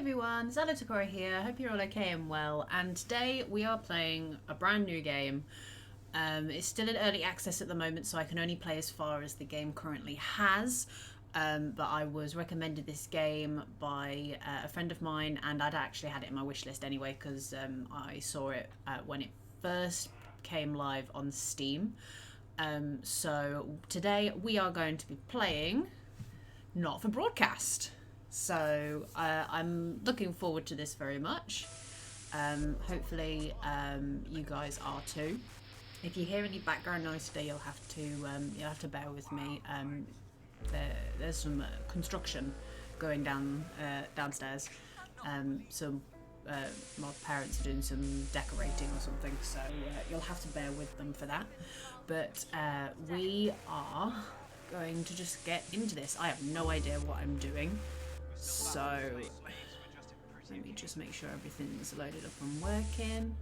everyone, XylaTakura here. Hope you're all okay and well. And today we are playing a brand new game. It's still in early access at the moment, so I can only play as far as the game currently has. But I was recommended this game by a friend of mine, and I'd actually had it in my wish list anyway because I saw it when it first came live on Steam. So today we are going to be playing Not for Broadcast. So I'm looking forward to this very much. Hopefully you guys are too. If you hear any background noise today, you'll have to bear with me. There's some construction going downstairs. My parents are doing some decorating or something, so you'll have to bear with them for that. But we are going to just get into this. I have no idea what I'm doing, so let me just make sure everything's loaded up and working.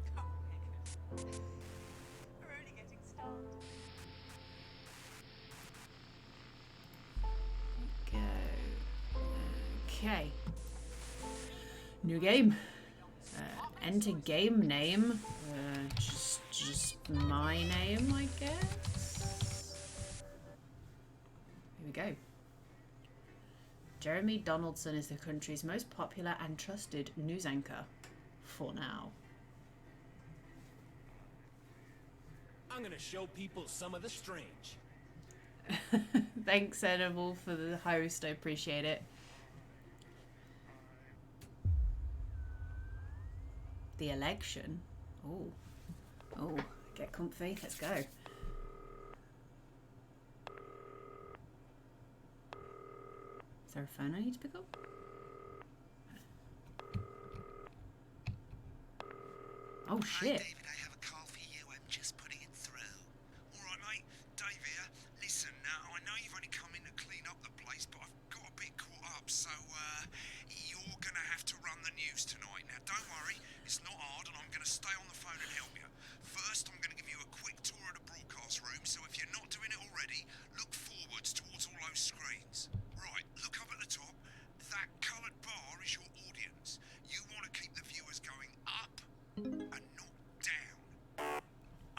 Go. Okay. New game. Enter game name. Just my name, I guess. Here we go. Jeremy Donaldson is the country's most popular and trusted news anchor. For now. I'm gonna show people some of the strange. Thanks, Edible, for the host. I appreciate it. The election. Oh, get comfy. Let's go. Is there a phone I need to pick up? Oh shit. Hi, David, I have a call for you. I'm just putting it through. All right, mate. Dave here. Listen, now I know you've only come in to clean up the place, but I've got a bit caught up, so you're gonna have to run the news tonight. Now, don't worry, it's not hard, and I'm gonna stay on the phone and help you. First, I'm gonna give you a quick tour of the broadcast room, so if you're not doing it already, look forwards towards all those screens. Right, look up at the top. That coloured bar is your audience. You want to keep the viewers going up and not down.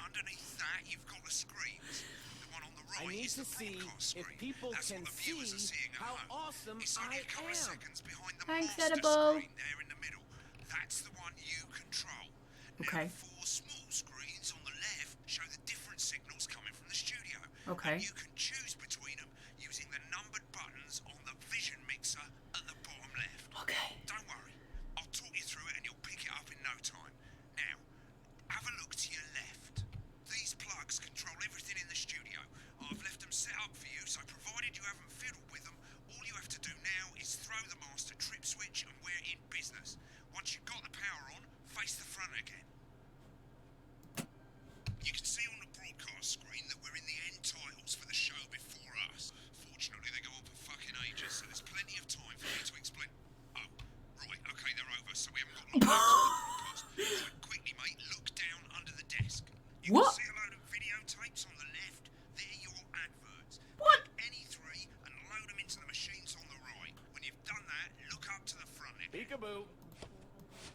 Underneath that, you've got the screens. The one on the right I need is to the see broadcast if screen. people That's can what the viewers are see seeing at how home. awesome It's only I a couple of am. seconds behind the Thanks, master Edible. screen there in the middle. That's the one you control. Okay. Now, the four small screens on the left show the different signals coming from the studio. Okay. And you can choose between them using the numbered buttons on the vision mixer at the bottom left. Okay. Don't worry, I'll talk you through it and you'll pick it up in no time. Now, have a look to your left. These plugs control everything in the studio. I've left them set up for you, so provided you haven't fiddled with them, all you have to do now is throw the master trip switch and we're in business. Once you've got the power on, face the front again. You can see on the broadcast screen that we're in the end titles for the show before us. Fortunately, they go on for fucking ages, so there's plenty of time for me to explain. Oh, right, okay, they're over, so we haven't got long left to the broadcast. Right, quickly, mate, look down under the desk. You What? can see a load of videotapes on the left. They're your adverts. What? Pick any three and load them into the machines on the right. When you've done that, look up to the front again. Peekaboo.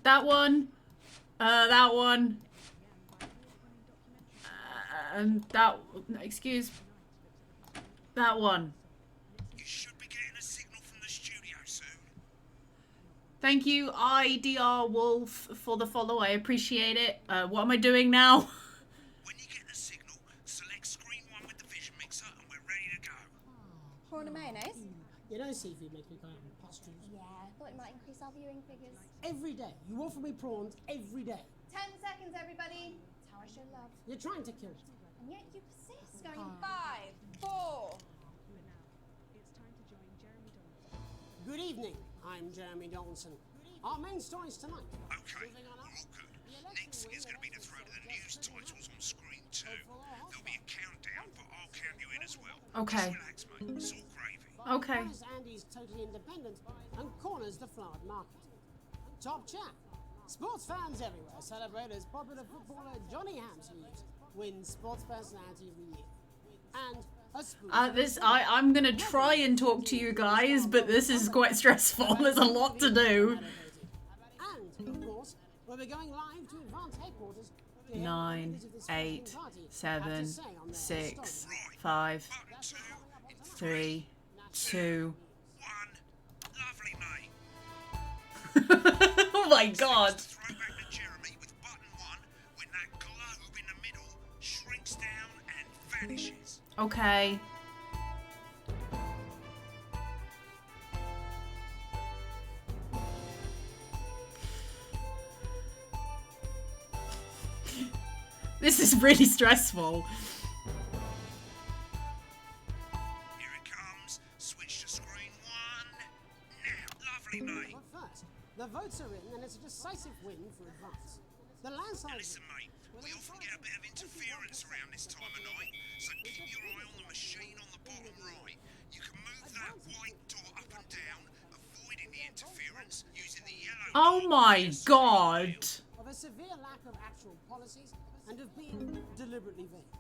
That one. That one. Excuse. That one. You should be getting a signal from the studio soon. Thank you, IDR Wolf, for the follow. I appreciate it. What am I doing now? When you get the signal, select screen 1 with the vision mixer and we're ready to go. Prawn and mayonnaise? You know, seafood makes me kind of pustules. Yeah, I thought it might increase our viewing figures. Every day. You offer me prawns every day. 10 seconds, everybody. That's how I show love. You're trying to kill me. And yet you persist, going in 5, 4. Good evening. I'm Jeremy Donaldson. Our main stories tonight. Okay, Moving on up. all good. Next is going to be to throw to the news titles on screen 2. There'll be a countdown, but I'll count you in as well. Okay. Just relax, mate. It's all gravy. Okay. Price Andy's totally independent and corners the flowered market. Top chat. Sports fans everywhere celebrate as popular footballer Johnny Hamsleeves wins Sports Personality of the Year. And a spoon. I'm gonna try and talk to you guys, but this is quite stressful. There's a lot to do. Of course, we'll be going live to Advance Headquarters to hear what 9, members of this 8, fascinating party have 7, to say on their 6, story. 5, That's all coming up on 3, 2. One. Lovely, mate. Oh my god. Throw back to Jeremy with button 1 when that globe in the middle shrinks down and vanishes. Okay. This is really stressful. Here it comes. Switch to screen 1. Now. Lovely, mate. But first, the votes are in and it's a decisive win for Advance. The landslide... Listen, mate, we often get a bit of interference around this time of night, so keep your eye on the machine on the bottom right. You can move that white dot up and down, avoiding the interference, using the yellow Oh dot my as a god. of a severe lack of actual policies and of being deliberately vague.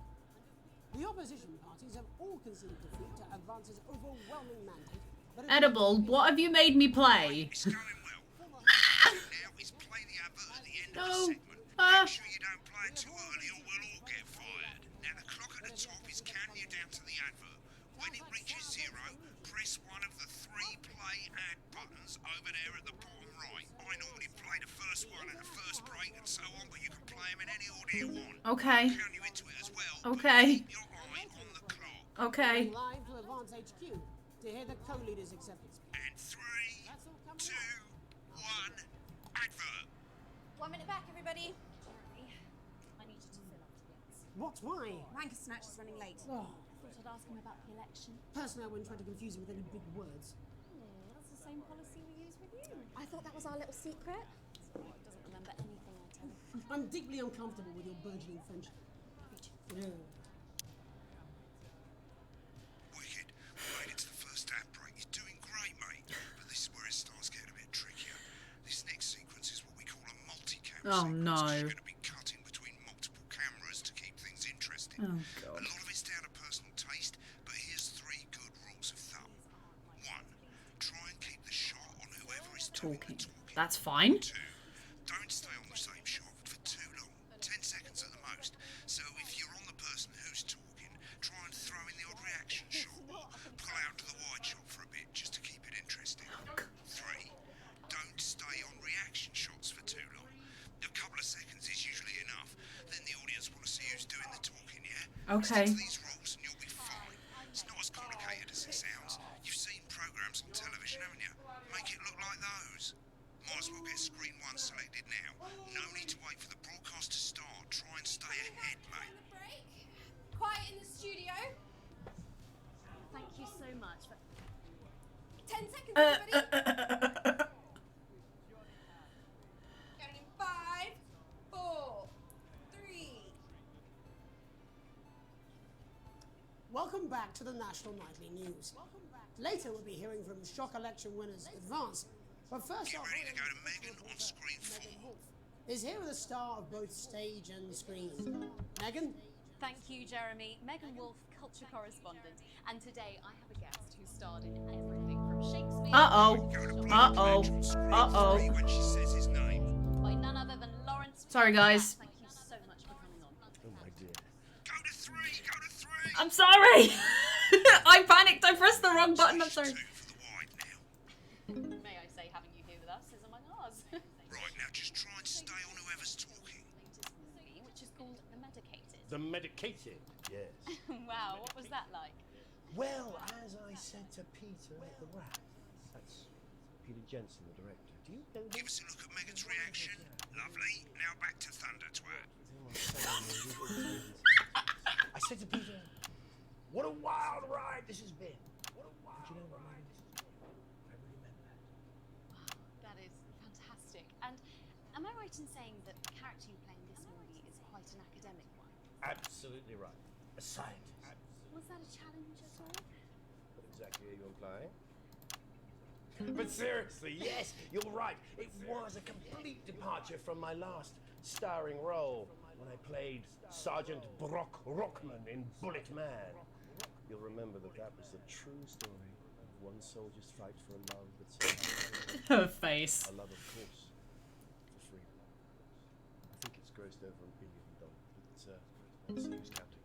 The opposition parties have all conceded defeat to Advance's overwhelming mandate. But Edible, what have you made me play? It's going well. Now is play the advert at the end of the No. segment. Ah. Make sure you don't play it too early or we'll all get fired. Now the clock at the top is counting you down to the advert. When it reaches 0, press one of the 3 play ad buttons over there at the bottom right. I normally play the first one at the first break and so on, but you can play them in any order you want. Okay. Count you into it as well. but Okay. Keep your eye on the clock. Okay. live to Advance HQ to hear the co-leader's acceptance speech. And 3, 2, 1, advert. 1 minute back, everybody. Jeremy, I need you to fill up the bits. What? Why? Ranker Snatch is running late. Oh, Thought I'd ask him about the election. personally, I wouldn't try to confuse him with any big words. That's the same policy we use with you. I thought that was our little secret. He doesn't remember anything I tell him. I'm deeply uncomfortable with your burgeoning friendship. Yeah. Wicked. We made it to the first ad break. You're doing great, mate. But this is where it starts getting a bit trickier. This next sequence is what we call a multi-cam Oh, sequence. no. 'Cause you're going to be cutting between multiple cameras to keep things interesting. Oh, A God. lot of it's down to personal taste, but here's 3 good rules of thumb. 1. Try and keep the shot on whoever is doing Talking. the talking. That's fine. 2. Don't stay on the same shot for too long. 10 seconds at the most. So if you're on the person who's talking, try and throw in the odd reaction shot or pull out to the wide shot for a bit just to keep it interesting. 3. Don't stay on reaction shots for too long. A couple of seconds is usually enough. Then the audience want to see who's doing the talking, yeah? Okay. Stick to these rules and you'll be fine. It's not as complicated as it sounds. You've seen programs on television, haven't you? Make it look like those. Might as well get screen 1 selected now. No need to wait for the broadcast to start. Try and stay ahead, mate. Break. Quiet in the studio. Thank you so much. 10 seconds, everybody. Counting in 5, 4, 3. Welcome back to the National Nightly News. Later, we'll be hearing from shock election winners Advance. But first Get off, ready to go to Megan on screen 4. is here with a star of both stage and screen. Megan? Thank you, Jeremy. Megan Wolf, culture correspondent. And today I have a guest who starred in everything from Shakespeare Uh-oh. Go to Bloody Uh-oh. Rich on screen Uh-oh. 3 when she says his name. by none other than Lawrence. Sorry, guys. Thank you so much for coming on. Go to 3, go to 3. I'm sorry. I panicked. I pressed the wrong button. I'm Switch sorry. 2 for the wide now. May I say having you here with us is among ours. Right, now just try and stay on whoever's talking. Latest movie, which is called The Medicated. The medicated, yes. Wow, what was that like? Well, as I said to Peter at the Rat, that's Peter Jensen, the director. Do you know Give him? us a look at Megan's reaction. Lovely. Now back to Thunder Twat. I said to Peter, what a wild ride this has been. What a wild ride this has been. I really meant that. That is fantastic. And am I right in saying that the character you play in this movie is quite an academic one? Absolutely right. A scientist. Was that a challenge at all? What exactly are you implying? But seriously, yes, you're right. It was a complete departure from my last starring role when I played Sergeant Brock Rockman in Bullet Man. You'll remember that that was the true story of one soldier's fight for a love that survived. Her face. A love, of course, for grossed over $1 billion. But who's counting?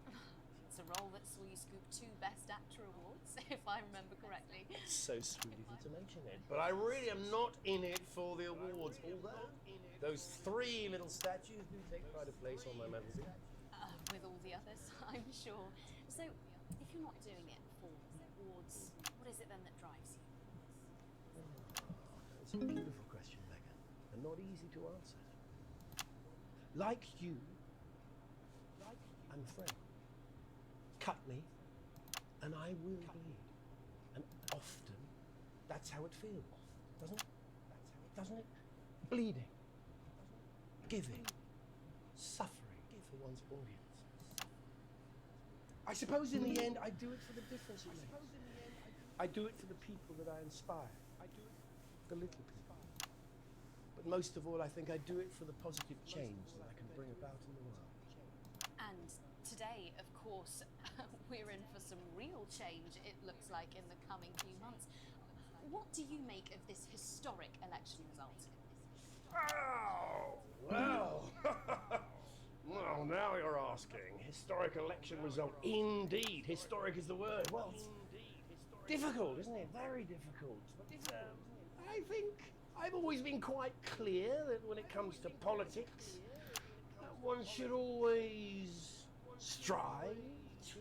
It's a role that saw you scoop 2 Best Actor awards, if I remember correctly. It's so sweet of you to mention it. But I really am not in it for the awards, although those 3 little statues do take pride of place on my mantelpiece. With all the others, I'm sure. So, if you're not doing it for the awards, what is it then that drives you? It's a beautiful question, Megan, and not easy to answer. Like you, I'm a friend. Cut me, and I will bleed. And often, that's how it feels, doesn't it? Doesn't it? Bleeding, giving, suffering for one's audience. I suppose in the end, I do it for the difference it makes. I do it for the people that I inspire. The little people. But most of all, I think I do it for the positive change that I can bring about in the world. And today, of course, we're in for some real change, it looks like, in the coming few months. What do you make of this historic election result? Oh, well. Well, now you're asking. Historic election result. Indeed. Historic is the word. Well, it's difficult, isn't it? Very difficult. But I think I've always been quite clear that when it comes to politics, one should always strive to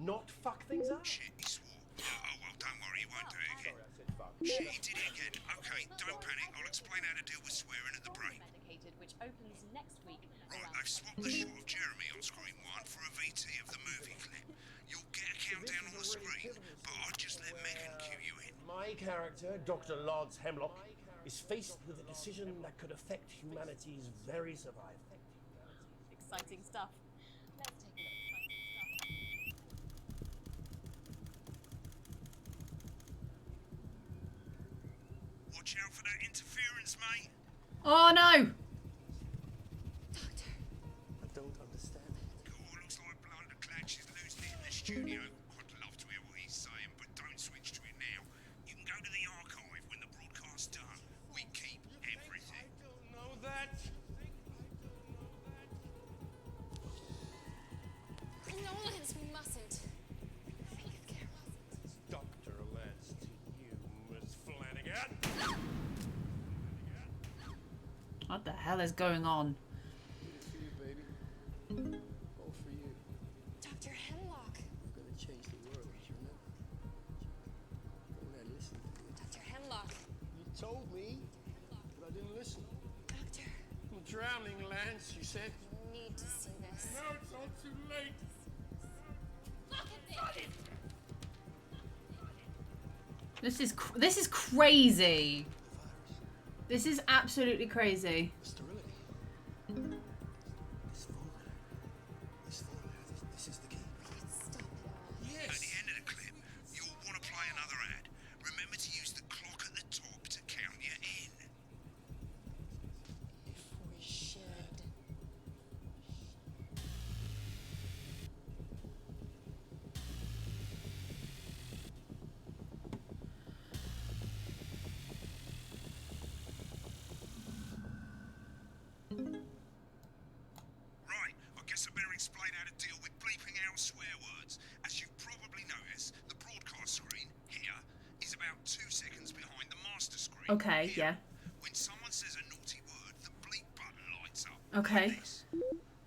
not fuck things up. Shit, he swore. Oh, well, don't worry, he won't do it again. Sorry, I said fuck. Shit, he did it again. Okay, don't panic. I'll explain how to deal with swearing at the break. Medicated, which opens next week. Right, I've swapped the shot of Jeremy on screen 1 for a VT of the movie clip. You'll get a countdown on the screen, but I'll just let Megan cue you in. My character, Dr. Lod's Hemlock, is faced with a decision that could affect humanity's very survival. Exciting stuff. Let's take a look. Watch out for that interference, mate. Oh no! Doctor. I don't understand. Cool, looks like Blunderclatch is losing it in the studio. I'd love to hear what he's saying, but don't switch to it now. You can go to the archive when the broadcast's done. We keep everything. I don't know that. No, Lance, we mustn't. Please, Carol. Dr. Lance to you, Miss Flanagan. What the hell is going on? For you, baby. All for you. Dr. Hemlock. We're gonna change the world, you know? When I listen to you. Dr. Hemlock. You told me, but I didn't listen. Doctor, I'm drowning, Lance, you said. you need to see this. No, it's all too late. Look at this! This is crazy. This is absolutely crazy. Sterility. This is the key. Stop it. At Yes. the end of the clip, you'll want to play another ad. Remember to use the clock at the top to count you in. If we should. Right, I guess I better explain how to deal with bleeping out swear words. As you've probably noticed, the broadcast screen here is about 2 seconds behind the master screen. Okay, Here, yeah. When someone says a naughty word, the bleep button lights up. Okay. Like this.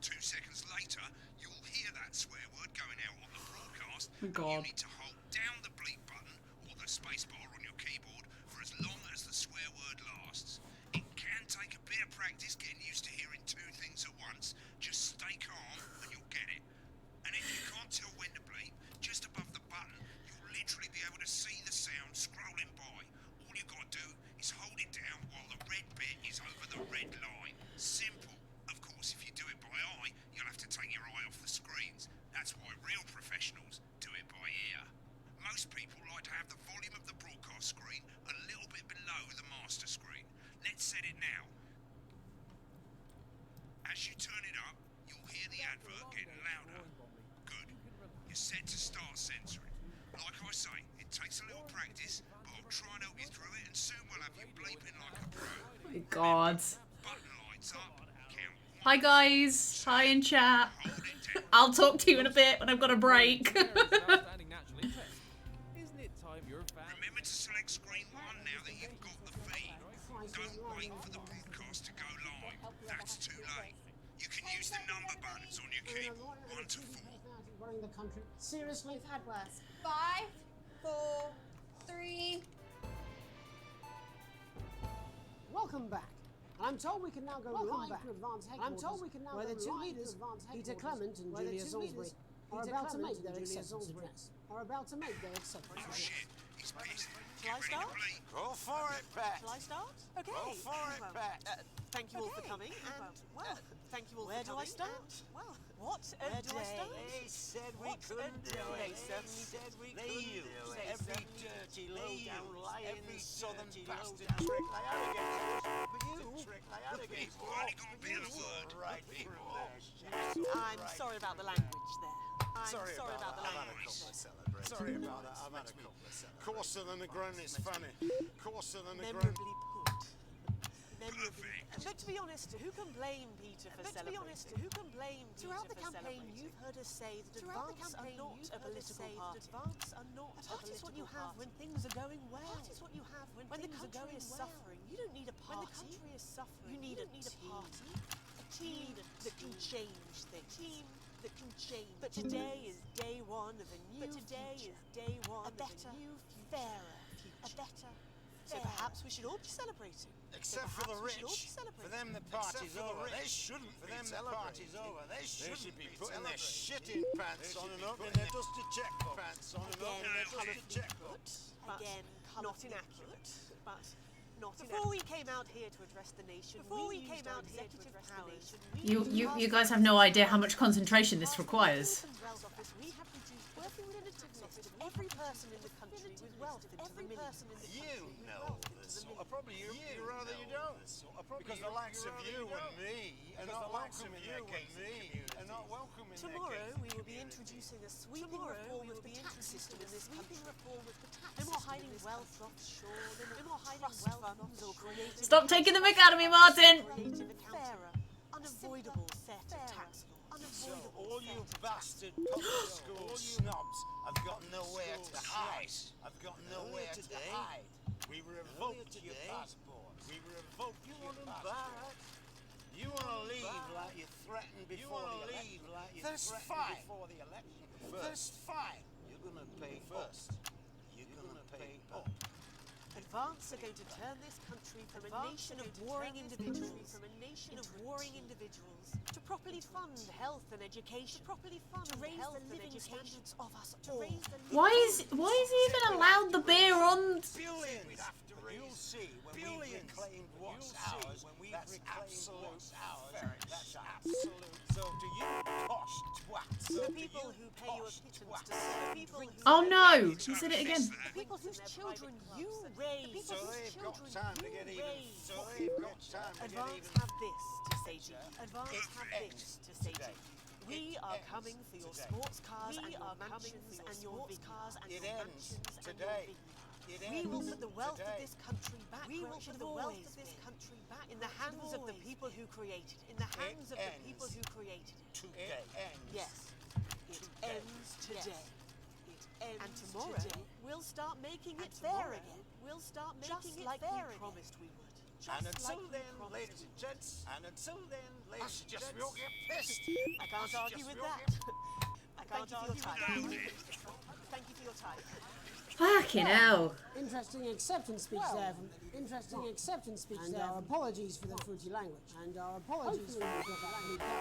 2 seconds later, you'll hear that swear word going out on the broadcast. Oh, and God. You need to hold down the bleep button or the space bar on your keyboard for as long as the swear word lasts. It can take a bit of practice getting used to hearing 2 things at once. Just stay calm and you'll get it. And if you can't tell when to bleep, just above the button, you'll literally be able to see the sound scrolling by. All you gotta do is hold it down while the red bit is over the red line. Simple. Of course, if you do it by eye, you'll have to take your eye off the screens. That's why real professionals do it by ear. Most people like to have the volume of the broadcast screen a little bit below the master screen. Let's set it now. As you turn it up, you'll hear the advert getting louder. Good. You're set to start censoring. Like I say, it takes a little practice, but I'll try and help you through it, and soon we'll have you bleeping like a pro. My God. Button lights up, Hi guys. Hi in chat. I'll talk to you in a bit when I've got a break. Isn't it time your family? Remember to select screen 1 now that you've got the feed. Don't wait for the broadcast to go live. That's too late. You can use the number buttons on your keyboard, 1 to 4. Running the country. Seriously? We've had worse. 5, 4, 3. Welcome back. And I'm told we can now go live to Advance Headquarters, where the two leaders, Peter Clement and Julia Salisbury, are about to make their acceptance address. Shit, he's pissed. Shall I start? Go for it, Pat. Shall I start? Okay. Go for it, Pat. Thank you all for coming, and well, thank you all for coming. Where do I start? Well, what a day! They said we couldn't do it. They certainly said we couldn't do it. Every dirty low-down lying every southern bastard trick they had against us. But you trick they had against us. Only got a bit of word. Right through there. I'm sorry about the language there. I'm sorry about the language. Sorry about that. I've had a couple of celebrations. Coarser than the grunt is funny. Coarser than the grunt. Memorably put. But to be honest, who can blame Peter for celebrating? Throughout the campaign, you've heard us say that advance are not a political party. A party is what you have when things are going well. A party is what you have when the country is suffering. You don't need a party. When the country is suffering, you need a party. A team that can change things. That can change. But today is day one of a new future. A better, fairer future. A better. So perhaps we should all be celebrating. Except for the rich. For them the party's over. They shouldn't be celebrating. They should be putting their shitting pants on and opening their dusty check pants on and opening their dusty checkbook. Again, not inaccurate, but not Before we came out here to address the nation, You guys have no idea how much concentration this requires. We have reduced working within a tax office of every person in the country with wealth into the millions. You know this. Probably you rather you don't. Because the likes of you and me are not welcome in their community. Tomorrow we will be introducing a sweeping reform of the tax system in this country. No more hiding wealth offshore. No more hiding wealth funds or creative. Stop taking the mick out of me, Martin! Fairer, unavoidable set of tax laws. So all you bastard public school snobs have got nowhere to hide. I've got nowhere to hide. We revoked your passport. We revoked your passport. You want to leave like you threatened before the election. That's fine. That's fine. You're going to pay first. You're going to pay up. Advance are going to turn this country from a nation of warring individuals to properly fund health and education, to raise the living standards of us all. Why is he even allowed the beer on? Billions. You'll see when we reclaim what's ours. That's absolute ours. That's absolute. So to you, posh twats. The people who pay you a pittance to serve. Oh no! He said it again. The people whose children you raise. So they've got time to get even. So they've got time to get Advance even. have this to say to you. Advance have this to say to you. We are coming for your sports cars and your mansions and your cars and It your ends mansions today. We will put the wealth of this country back. We will put the wealth of this country back in the hands of the people who created it. In the hands of the people who created it. Today. Yes. It ends today. It ends and tomorrow we'll start making it fair again. We'll start making it fair again. Promised we would. And until then, ladies and gents, I suggest we all get pissed. I can't argue with that. Thank you for your time. Thank you for your time. Fucking hell. Interesting acceptance speech there. And our apologies for the fruity language.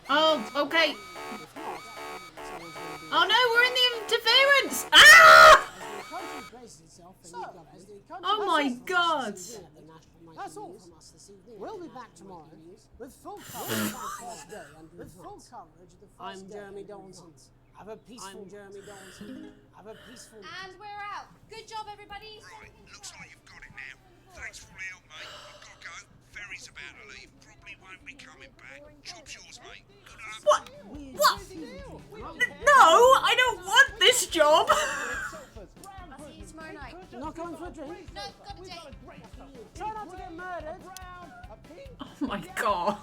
Oh, okay. Oh no, we're in the interference! Ah! Oh my god! That's all from us this evening. We'll be back tomorrow with full coverage of the first day. I'm Jeremy Donaldson. Have a peaceful Jeremy Donaldson. Have a peaceful. And we're out. Good job, everybody. Right, looks like you've got it now. Thanks for all the help, mate. I've got to go. Ferry's about to leave. Probably won't be coming back. Job's yours, mate. Good luck. What? No, I don't want this job! I'll see you tomorrow night. Not going for a drink? No, got a date. Try not to get murdered. Oh my god.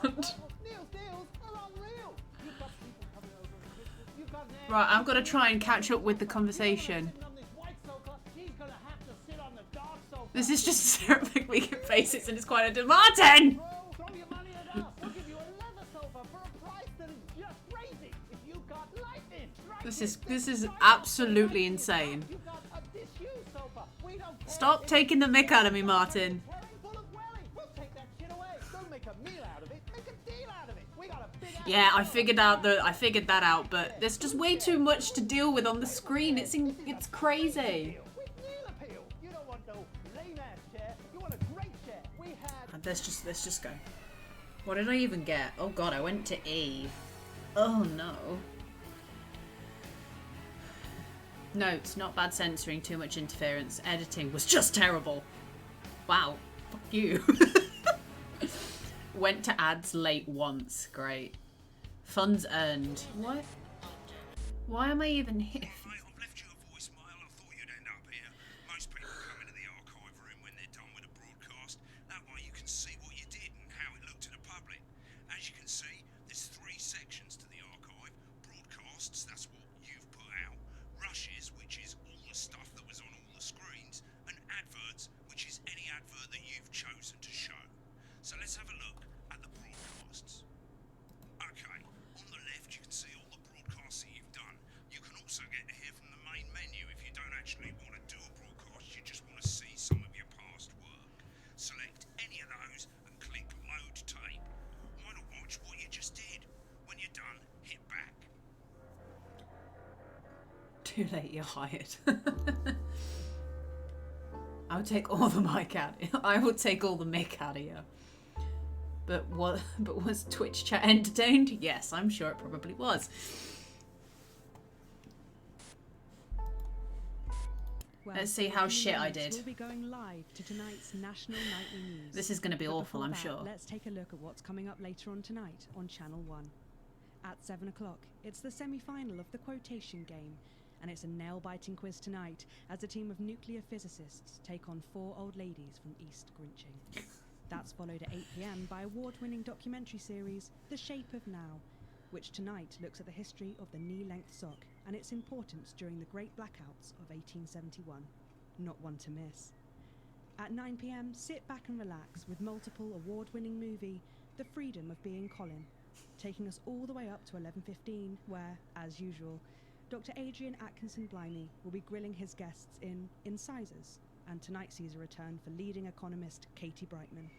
Right, I've got to try and catch up with the conversation. This is just Sarah McMeekin faces and it's quite a Martin! This is absolutely insane. Stop taking the mick out of me, Martin. Yeah, I figured that out, but there's just way too much to deal with on the screen. It's crazy. Let's just go. What did I even get? Oh god, I went to E. Oh no. Notes, not bad censoring, too much interference. Editing was just terrible. Wow. Fuck you. Went to ads late once. Great. Funds earned. What? Why am I even here? Mate, I've left you a voicemail. I thought you'd end up here. Most people come into the archive room when they're done with a broadcast. That way you can see what you did and how it looked to the public. As you can see, there's 3 sections to the archive. Broadcasts, that's what you've put out. Rushes, which is all the stuff that was on all the screens. And adverts, which is any advert that you've chosen to show. So let's have a look at the broadcasts. Okay, on the left you can see all the broadcasts that you've done. You can also get to hear from the main menu if you don't actually want to do a broadcast, you just want to see some of your past work. Select any of those and click load tape. Why not watch what you just did? When you're done, hit back. Too late, you're hired. I would take all the mic out. I would take all the mic out of you. But was Twitch chat entertained? Yes, I'm sure it probably was. Well, let's see how shit I did. We'll be going live to tonight's national nightly news. This is going to be awful, I'm sure. Let's take a look at what's coming up later on tonight on Channel 1. At 7 o'clock, it's the semi-final of the quotation game, and it's a nail-biting quiz tonight as a team of nuclear physicists take on 4 old ladies from East Grinching. That's followed at 8 PM by award-winning documentary series The Shape of Now, which tonight looks at the history of the knee-length sock and its importance during the Great Blackouts of 1871. Not one to miss. At 9 PM, sit back and relax with multiple award-winning movie The Freedom of Being Colin, taking us all the way up to 11:15, where, as usual, Dr. Adrian Atkinson Blimey will be grilling his guests in Incisors, and tonight sees a return for leading economist Katie Brightman.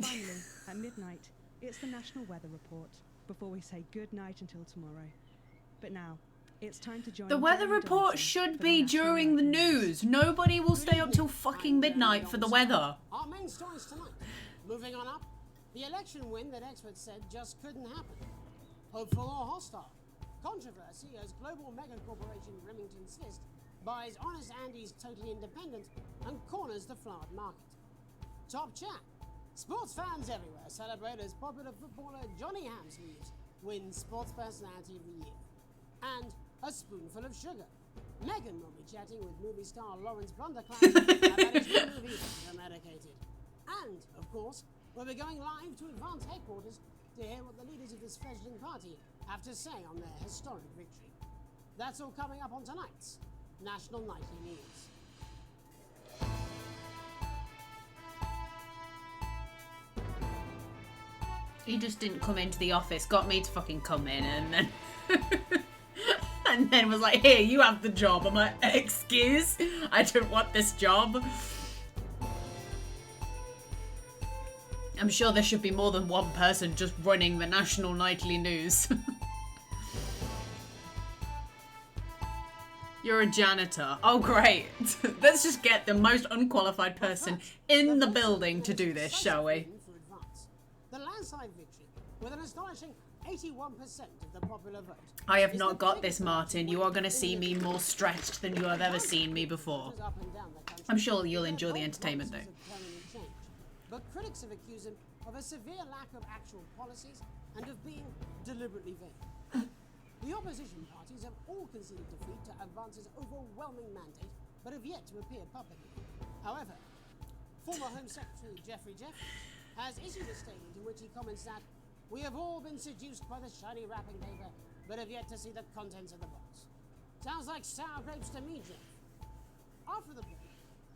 Finally, at midnight, it's the National Weather Report, before we say good night until tomorrow. But now, it's time to join the weather report should be during the news. Nobody will stay up till fucking midnight for the weather. Our main stories tonight. Moving on up, the election win that experts said just couldn't happen. Hopeful or hostile? Controversy as global mega corporation Remington's Fist buys Honest Andy's Totally Independent and corners the flowered market. Top chat. Sports fans everywhere celebrate as popular footballer Johnny Hamsleeves wins Sports Personality of the Year. And a spoonful of sugar. Megan will be chatting with movie star Lawrence Blunderclass about his new movie, The Medicated. And, of course, we'll be going live to Advance headquarters to hear what the leaders of this fledgling party have to say on their historic victory. That's all coming up on tonight's National Nightly News. He just didn't come into the office, got me to fucking come in, and then and then was like, "Here, you have the job." I'm like, "Excuse? I don't want this job." I'm sure there should be more than one person just running the National Nightly News. You're a janitor. Oh, great. Let's just get the most unqualified person in the building to do this, shall we? The landslide victory with an astonishing 81% of the popular vote. I have not got this, Martin. You are going to see me more stretched than you have ever seen me before. I'm sure you'll enjoy the entertainment, though. But critics have accused him of a severe lack of actual policies and of being deliberately vague. The opposition parties have all conceded defeat to Advance's overwhelming mandate, but have yet to appear publicly. However, former Home Secretary Jeffrey Jeffries has issued a statement in which he comments that we have all been seduced by the shiny wrapping paper but have yet to see the contents of the box. Sounds like sour grapes to me, Jeff. After the break,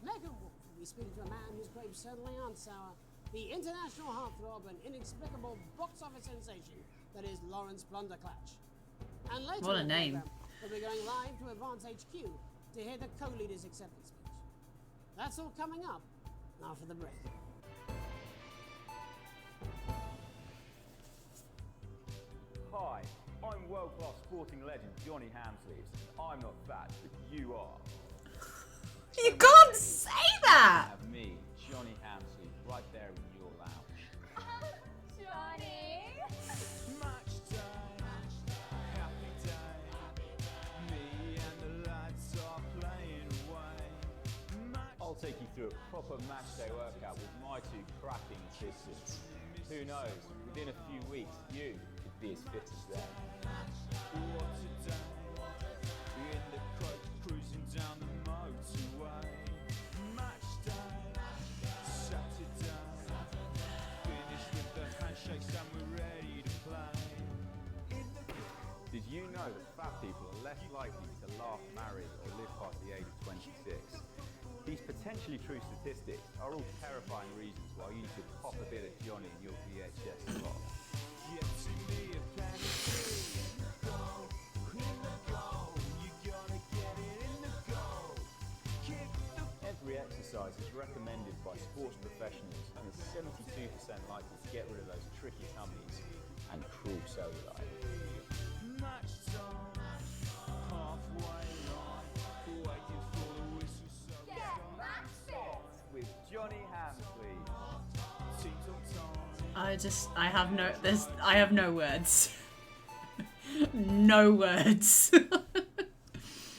Megan Wolf will be speaking to a man whose grapes certainly aren't sour, the international heartthrob and inexplicable box office sensation that is Lawrence Blunderclatch. And later What a in the name. program, we'll be going live to Advance HQ to hear the co-leader's acceptance speech. That's all coming up after the break. Hi, I'm world-class sporting legend Johnny Hamsleeves. I'm not fat, but you are. You can't say that! Have me, Johnny Hamsleeves, right there in your lounge. Johnny! Match day, happy day. Me and the lads are playing away. I'll take you through a proper match day workout with my two cracking assistants. Who knows, within a few weeks, you could be as fit as them. What a day. In the coach cruising down the motorway. Match day, Saturday. Finished with the handshakes and we're ready to play. Did you know that fat people are less likely to laugh, marry, or live past the age of 26? These potentially true statistics are all terrifying reasons why you should pop a bit of Johnny in your VHS slot. Get to me a penny. You gotta get it in the goal. Kick the Every exercise is recommended by sports professionals and is 72% likely to get rid of those tricky tummies and cruel cellulite. match time. Halfway line, waiting for the whistle. So With Johnny Hamsleeves. I have no words. No words.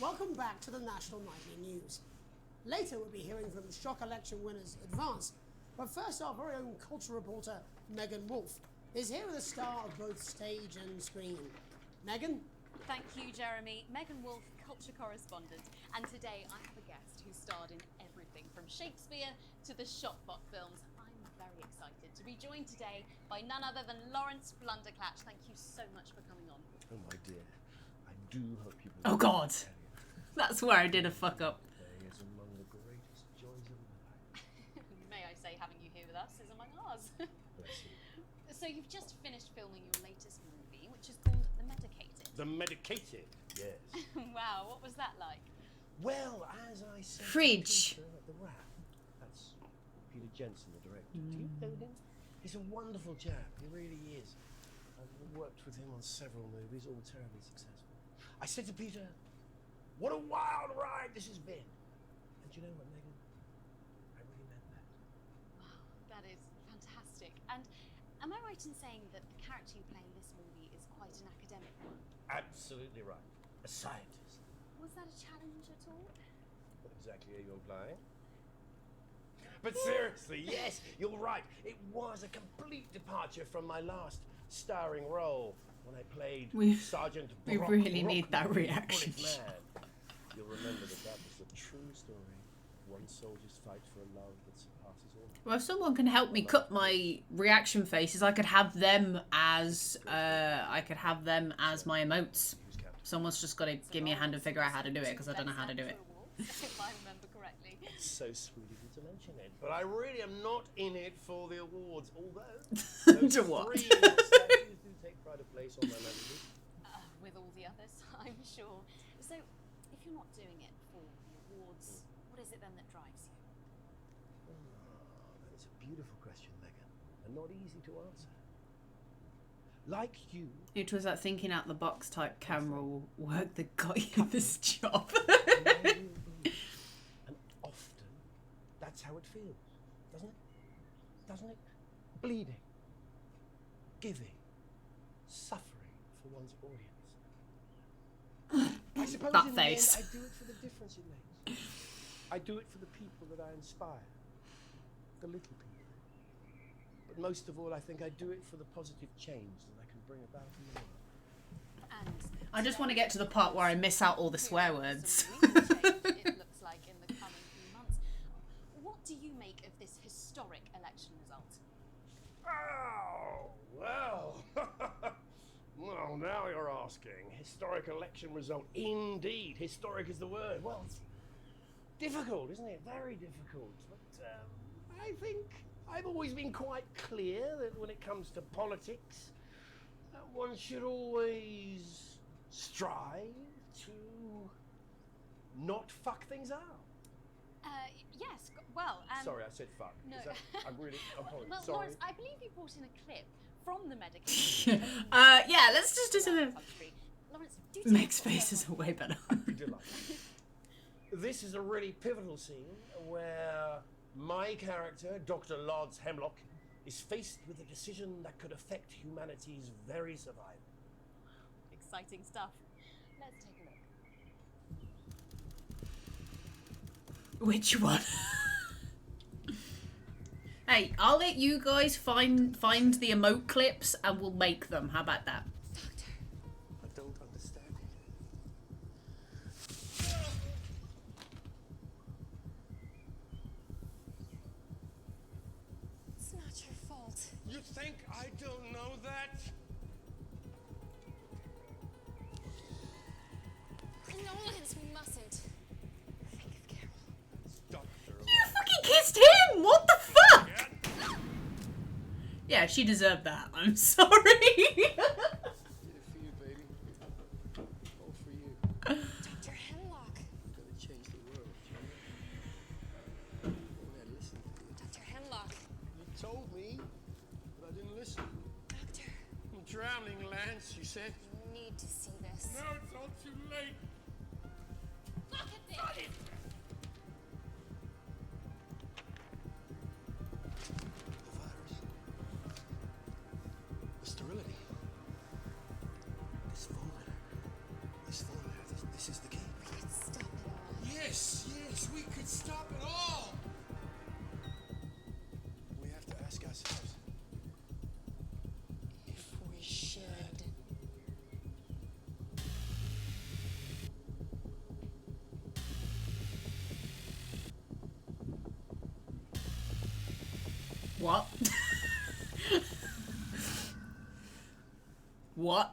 Welcome back to the National Nightly News. Later we'll be hearing from shock election winners Advance, but first our very own culture reporter Megan Wolf is here with a star of both stage and screen. Megan? Thank you, Jeremy. Megan Wolf, culture correspondent. And today I have a guest who starred in everything from Shakespeare to the Shopbot films. I'm very excited to be joined today by none other than Lawrence Blunderclatch. Thank you so much for coming on. Oh my dear, I do hope you. Oh God, that's where I did a fuck up. Is among the greatest joys of my life. May I say, having you here with us is among ours. Bless you. So you've just finished filming your latest movie, which is called The Medicated. The medicated, yes. Wow, what was that like? Well, as I said, to Fridge. Peter at the Wrap. That's Peter Jensen, the director. Do you know him? He's a wonderful chap. He really is. I've worked with him on several movies, all terribly successful. I said to Peter, "What a wild ride this has been." And you know what, Megan? I really meant that. Wow, that is fantastic. And am I right in saying that the character you play in this movie is quite an academic one? Absolutely right. A scientist. Was that a challenge at all? What exactly are you implying? But seriously, yes, you're right. It was a complete departure from my last starring role when I played Sergeant We Brock really need that Brockman, reaction Bullet shot. Man. You'll remember that was a true story. One soldier's fight for a love that surpasses all. Well, if someone can help me cut my reaction faces, I could have them as my emotes. Someone's just got to give me a hand and figure out how to do it because I don't know how to do it. If I remember correctly. It's so sweet of you to mention it, but I really am not in it for the awards. Although those To what? 3 statues do take pride of place on my mantelpiece. With all the others, I'm sure. So, if you're not doing it for the awards, what is it then that drives you? That is a beautiful question, Megan, and not easy to answer. Like you, It was that thinking out the box type camera work that got you this job. and often that's how it feels, doesn't it? Doesn't it? Bleeding, giving, suffering for one's audience. I suppose That in face. the end, I do it for the difference it makes. I do it for the people that I inspire, the little people. But most of all, I think I do it for the positive change that I can bring about in the world. And I just want to get to the part where I miss out all the swear words. it looks like in the coming few months. What do you make of this historic election result? Oh, well. Well, now you're asking. Historic election result. Indeed, historic is the word. Well, it's difficult, isn't it? Very difficult. But I think I've always been quite clear that when it comes to politics, one should always strive to not fuck things up. Yes, well, Sorry, I said fuck. No. I'm really apologize. Well, Sorry. Lawrence, I believe you brought in a clip from the medical. Yeah, let's just do something. Lawrence, do Makes faces are way better. This is a really pivotal scene where my character, Dr. Lods Hemlock, is faced with a decision that could affect humanity's very survival. Exciting stuff. Let's take a look. Which one? Hey, I'll let you guys find the emote clips and we'll make them. How about that? I don't understand it. It's not your fault. You think I don't know that? Nolans, we mustn't. Think of Carol. You fucking kissed him! What the fuck? Yeah, she deserved that. I'm sorry. Did it for you, baby. All for you. Dr. Hemlock. Gonna change the world, Johnny. Won't I listen to you? Dr. Hemlock. You told me, but I didn't listen. Doctor. I'm drowning, Lance, you said. You need to see this. No, it's all too late. Look at this! The virus. The sterility. This folder. This is the key. Let's stop it all. Yes, we could stop it all. We have to ask ourselves if we should. What? What?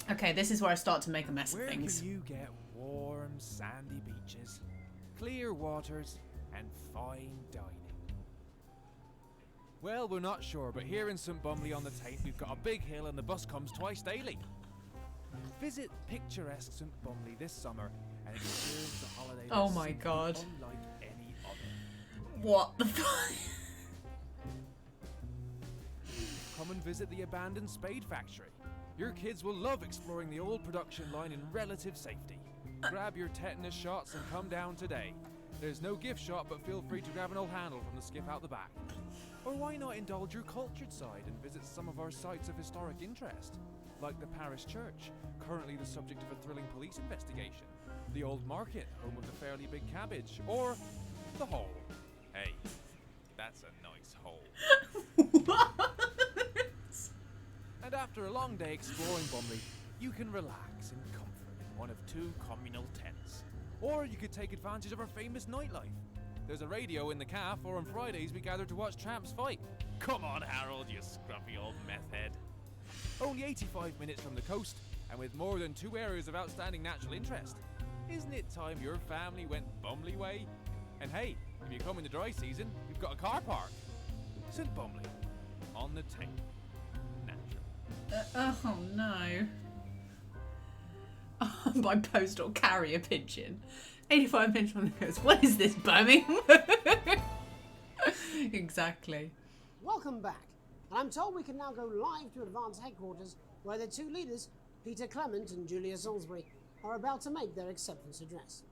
Okay, this is where I start to make a mess of Where things. can you get warm, sandy beaches, clear waters, and fine dining? Well, we're not sure, but here in St. Bumley on the Tate, we've got a big hill and the bus comes twice daily. Visit picturesque St. Bumley this summer and experience the holiday Oh that's my simply God. unlike any other. What the fuck? Come and visit the abandoned spade factory. Your kids will love exploring the old production line in relative safety. Grab your tetanus shots and come down today. There's no gift shop, but feel free to grab an old handle from the skip out the back. Or why not indulge your cultured side and visit some of our sites of historic interest, like the parish church, currently the subject of a thrilling police investigation, the old market, home of the fairly big cabbage, or the hole. Hey, that's a nice hole. And after a long day exploring Bumley, you can relax in comfort in one of two communal tents. Or you could take advantage of our famous nightlife. There's a radio in the calf, or on Fridays we gather to watch tramps fight. Come on, Harold, you scruffy old meth head. Only 85 minutes from the coast, and with more than 2 areas of outstanding natural interest. Isn't it time your family went Bumley way? And hey, if you come in the dry season, we've got a car park. St. Bumley, on the Tate. Oh no. By post or carrier pigeon. 85 minutes from the coast. What is this, Birmingham? Exactly. Welcome back. And I'm told we can now go live to Advanced Headquarters, where the two leaders, Peter Clement and Julia Salisbury, are about to make their acceptance address.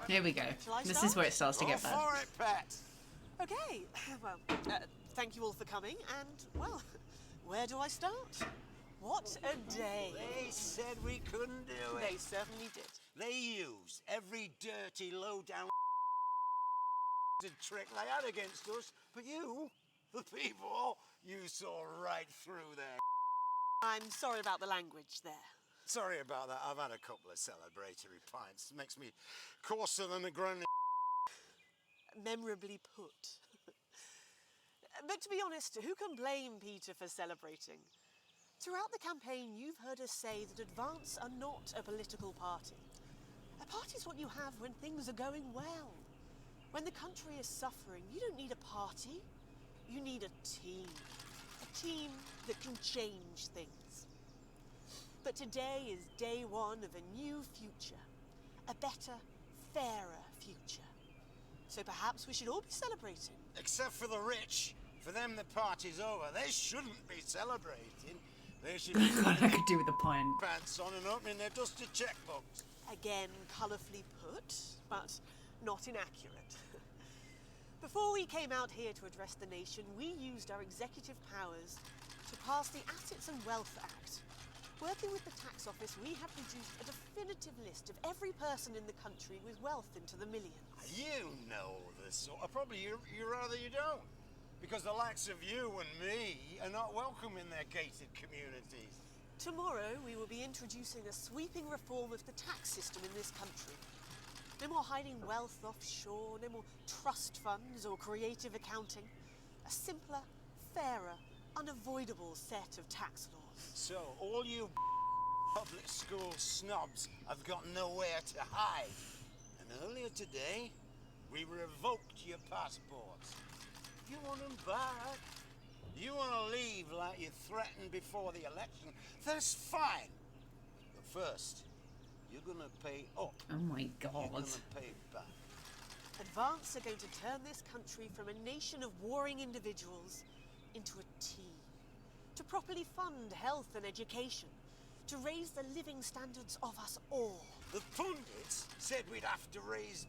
Here we go. This is where it starts to get bad. For it, Pat. Okay, well, thank you all for coming, and, well, where do I start? What a day. They said we couldn't do it. They certainly did. They used every dirty, low-down trick they had against us, but you, the people, you saw right through their. I'm sorry about the language there. Sorry about that. I've had a couple of celebratory pints. It makes me coarser than a grown. Memorably put. But to be honest, who can blame Peter for celebrating? Throughout the campaign, you've heard us say that Advance are not a political party. A party's what you have when things are going well. When the country is suffering, you don't need a party. You need a team. A team that can change things. But today is day one of a new future. A better, fairer future. So perhaps we should all be celebrating. Except for the rich. For them, the party's over. They shouldn't be celebrating. They should be God, I could do with a pint. pants on and opening their dusty checkbooks. Again, colourfully put, but not inaccurate. Before we came out here to address the nation, we used our executive powers to pass the Assets and Wealth Act. Working with the tax office, we have produced a definitive list of every person in the country with wealth into the millions. You know this sort of probably you rather you don't. Because the likes of you and me are not welcome in their gated communities. Tomorrow, we will be introducing a sweeping reform of the tax system in this country. No more hiding wealth offshore, no more trust funds or creative accounting. A simpler, fairer, unavoidable set of tax laws. So, all you public school snobs have got nowhere to hide. And earlier today, we revoked your passports. You want them back? You want to leave like you threatened before the election? That's fine. But first, you're going to pay up. Oh my God. You're going to pay back. Advance are going to turn this country from a nation of warring individuals into a team. To properly fund health and education. To raise the living standards of us all. The pundits said we'd have to raise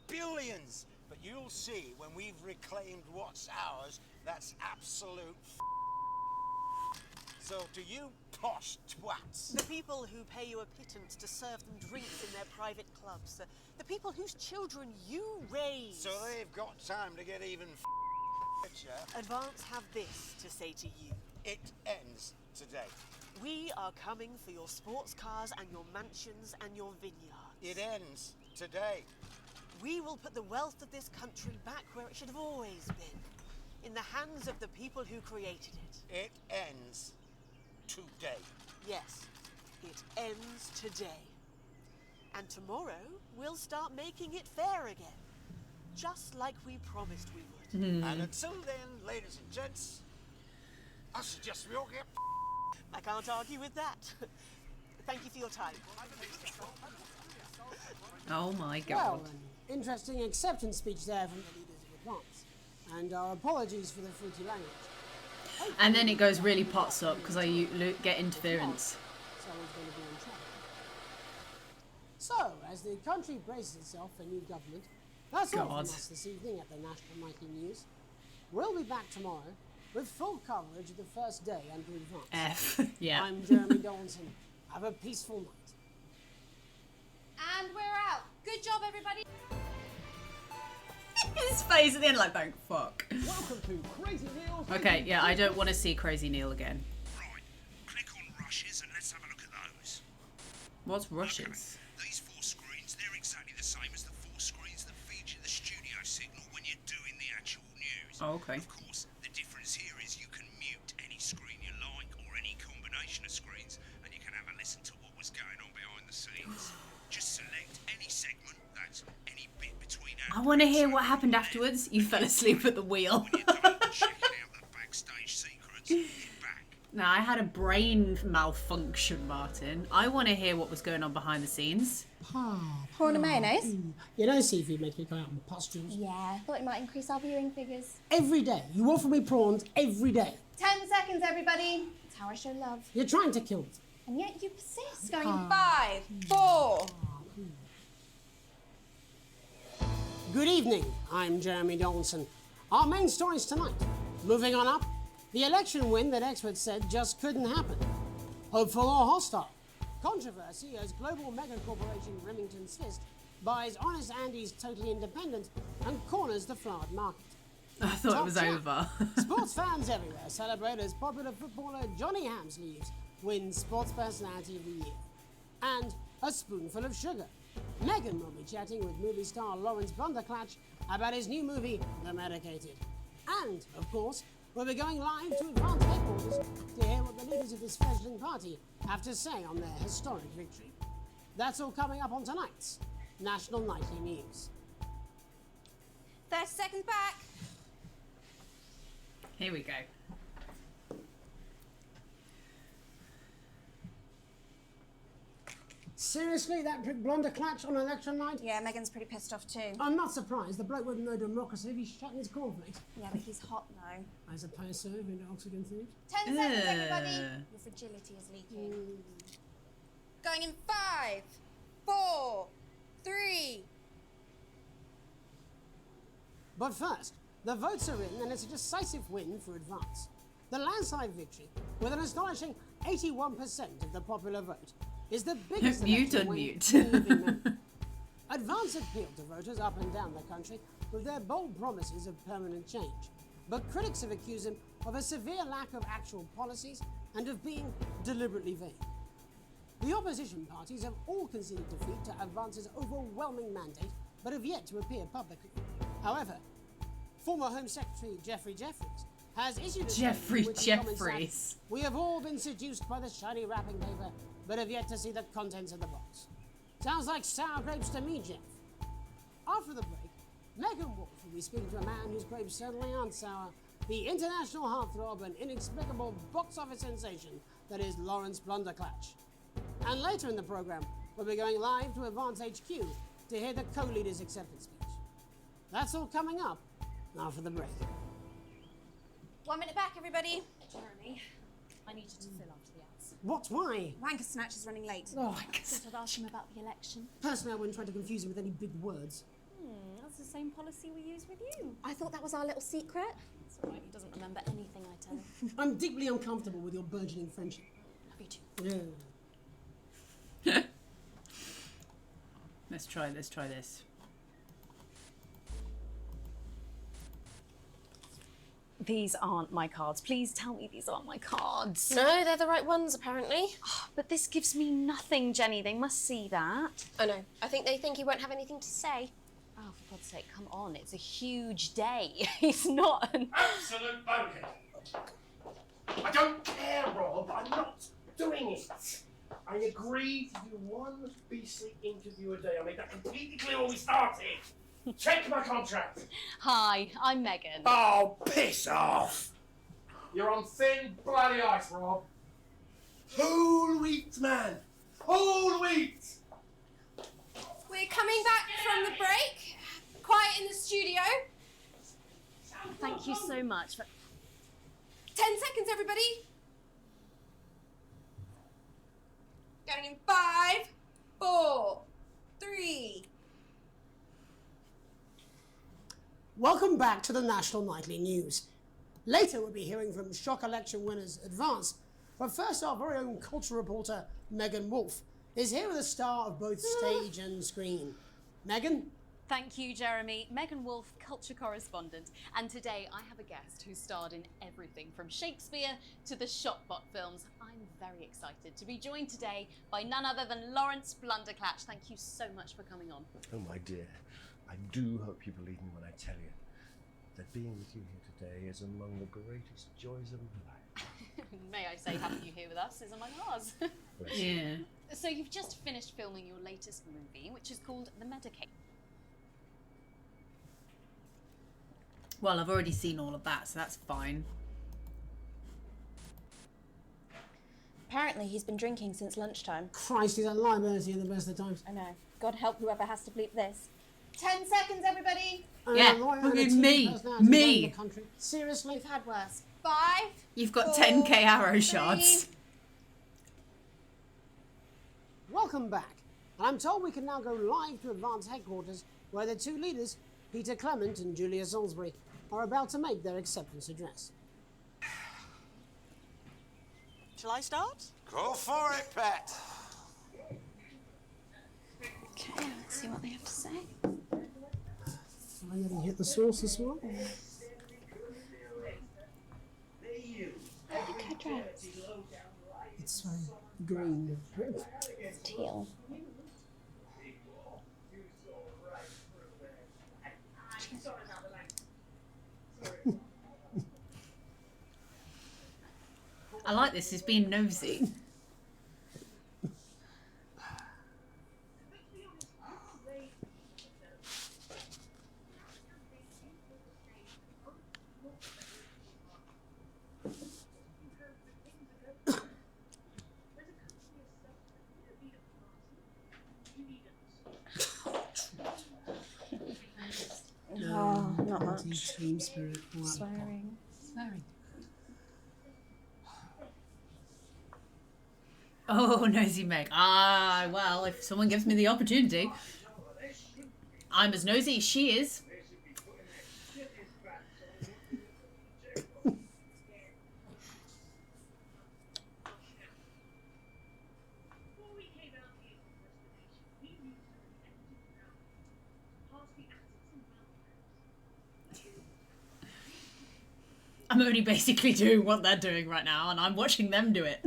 billions. But you'll see when we've reclaimed what's ours, that's absolute So to you posh twats. The people who pay you a pittance to serve them drinks in their private clubs. The people whose children you raise. So they've got time to get even richer. Advance have this to say to you. It ends today. We are coming for your sports cars and your mansions and your vineyards. It ends today. We will put the wealth of this country back where it should have always been. In the hands of the people who created it. It ends today. Yes, it ends today. And tomorrow, we'll start making it fair again. Just like we promised we would. And until then, ladies and gents, I suggest we all get I can't argue with that. Thank you for your time. Oh my God. Well, an interesting acceptance speech there from the leaders of Advance. And our apologies for the fruity language. And then it goes really pots up because I get interference. Someone's going to be in trouble. So, as the country braces itself for new government, that's all from us this evening at the National Nightly News. We'll be back tomorrow with full coverage of the first day under Advance. Yeah. I'm Jeremy Donaldson. Have a peaceful night. And we're out. Good job, everybody. His face at the end, like, thank fuck. Welcome to Crazy Neil's. Okay, yeah, I don't want to see Crazy Neil again. Right, click on rushes and let's have a look at those. What's rushes? Okay. These 4 screens, they're exactly the same as the 4 screens that feature the studio signal when you're doing the actual news. Oh, okay. Of course, the difference here is you can mute any screen you like or any combination of screens and you can have a listen to what was going on behind the scenes. Just select any segment, that's any bit between I want to hear what happened afterwards. You fell asleep at the wheel. No, I had a brain malfunction, Martin. I want to hear what was going on behind the scenes. Prawn and mayonnaise? You know, seafood makes me go out in pustules. Yeah, I thought it might increase our viewing figures. Every day. You offer me prawns every day. 10 seconds, everybody. That's how I show love. You're trying to kill me. And yet you persist. Going in 5, 4. Good evening. I'm Jeremy Donaldson. Our main stories tonight. Moving on up. The election win that experts said just couldn't happen. Hopeful or hostile. Controversy as global mega corporation Remington's Fist buys Honest Andy's Totally Independent and corners the flowered market. I thought Top it was chat. over. Sports fans everywhere celebrate as popular footballer Johnny Hamsleeves wins Sports Personality of the Year. And a spoonful of sugar. Megan will be chatting with movie star Lawrence Blunderclatch about his new movie, The Medicated. And, of course, we'll be going live to Advance headquarters to hear what the leaders of this fledgling party have to say on their historic victory. That's all coming up on tonight's National Nightly News. 30 seconds back. Here we go. Seriously, that prick Blunderclatch on election night? Yeah, Megan's pretty pissed off too. I'm not surprised. The bloke wouldn't know democracy if he's shutting his cornflakes. Yeah, but he's hot though. I suppose so, into oxygen theory. 10 seconds, everybody. Your fragility is leaking. Going in 5, 4, 3. But first, the votes are in and it's a decisive win for Advance. The landslide victory, with an astonishing 81% of the popular vote, is the biggest Mute election on win mute. in living memory. Advance appealed to voters up and down the country with their bold promises of permanent change. But critics have accused them of a severe lack of actual policies and of being deliberately vague. The opposition parties have all conceded defeat to Advance's overwhelming mandate, but have yet to appear publicly. However, former Home Secretary Geoffrey Jeffries has issued a Geoffrey statement which he comments that, Jeffries. "We have all been seduced by the shiny wrapping paper, but have yet to see the contents of the box." Sounds like sour grapes to me, Jeff. After the break, Megan Wolf will be speaking to a man whose grapes certainly aren't sour, the international heartthrob and inexplicable box office sensation that is Lawrence Blunderclatch. And later in the programme, we'll be going live to Advance HQ to hear the co-leader's acceptance speech. That's all coming up after the break. 1 minute back, everybody. Jeremy, I need you to fill after the ads. What? Why? Wanker Snatch is running late. Oh, Thought I'd ask him about the election. personally, I wouldn't try to confuse him with any big words. That's the same policy we use with you. I thought that was our little secret. It's all right, he doesn't remember anything I tell him. I'm deeply uncomfortable with your burgeoning friendship. Love you too. Yeah. Let's try this. These aren't my cards. Please tell me these aren't my cards. No, they're the right ones, apparently. But this gives me nothing, Jenny. They must see that. Oh no, I think they think you won't have anything to say. Oh, for God's sake, come on. It's a huge day. He's not an... Absolute bonehead. I don't care, Rob. I'm not doing it. I agreed to do one beastly interview a day. I made that completely clear when we started. Check my contract. Hi, I'm Megan. Oh, piss off. You're on thin, bloody ice, Rob. Whole wheat, man. Whole wheat. We're coming back from the break. Quiet in the studio. Thank you so much. 10 seconds, everybody. Going in 5, 4, 3. Welcome back to the National Nightly News. Later we'll be hearing from shock election winners Advance, but first our very own culture reporter Megan Wolf is here with a star of both stage and screen. Megan? Thank you, Jeremy. Megan Wolf, culture correspondent. And today I have a guest who starred in everything from Shakespeare to the Shopbot films. I'm very excited to be joined today by none other than Lawrence Blunderclatch. Thank you so much for coming on. Oh, my dear. I do hope you believe me when I tell you that being with you here today is among the greatest joys of my life. May I say, having you here with us is among ours. Yeah. So you've just finished filming your latest movie, which is called The Medicaid. Well, I've already seen all of that, so that's fine. Apparently, he's been drinking since lunchtime. Christ, he's a liability in the best of times. I know. God help whoever has to bleep this. 10 seconds, everybody. Yeah, lawyer look and a at TV me. personality Me. running the country. Seriously? We've had worse. 5. You've got 4, 10k arrow 3. shots. Welcome back. And I'm told we can now go live to Advance headquarters where the two leaders, Peter Clement and Julia Salisbury, are about to make their acceptance address. Shall I start? Go for it, pet. Okay, let's see what they have to say. I never hit the source this one. Okay, dress. It's green. Teal. I like this. He's being nosy. Oh, not much. Team spirit. Swearing. Swearing. Oh, nosy Meg. Ah, well, if someone gives me the opportunity. I'm as nosy as she is. I'm only basically doing what they're doing right now, and I'm watching them do it.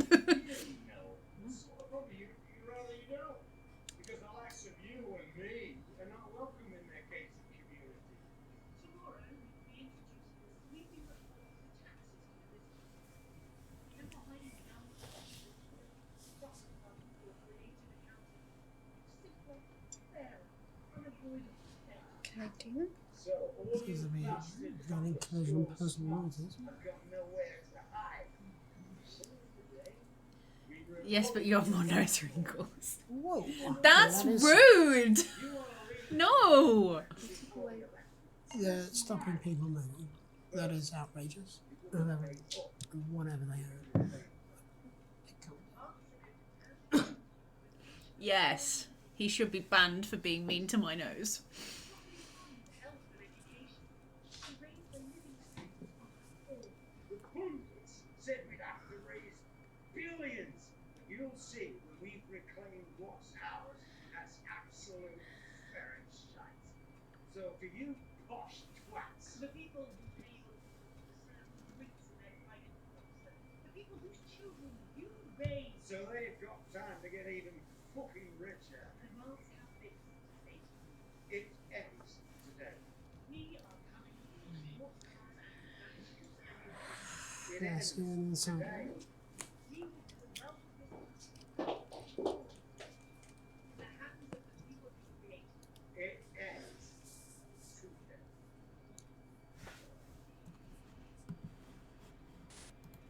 Can I do? Seems to be very inclusion personalities. Yes, but you have more nose wrinkles. Whoa. That's That is- rude! No! Yeah, stopping people moving. That is outrageous. Whatever they are. Yes, he should be banned for being mean to my nose. The pundits said we'd have to raise billions. You'll see when we've reclaimed what's ours. That's absolute ferret shite. So for you posh twats, the people who pay the bricks in their private homes, the people whose children you raise, so they've got time to get even fucking richer. The world's have this to say to you. It ends today. We are coming to your Yes, inside.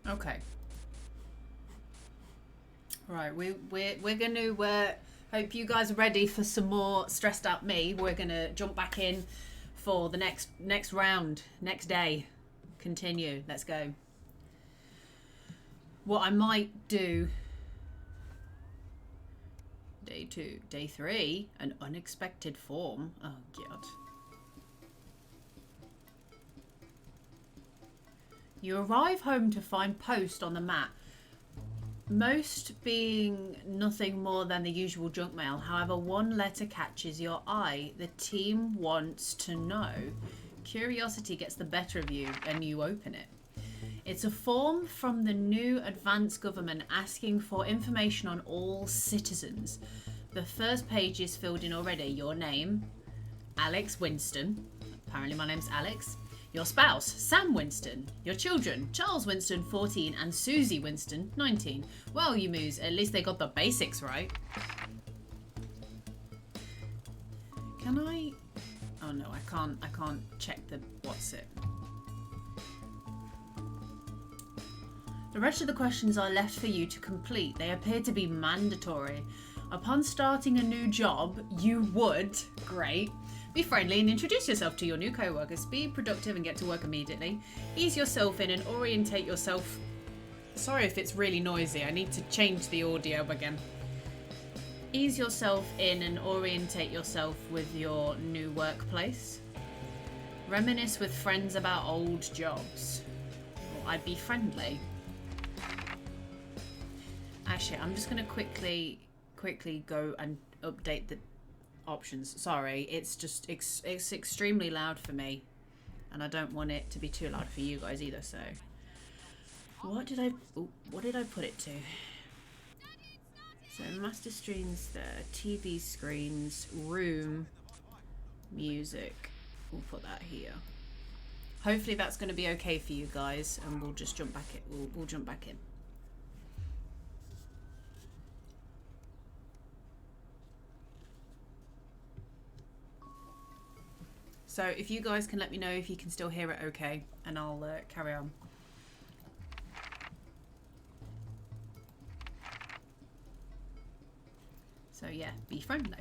Okay. Right, we're gonna hope you guys are ready for some more stressed out me. We're gonna jump back in for the next round, next day. Continue. Let's go. What I might do. Day 2, day 3, an unexpected form. Oh god. You arrive home to find post on the mat. Most being nothing more than the usual junk mail. However, one letter catches your eye. The team wants to know. Curiosity gets the better of you and you open it. It's a form from the new advanced government asking for information on all citizens. The first page is filled in already. Your name, Alex Winston. Apparently my name's Alex. Your spouse, Sam Winston. Your children, Charles Winston, 14, and Susie Winston, 19. Well, you moos, at least they got the basics right. Can I? Oh no, I can't check the what's it. The rest of the questions are left for you to complete. They appear to be mandatory. Upon starting a new job, you would, great, be friendly and introduce yourself to your new co-workers. Be productive and get to work immediately. Ease yourself in and orientate yourself. Sorry if it's really noisy. I need to change the audio again. Ease yourself in and orientate yourself with your new workplace. Reminisce with friends about old jobs. Or I'd be friendly. Actually, I'm just going to quickly go and update the options. Sorry, it's just it's extremely loud for me, and I don't want it to be too loud for you guys either. So, what did I put it to? So master streams there, TV screens, room, music. We'll put that here. Hopefully that's going to be okay for you guys, and we'll just jump back in. We'll jump back in. So if you guys can let me know if you can still hear it okay, and I'll carry on. So yeah, be friendly.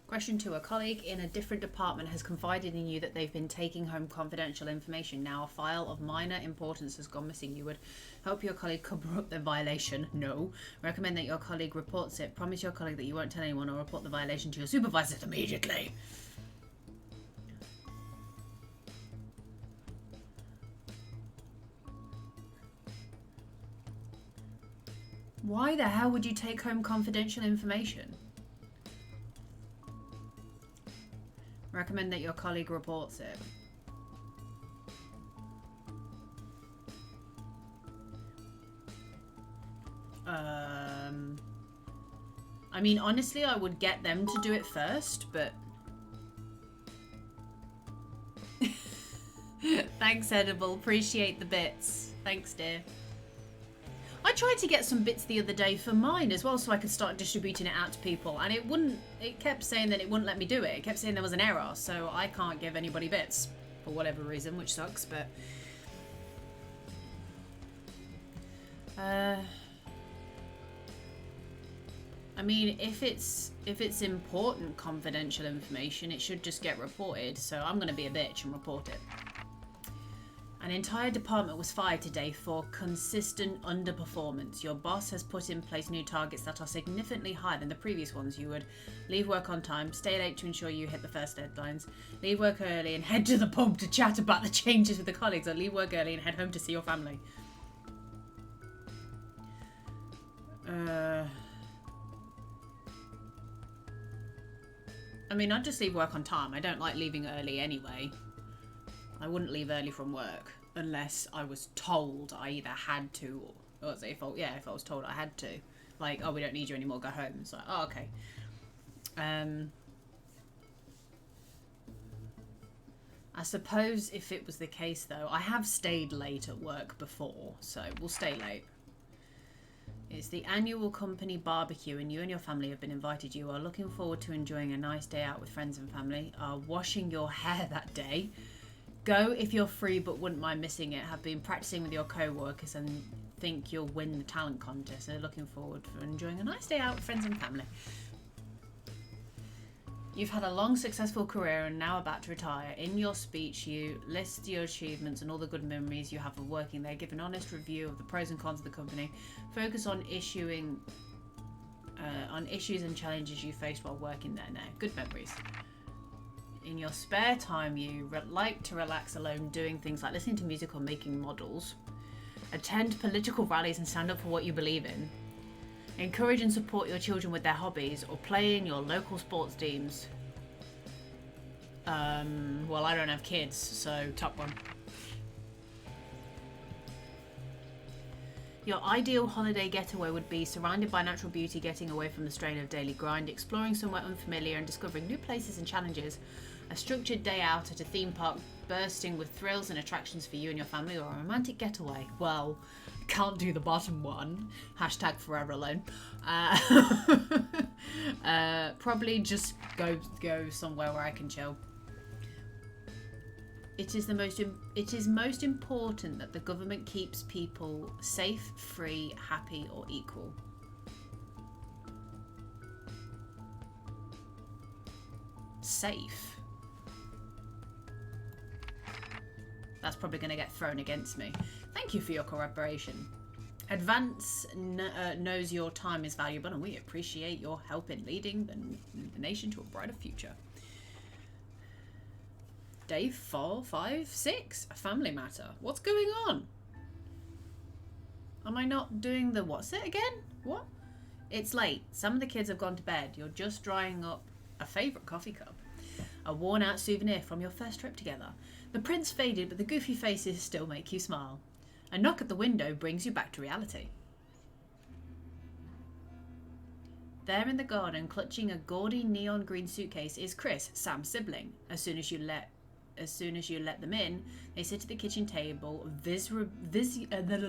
Question 2. A colleague in a different department has confided in you that they've been taking home confidential information. Now a file of minor importance has gone missing. You would help your colleague cover up the violation. No. Recommend that your colleague reports it. Promise your colleague that you won't tell anyone or report the violation to your supervisors immediately. Why the hell would you take home confidential information? Recommend that your colleague reports it. I mean, honestly, I would get them to do it first, but... Thanks, Edible. Appreciate the bits. Thanks, dear. I tried to get some bits the other day for mine as well, so I could start distributing it out to people, and it kept saying that it wouldn't let me do it. It kept saying there was an error, so I can't give anybody bits for whatever reason, which sucks, but I mean, if it's important confidential information, it should just get reported, so I'm gonna be a bitch and report it. An entire department was fired today for consistent underperformance. Your boss has put in place new targets that are significantly higher than the previous ones. You would leave work on time, stay late to ensure you hit the first deadlines, leave work early and head to the pub to chat about the changes with the colleagues, or leave work early and head home to see your family. I mean, I'd just leave work on time. I don't like leaving early anyway. I wouldn't leave early from work unless I was told I either had to or if I was told I had to. Like, oh, we don't need you anymore, go home. It's like, oh, okay. I suppose if it was the case, though, I have stayed late at work before, so we'll stay late. It's the annual company barbecue and you and your family have been invited. You are looking forward to enjoying a nice day out with friends and family. Are washing your hair that day. Go if you're free but wouldn't mind missing it. Have been practicing with your co-workers and think you'll win the talent contest. So looking forward to enjoying a nice day out with friends and family. You've had a long, successful career and now about to retire. In your speech, you list your achievements and all the good memories you have of working there. Give an honest review of the pros and cons of the company. Focus on issues and challenges you faced while working there now. Good memories. In your spare time, you like to relax alone, doing things like listening to music or making models. Attend political rallies and stand up for what you believe in. Encourage and support your children with their hobbies or play in your local sports teams. Well, I don't have kids, so top one. Your ideal holiday getaway would be surrounded by natural beauty, getting away from the strain of daily grind, exploring somewhere unfamiliar and discovering new places and challenges. A structured day out at a theme park bursting with thrills and attractions for you and your family, or a romantic getaway. Well, can't do the bottom one. Hashtag forever alone. Probably just go somewhere where I can chill. It is most important that the government keeps people safe, free, happy, or equal. Safe. That's probably going to get thrown against me. Thank you for your cooperation. Advance knows your time is valuable and we appreciate your help in leading the nation to a brighter future. Day 4, 5, 6. A family matter. What's going on? Am I not doing the what's it again? What? It's late. Some of the kids have gone to bed. You're just drying up a favourite coffee cup. A worn out souvenir from your first trip together. The prints faded, but the goofy faces still make you smile. A knock at the window brings you back to reality. There in the garden, clutching a gaudy neon green suitcase, is Chris, Sam's sibling. As soon as you let them in, they sit at the kitchen table, visibly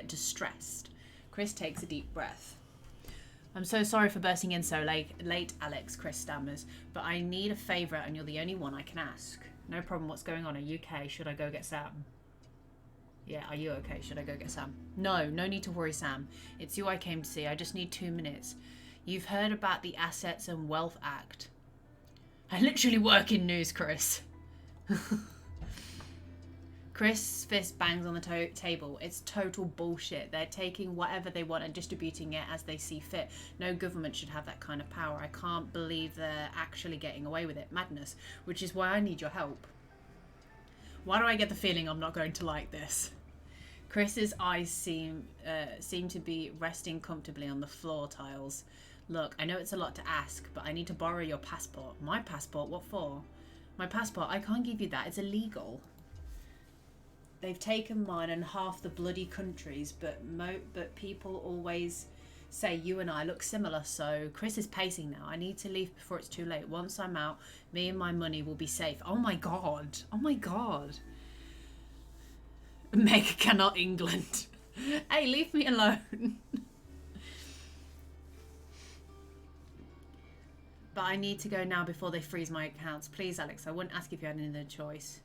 distressed. Chris takes a deep breath. I'm so sorry for bursting in so late, Alex, Chris stammers, but I need a favour and you're the only one I can ask. No problem, what's going on? Are you okay? Should I go get Sam? Yeah, are you okay? Should I go get Sam? No, no need to worry, Sam. It's you I came to see. I just need 2 minutes. You've heard about the Assets and Wealth Act. I literally work in news, Chris. Chris' fist bangs on the table. It's total bullshit. They're taking whatever they want and distributing it as they see fit. No government should have that kind of power. I can't believe they're actually getting away with it. Madness. Which is why I need your help. Why do I get the feeling I'm not going to like this? Chris's eyes seem to be resting comfortably on the floor tiles. Look, I know it's a lot to ask, but I need to borrow your passport. My passport? What for? My passport? I can't give you that. It's illegal. They've taken mine and half the bloody countries, but people always say you and I look similar, so Chris is pacing now. I need to leave before it's too late. Once I'm out, me and my money will be safe. Oh my god. Oh my god. Meg cannot England. Hey, leave me alone. But I need to go now before they freeze my accounts. Please, Alex, I wouldn't ask if you had any other choice.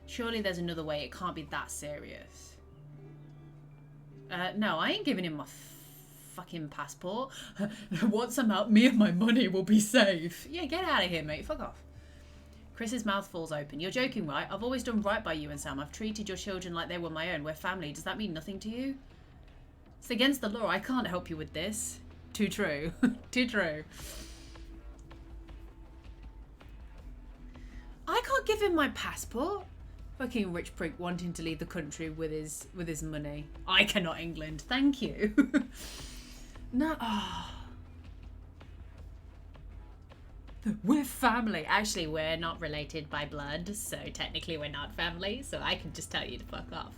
Surely there's another way. It can't be that serious. No, I ain't giving him my fucking passport. Once I'm out, me and my money will be safe. Yeah, get out of here, mate. Fuck off. Chris's mouth falls open. You're joking, right? I've always done right by you and Sam. I've treated your children like they were my own. We're family. Does that mean nothing to you? It's against the law. I can't help you with this. Too true. Too true. I can't give him my passport. Fucking rich prick wanting to leave the country with his money. I cannot England. Thank you. No. Oh. We're family. Actually, we're not related by blood, so technically we're not family, so I can just tell you to fuck off.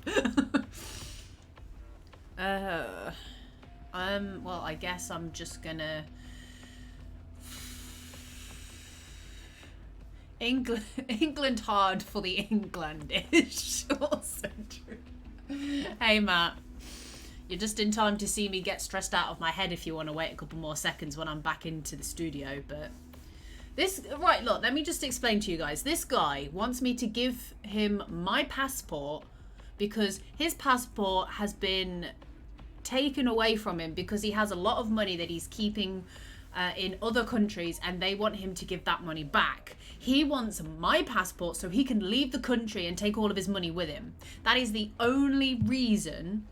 Well, I guess I'm just gonna... England hard for the Englandish. Also true. Hey, Matt. You're just in time to see me get stressed out of my head if you want to wait a couple more seconds when I'm back into the studio, but... This, right, look, let me just explain to you guys. This guy wants me to give him my passport because his passport has been taken away from him because he has a lot of money that he's keeping in other countries and they want him to give that money back. He wants my passport so he can leave the country and take all of his money with him. That is the only reason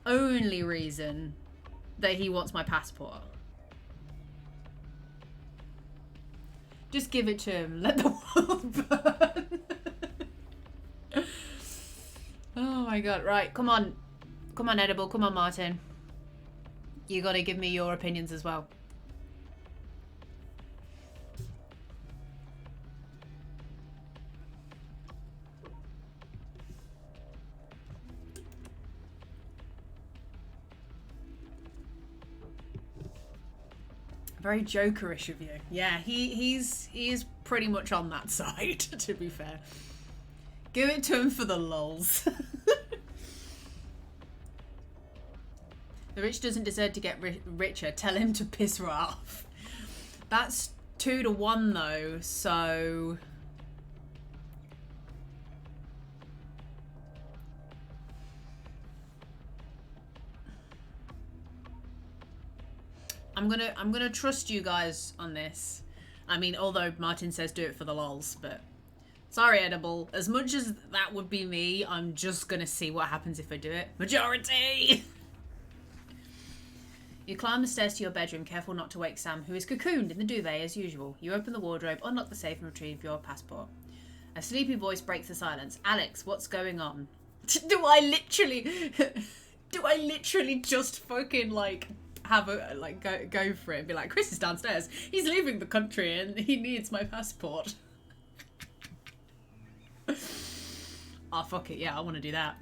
that he wants my passport. Just give it to him. Let the world burn. Oh my god. Right, come on. Come on, Edible. Come on, Martin. You gotta give me your opinions as well. Very Jokerish of you. Yeah, he is pretty much on that side, to be fair. Give it to him for the lulz. The rich doesn't deserve to get richer. Tell him to piss her off. That's 2-1 though, so... I'm gonna trust you guys on this. I mean, although Martin says do it for the lols, but sorry, Edible. As much as that would be me, I'm just gonna see what happens if I do it. Majority. You climb the stairs to your bedroom, careful not to wake Sam, who is cocooned in the duvet as usual. You open the wardrobe, unlock the safe, and retrieve your passport. A sleepy voice breaks the silence. Alex, what's going on? Do I literally just fucking like have a like go for it and be like, Chris is downstairs, he's leaving the country and he needs my passport. Oh fuck it, yeah, I want to do that.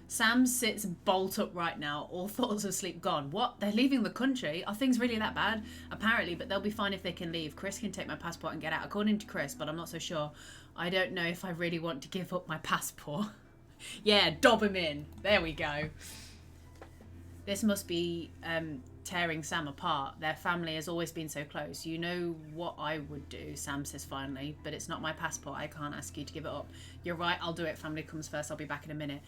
Sam sits bolt upright now, all thoughts of sleep gone. What? They're leaving the country? Are things really that bad? Apparently, but they'll be fine if they can leave. Chris can take my passport and get out, according to Chris, but I'm not so sure. I don't know if I really want to give up my passport. Yeah, dob him in. There we go. This must be tearing Sam apart. Their family has always been so close. You know what I would do, Sam says finally, but it's not my passport. I can't ask you to give it up. You're right, I'll do it. Family comes first. I'll be back in a minute.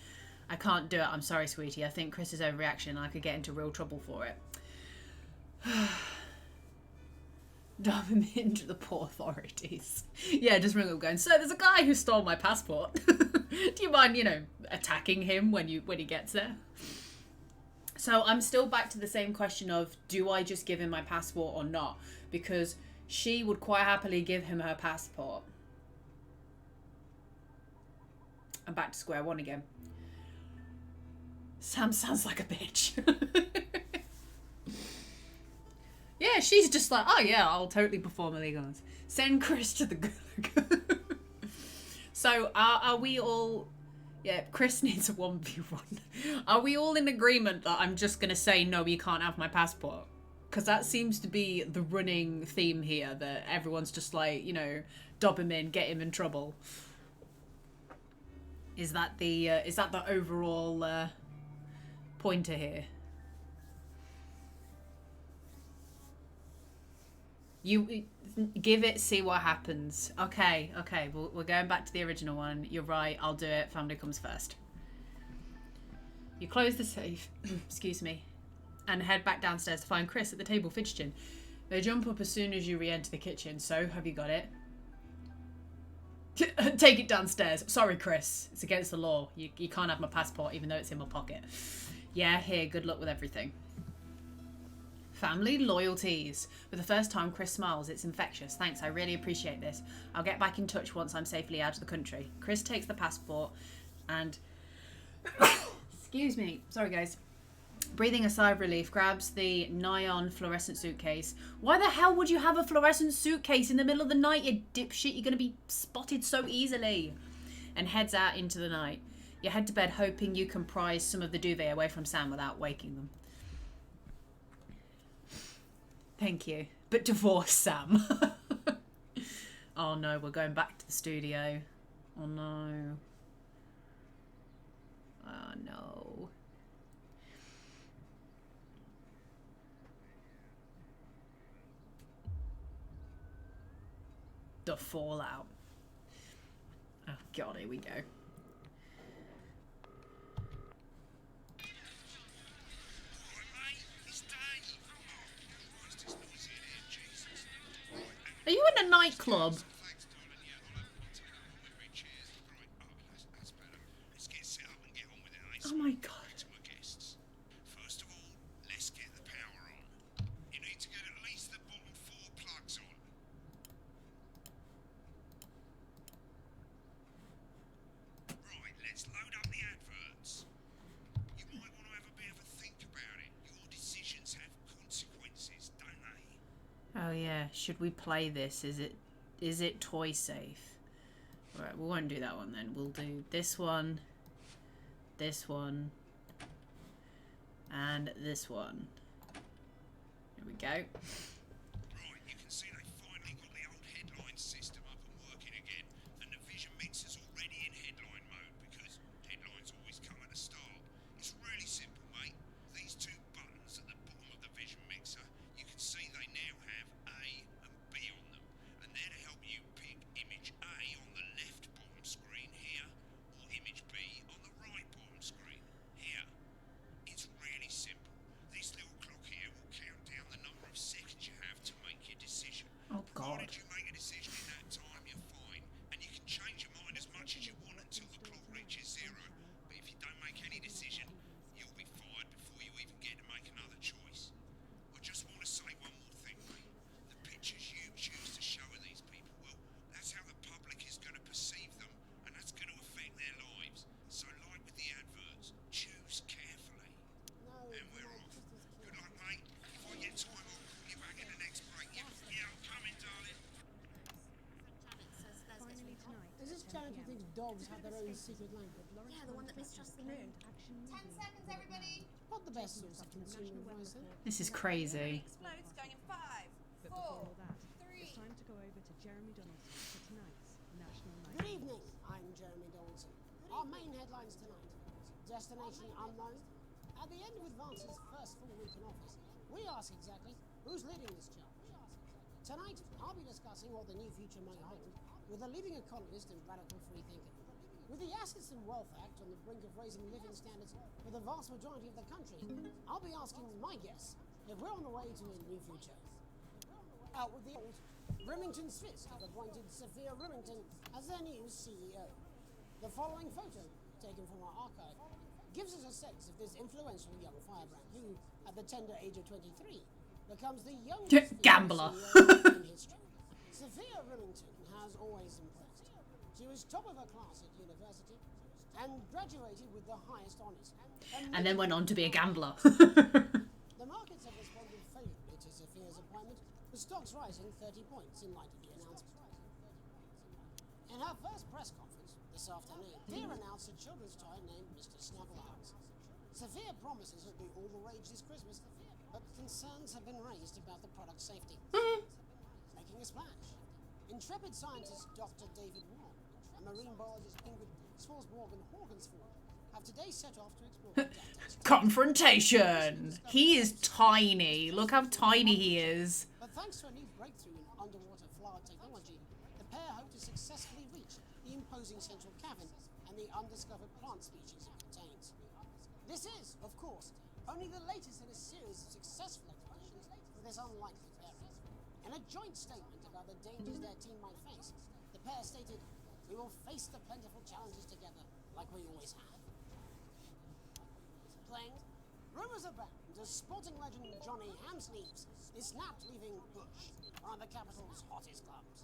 I can't do it. I'm sorry, sweetie. I think Chris is overreaction and I could get into real trouble for it. Dump him into the poor authorities. Yeah, just ring up going, so there's a guy who stole my passport. Do you mind, you know, attacking him when he gets there? So I'm still back to the same question of, do I just give him my passport or not? Because she would quite happily give him her passport. I'm back to square one again. Sam sounds like a bitch. Yeah, she's just like, oh yeah, I'll totally perform illegal. Send Chris to the gulag. So are we all... Yeah, Chris needs a 1v1. Are we all in agreement that I'm just going to say, no, you can't have my passport? Because that seems to be the running theme here, that everyone's just like, you know, dob him in, get him in trouble. Is that the overall pointer here? You give it, see what happens. Okay, we're going back to the original one. You're right, I'll do it. Family comes first. You close the safe, excuse me, and head back downstairs to find Chris at the table fidgeting. They jump up as soon as you re-enter the kitchen. So, have you got it? Take it downstairs. Sorry, Chris. It's against the law. You can't have my passport even though it's in my pocket. Yeah, here, good luck with everything. Family loyalties. For the first time, Chris smiles. It's infectious. Thanks, I really appreciate this. I'll get back in touch once I'm safely out of the country. Chris takes the passport and... Excuse me. Sorry, guys. Breathing a sigh of relief, grabs the nigh-on fluorescent suitcase. Why the hell would you have a fluorescent suitcase in the middle of the night, you dipshit? You're going to be spotted so easily. And heads out into the night. You head to bed hoping you can prise some of the duvet away from Sam without waking them. Thank you. But divorce Sam. Oh no, we're going back to the studio. Oh no. Oh no. The fallout. Oh god, here we go. Are you in a nightclub? Oh my god. First of all, let's get the power on. You need to get at least the bottom 4 plugs on. Right, let's load up the adverts. You might want to have a bit of a think about it. Your decisions have consequences, don't they? Oh yeah, should we play this? Is it toy safe? Alright, we won't do that one then. We'll do this one, and this one. Here we go. Right, you can see they finally got the old headline system up and working again, and the vision mixer's already in headline mode because headlines always come at the start. It's really simple, mate. These 2 buttons at the bottom of the vision mixer, you can see they now have A and B on them, and they're to help you pick image A on the left bottom screen here, or image B on the right bottom screen here. It's really simple. This little clock here will count down the number of seconds you have to make your decision. Oh god. Provided you make a decision in that time, you're fine, and you can change your mind as much as you want until the clock reaches 0. But if you don't make any decision, you'll be fired before you even get to make another choice. I just want to say one more thing, mate. The pictures you choose to show of these people, well, that's how the public is going to perceive them, and that's going to affect their lives. So like with the adverts, choose carefully. And we're off. Good luck, mate. If I get time, I'll call you back in the next break. Yeah, I'm coming, darling. Finally tonight. Does this charity think dogs have their own secret language? Yeah, the one that mistrusts the moon. 10 seconds, everybody. Not the best source of consumer advice, then. This is crazy. Explodes going in 5, But 4, before all that, 3. it's time to go over to Jeremy Donaldson for tonight's National Night. Good evening, I'm Jeremy Donaldson. Our main headlines tonight. Destination unknown, At the end of Advance's first full week in office, we ask exactly who's leading this charge. Tonight, I'll be discussing what the new future may hold with a leading economist and radical free thinker. With the Assets and Wealth Act on the brink of raising living standards for the vast majority of the country, I'll be asking my guess if we're on the way to a new future. Out with the old, Remington's Fist have appointed Sophia Remington as their new CEO. The following photo, taken from our archive, gives us a sense of this influential young firebrand who, at the tender age of 23, becomes the youngest gambler CEO in history. Sophia Remington has always impressed. She was top of her class at university and graduated with the highest honours. And then went on to be a gambler. The markets have responded favourably to Sophia's appointment, with stocks rising 30 points in light of the announcement. In her first press conference this afternoon, Deere announced a children's toy named Mr. Snugglehouse. Sophia promises it'll be all the rage this Christmas, but concerns have been raised about the product's safety. Making a splash. Intrepid scientist Dr. David Wong and marine biologist Ingrid Swarsborg and Horgensford have today set off to explore the data. Confrontation! He is tiny. Look how tiny he is. But thanks to a new breakthrough in underwater flower technology, the pair hope to successfully reach the imposing central cavern and the undiscovered plant species it contains. This is, of course, only the latest in a series of successful expeditions for this unlikely pairing. In a joint statement about the dangers their team might face, the pair stated, "We will face the plentiful challenges together, like we always have." Playing, rumours abound as sporting legend Johnny Hamsleeves is snapped leaving Bush, one of the capital's hottest clubs.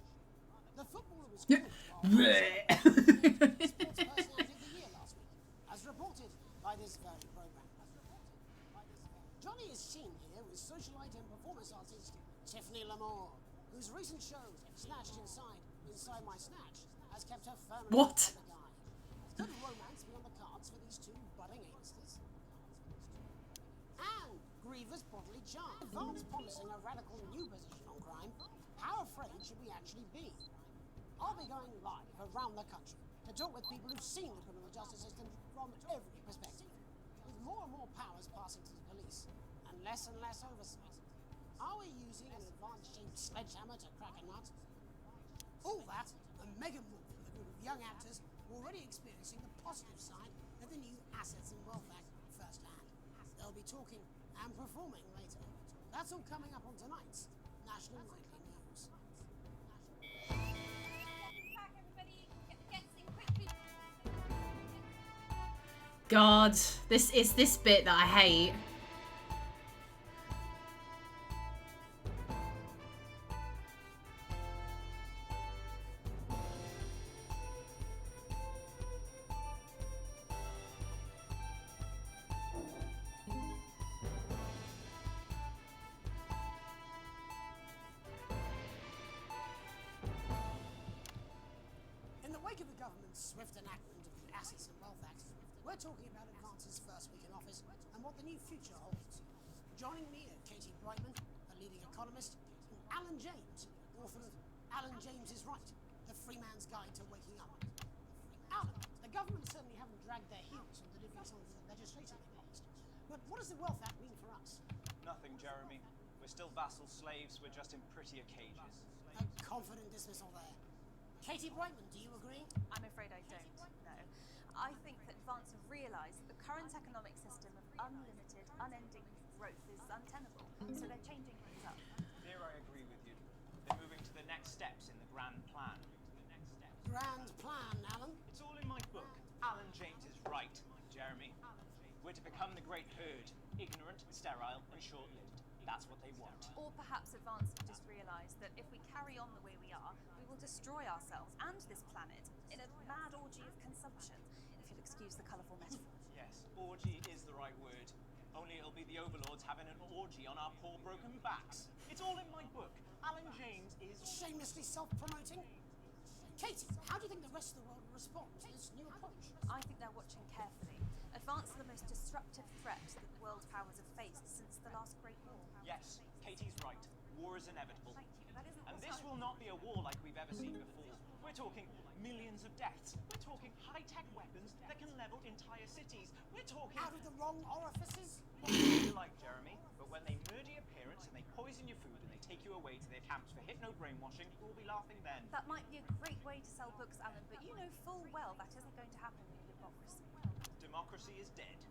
The footballer was called Sports Personality of the Year last week, as reported by this very programme. Johnny is seen here with socialite and performance artist Tiffany Lamore, whose recent show, Snatched Inside My Snatch, has kept her firmly on the guy. Could romance be on the cards for these two budding A-listers? And grievous bodily charm. Advance promising a radical new position on crime. How afraid should we actually be? I'll be going live around the country to talk with people who've seen the criminal justice system from every perspective. With more and more powers passing to the police and less oversight. Are we using an advanced-shaped sledgehammer to crack a nut? All that, and Megan Wolf and a group of young actors already experiencing the positive side of the new Assets and Wealth Act firsthand. They'll be talking and performing later. That's all coming up on tonight's National Nightly News. God, this is this bit that I hate. In the wake of the government's swift enactment of the Assets and Wealth Act, we're talking about Advance's first week in office and what the new future holds. Joining me are Katie Brightman, a leading economist, and Alan James, author of Alan James is Right, The Free Man's Guide to Waking Up. Alan, the government certainly haven't dragged their heels on delivering some of the legislation they promised. But what does the Wealth Act mean for us? Nothing, Jeremy. We're still vassal slaves, we're just in prettier cages. A confident dismissal there. Katie Brightman, do you agree? I'm afraid I don't, no. I think that Advance have realised that the current economic system of unlimited, unending growth is untenable, so they're changing things up. Here I agree with you. They're moving to the next steps in the grand plan. Grand plan, Alan? It's all in my book. Alan James is right, Jeremy. We're to become the great herd, ignorant, sterile, and short-lived. That's what they want. Or perhaps Advance have just realised that if we carry on the way we are, we will destroy ourselves and this planet in a mad orgy of consumption, if you'll excuse the colourful metaphor. Yes, orgy is the right word. Only it'll be the overlords having an orgy on our poor broken backs. It's all in my book. Alan James is... Shamelessly self-promoting? Katie, how do you think the rest of the world will respond to this new approach? I think they're watching carefully. Advance are the most disruptive threat that world powers have faced since the last Great War. Yes, Katie's right. War is inevitable. And this will not be a war like we've ever seen before. We're talking millions of deaths. We're talking high-tech weapons that can level entire cities. We're talking... Out of the wrong orifices? What you like, Jeremy, but when they murder your parents and they poison your food and they take you away to their camps for hypno-brainwashing, we'll be laughing then. That might be a great way to sell books, Alan, but you know full well that isn't going to happen in democracy. Democracy is dead.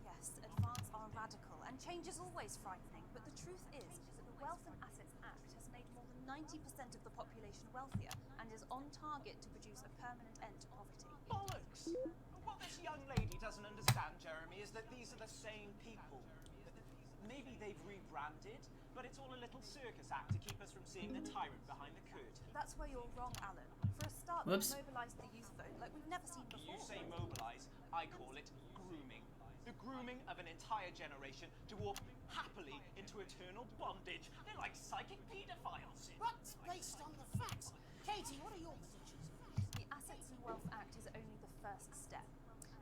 Yes, advance are radical, and change is always frightening, but the truth is that the Wealth and Assets Act has made more than 90% of the population wealthier and is on target to produce a permanent end to poverty. Bollocks! What this young lady doesn't understand, Jeremy, is that these are the same people. Maybe they've rebranded, but it's all a little circus act to keep us from seeing the tyrant behind the curtain. That's where you're wrong, Alan. For a start, Whoops. we've mobilised the youth vote like we've never seen before. You say mobilise, I call it grooming. The grooming of an entire generation to walk happily into eternal bondage. They're like psychic paedophiles. But based on the facts. Katie, what are your positions? The Assets and Wealth Act is only the first step.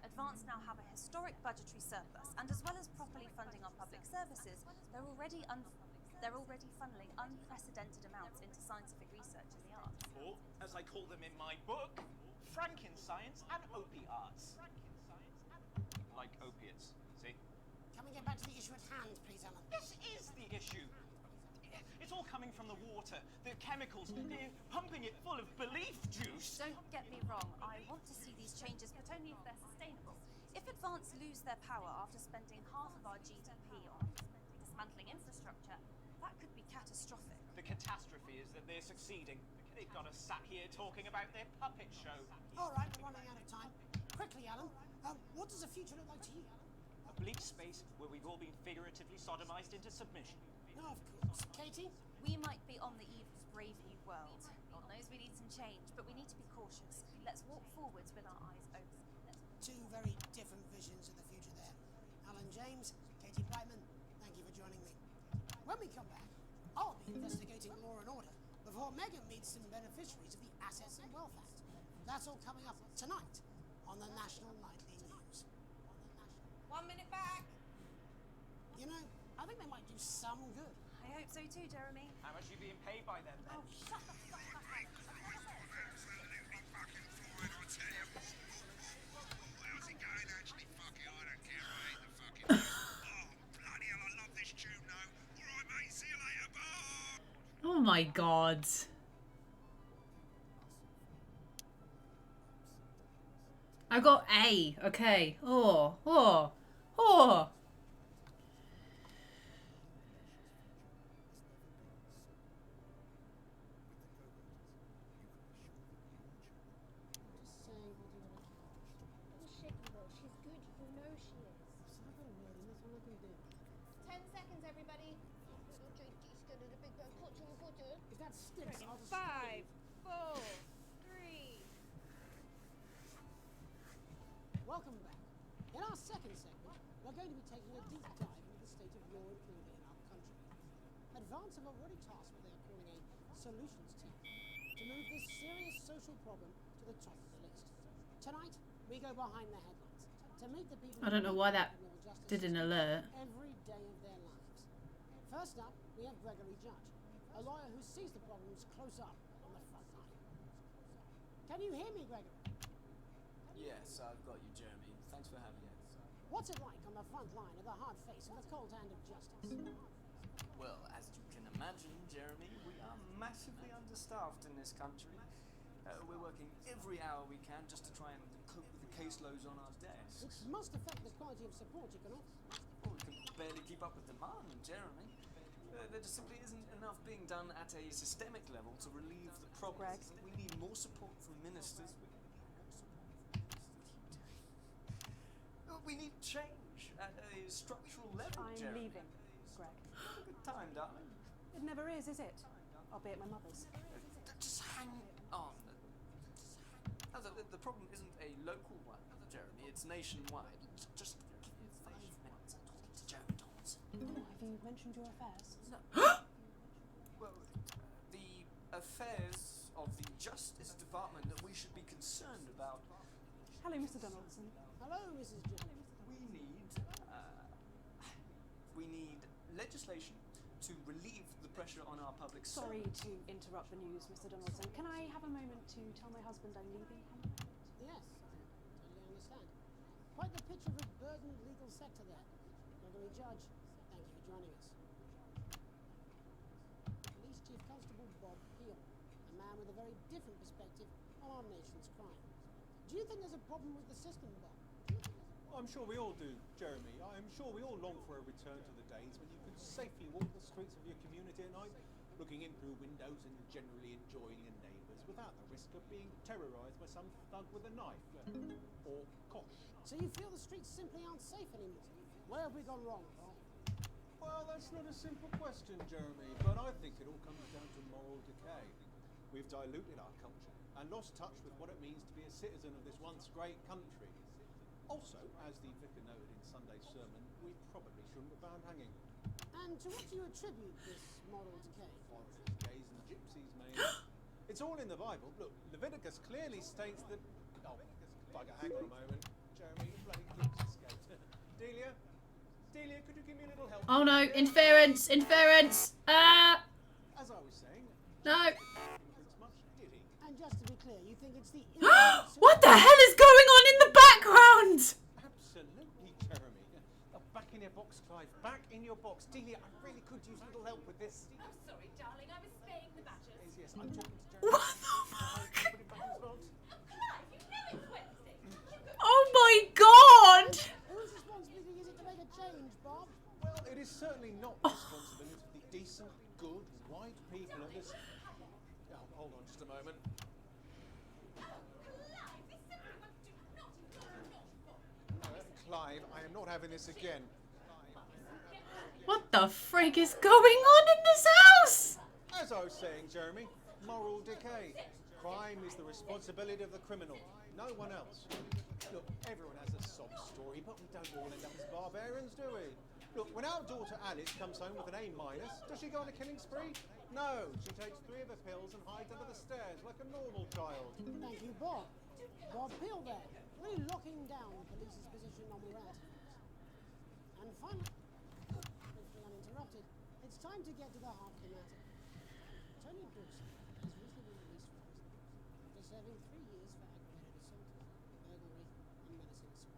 Advance now have a historic budgetary surplus, and as well as properly funding our public services, they're already funneling unprecedented amounts into scientific research in the arts. Or, as I call them in my book, Frankenscience and opiates. Like opiates, see? Can we get back to the issue at hand, please, Alan? This is the issue. It's all coming from the water, the chemicals, they're pumping it full of belief juice. Don't get me wrong, I want to see these changes, but only if they're sustainable. If Advance lose their power after spending half of our GDP on dismantling infrastructure, that could be catastrophic. The catastrophe is that they're succeeding. They've got us sat here talking about their puppet show. All right, we're running out of time. Quickly, Alan, what does the future look like to you? A bleak space where we've all been figuratively sodomized into submission. No, of course. Katie? We might be on the eve of a brave new world. God knows we need some change, but we need to be cautious. Let's walk forwards with our eyes open. Two very different visions of the future there. Alan James, Katie Brightman, thank you for joining me. When we come back, I'll be investigating law and order before Megan meets some beneficiaries of the Assets and Wealth Act. That's all coming up tonight on the National Nightly News. 1 minute back. You know, I think they might do some good. I hope so too, Jeremy. How much are you being paid by them then? Oh, shut the fuck up. Absolutely fucking fine, I tell you. How's it going, actually? Fuck it, I don't care. I hate the fucking. Oh, bloody hell, I love this tune, though. All right, mate, see you later, bye. Oh my god. I got A. Okay. Oh. Shaky though, she's good, you know she is. 10 seconds, everybody. If that sticks, I'll just... 5, 4, 3. Welcome back. In our second segment, we're going to be taking a deep dive into the state of law and order in our country. Advance have already tasked what they are calling a solutions team to move this serious social problem to the top of the list. Tonight, we go behind the headlines to meet the people. I don't know why that did an alert. Every day of their lives. First up, we have Gregory Judge, a lawyer who sees the problems close up on the front line. Can you hear me, Gregory? Yes, I've got you, Jeremy. Thanks for having me. What's it like on the front line of the hard face and the cold hand of justice? Well, as you can imagine, Jeremy, we are massively understaffed in this country. We're working every hour we can just to try and cope with the caseloads on our desks. Which must affect the quality of support you can offer. Well, we can barely keep up with demand, Jeremy. There just simply isn't enough being done at a systemic level to relieve the problem. We need more support from ministers. We need change at a structural level, I'm Jeremy. leaving, Greg. Have a good time, darling. It never is it? I'll be at my mother's. Just hang on. The problem isn't a local one, Jeremy. It's nationwide. Just give me 5 minutes. I'm talking to Jeremy Thomas. Have you mentioned your affairs? No. Well, the affairs of the Justice Department that we should be concerned about. Hello, Mr. Donaldson. Hello, Mrs. Jones. We need legislation to relieve the pressure on our public. Sorry to interrupt the news, Mr. Donaldson. Can I have a moment to tell my husband I'm leaving him? Yes, I totally understand. Quite the picture of a burdened legal sector there. Honorary Judge, thank you for joining us. Police Chief Constable Bob Peel, a man with a very different perspective on our nation's crime. Do you think there's a problem with the system, Bob? I'm sure we all do, Jeremy. I'm sure we all long for a return to the days when you could safely walk the streets of your community at night, looking in through windows and generally enjoying your neighbours without the risk of being terrorised by some thug with a knife. Or kosh. So you feel the streets simply aren't safe anymore? Where have we gone wrong, Bob? Well, that's not a simple question, Jeremy, but I think it all comes down to moral decay. We've diluted our culture and lost touch with what it means to be a citizen of this once great country. Also, as the vicar noted in Sunday's sermon, we probably shouldn't have banned hanging. And to what do you attribute this moral decay? Foreigners, gays and gypsies, mate. It's all in the Bible. Look, Leviticus clearly states that... Oh, bugger, hang on a moment. Jeremy, you bloody glimpse escaped. Delia, could you give me a little help? Oh no, interference! Interference! As I was saying... No! And just to be clear, you think it's the... What the hell is going on in the background? Absolutely, Jeremy. Back in your box, Clive. Back in your box. Delia, I really could use a little help with this. Oh, sorry, darling. I was spaying the badgers. Yes, I'm talking to Jeremy. What the fuck? Put him back in his box. Clive, you know it's Wednesday. Oh my god! Whose responsibility is it to make a change, Bob? Well, it is certainly not the responsibility of the decent, good, white people of this... Oh, hold on just a moment. Clive, I am not having this again. What the frig is going on in this house? As I was saying, Jeremy, moral decay. Crime is the responsibility of the criminal, no one else. Look, everyone has a sob story, but we don't all end up as barbarians, do we? Look, when our daughter Alice comes home with an A-, does she go on a killing spree? No, she takes 3 of the pills and hides under the stairs like a normal child. Thank you, Bob. Bob Peel there, really locking down the police's position on morality. And finally, hopefully uninterrupted, it's time to get to the heart of the matter. Tony Brooks has recently been released from prison after serving 3 years for aggravated assault, burglary, and menacing assault.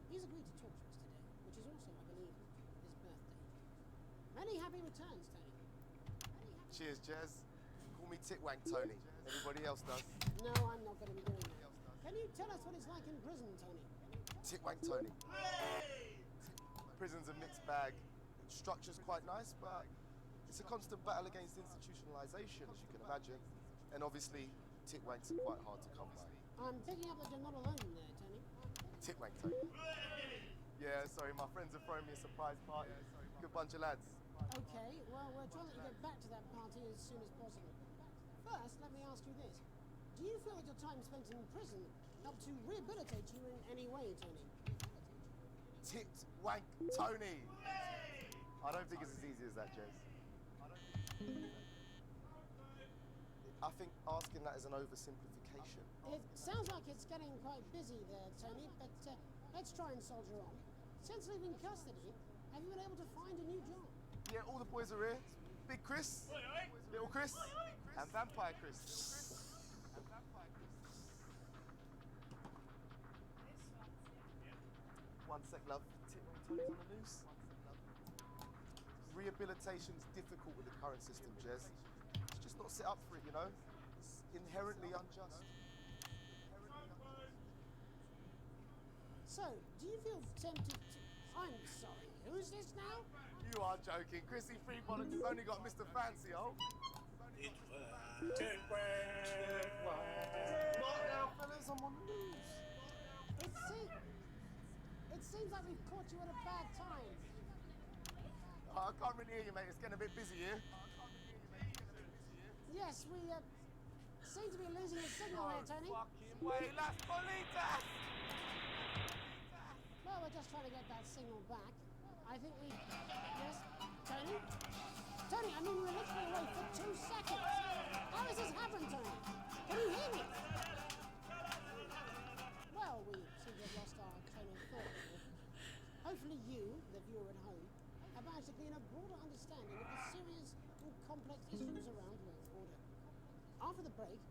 He's agreed to talk to us today, which is also, I believe, his birthday. Many happy returns, Tony. Cheers, Jez. Call me Titwank Tony. Everybody else does. No, I'm not going to be doing that. Can you tell us what it's like in prison, Tony? Titwank Tony. Prison's a mixed bag. Structure's quite nice, but it's a constant battle against institutionalization, as you can imagine. And obviously, Titwanks are quite hard to come by. I'm picking up that you're not alone there, Tony. Titwank Tony. Yeah, sorry, my friends are throwing me a surprise party. Good bunch of lads. Okay, well, we're trying to get back to that party as soon as possible. First, let me ask you this. Do you feel that your time spent in prison helped to rehabilitate you in any way, Tony? Titwank Tony! I don't think it's as easy as that, Jez. I think asking that is an oversimplification. It sounds like it's getting quite busy there, Tony, but let's try and soldier on. Since leaving custody, have you been able to find a new job? Yeah, all the boys are here. Big Chris, Little Chris, and Vampire Chris. One sec, love. Titwank Tony's on the loose. Rehabilitation's difficult with the current system, Jez. It's just not set up for it, you know? It's inherently unjust. So, do you feel tempted to... I'm sorry, who's this now? You are joking. Chrissy Freebollocks has only got Mr. Fancy, oh. Not now, fellas, I'm on the loose. It seems like we've caught you at a bad time. I can't really hear you, mate. It's getting a bit busy here. Yes, we seem to be losing the signal here, Tony. Fucking way, Las Bolitas! Well, we're just trying to get that signal back. I think we... Yes? Tony? Tony, I mean, we were literally away for 2 seconds. How has this happened, Tony? Can you hear me? Well, we seem to have lost our train of thought. Hopefully you, the viewer at home, have managed tries to gain a broader understanding of the serious and complex issues around law and order. After the break,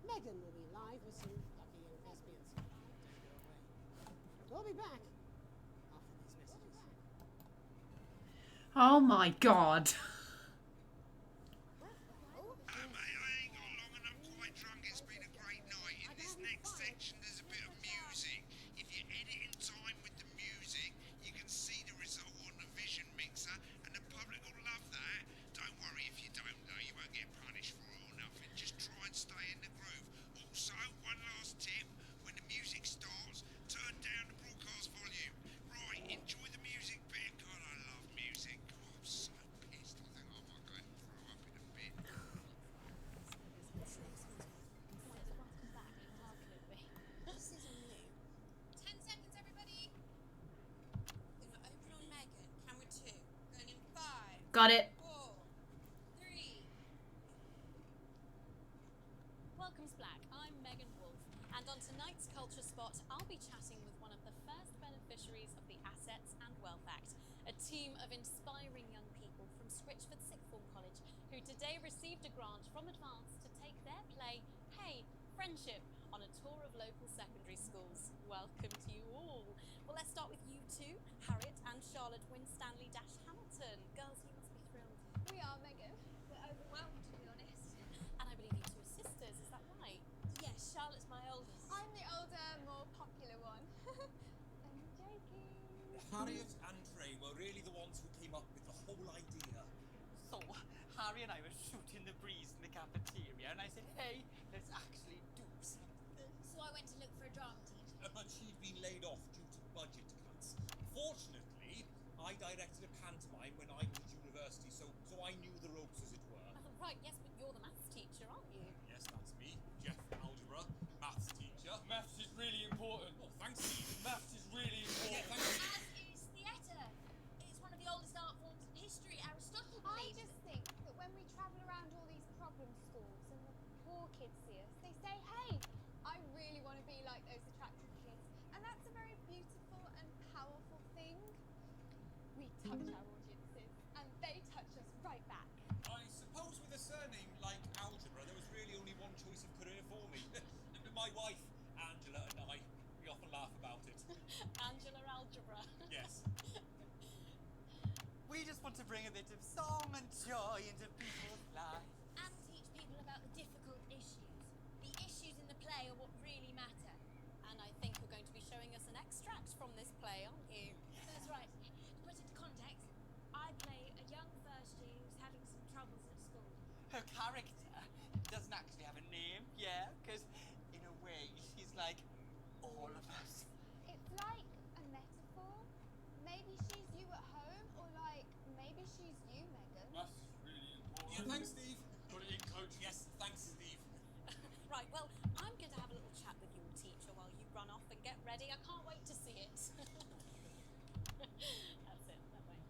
Megan will be live with some lucky young thespians. Don't go away. We'll be back after these messages. Oh my god. It's been a great night. In this next section, there's a bit of music. If you edit in time with the music, you can see the result on the vision mixer, and the public will love that. Don't worry if you don't, though. You won't get punished for it or nothing. Just try and stay in the groove. Also, one last tip: when the music starts, turn down the broadcast volume. Right, enjoy the music bit. God, I love music. God, I'm so pissed. I think I might go and throw up in a bit. This is on you. 10 seconds, everybody. We're gonna open on Megan. Camera 2. Going in 5. Got it. 4. 3. Welcome, Black. I'm Megan Wolf, and on tonight's Culture Spot, I'll be chatting with one of the first beneficiaries of the Assets and Wealth Act, a team of inspiring young people from Scritchford Sixth Form College, who today received a grant from Advance to take their play, Hey, Friendship, on a tour of local secondary schools. Welcome to you all. Well, let's start with you two, Harriet and Charlotte Winstanley-Hamilton. Girls, you must be thrilled. We are, Megan. We're overwhelmed, to be honest. And I believe you two are sisters, is that right? Yes, Charlotte's my oldest. I'm the older, more popular one. I'm joking. Harriet and Trey were really the ones who came up with the whole idea. So, Harry and I were shooting the breeze in the cafeteria, and I said, hey, let's actually do something. So I went to look for a drama teacher. But she'd been laid off due to budget cuts. Fortunately, I directed a pantomime when I was at university, so I knew the ropes, as it were. Right, yes, but you're the maths teacher, aren't you? Yes, that's me, Jeff Algebra, maths teacher. Maths is really important. Oh, thanks, Steve. Maths is really important. Yeah, thanks, Steve. As is theatre. It's one of the oldest art forms in history. Aristotle believed. I just think that when we travel around all these problem schools and the poor kids see us, they say, hey, I really want to be like those attractive kids. And that's a very beautiful and powerful thing. We touch our audiences and they touch us right back. I suppose with a surname like Algebra, there was really only one choice of career for me. My wife, Angela, and I, we often laugh about it. Angela Algebra. Yes. We just want to bring a bit of song and joy into people's lives. And teach people about the difficult issues. The issues in the play are what really matter. And I think you're going to be showing us an extract from this play, aren't you? That's right. To put it into context, I play a young first year who's having some troubles at school. Her character doesn't actually have a name, yeah? Because, in a way, she's like all of us. It's like a metaphor. Maybe she's you at home, or like maybe she's you, Megan. That's really important. Yeah, thanks, Steve. Got it in, Coach. Yes, thanks, Steve. Right, well, I'm going to have a little chat with your teacher while you run off and get ready. I can't wait to see it. That's it, that way.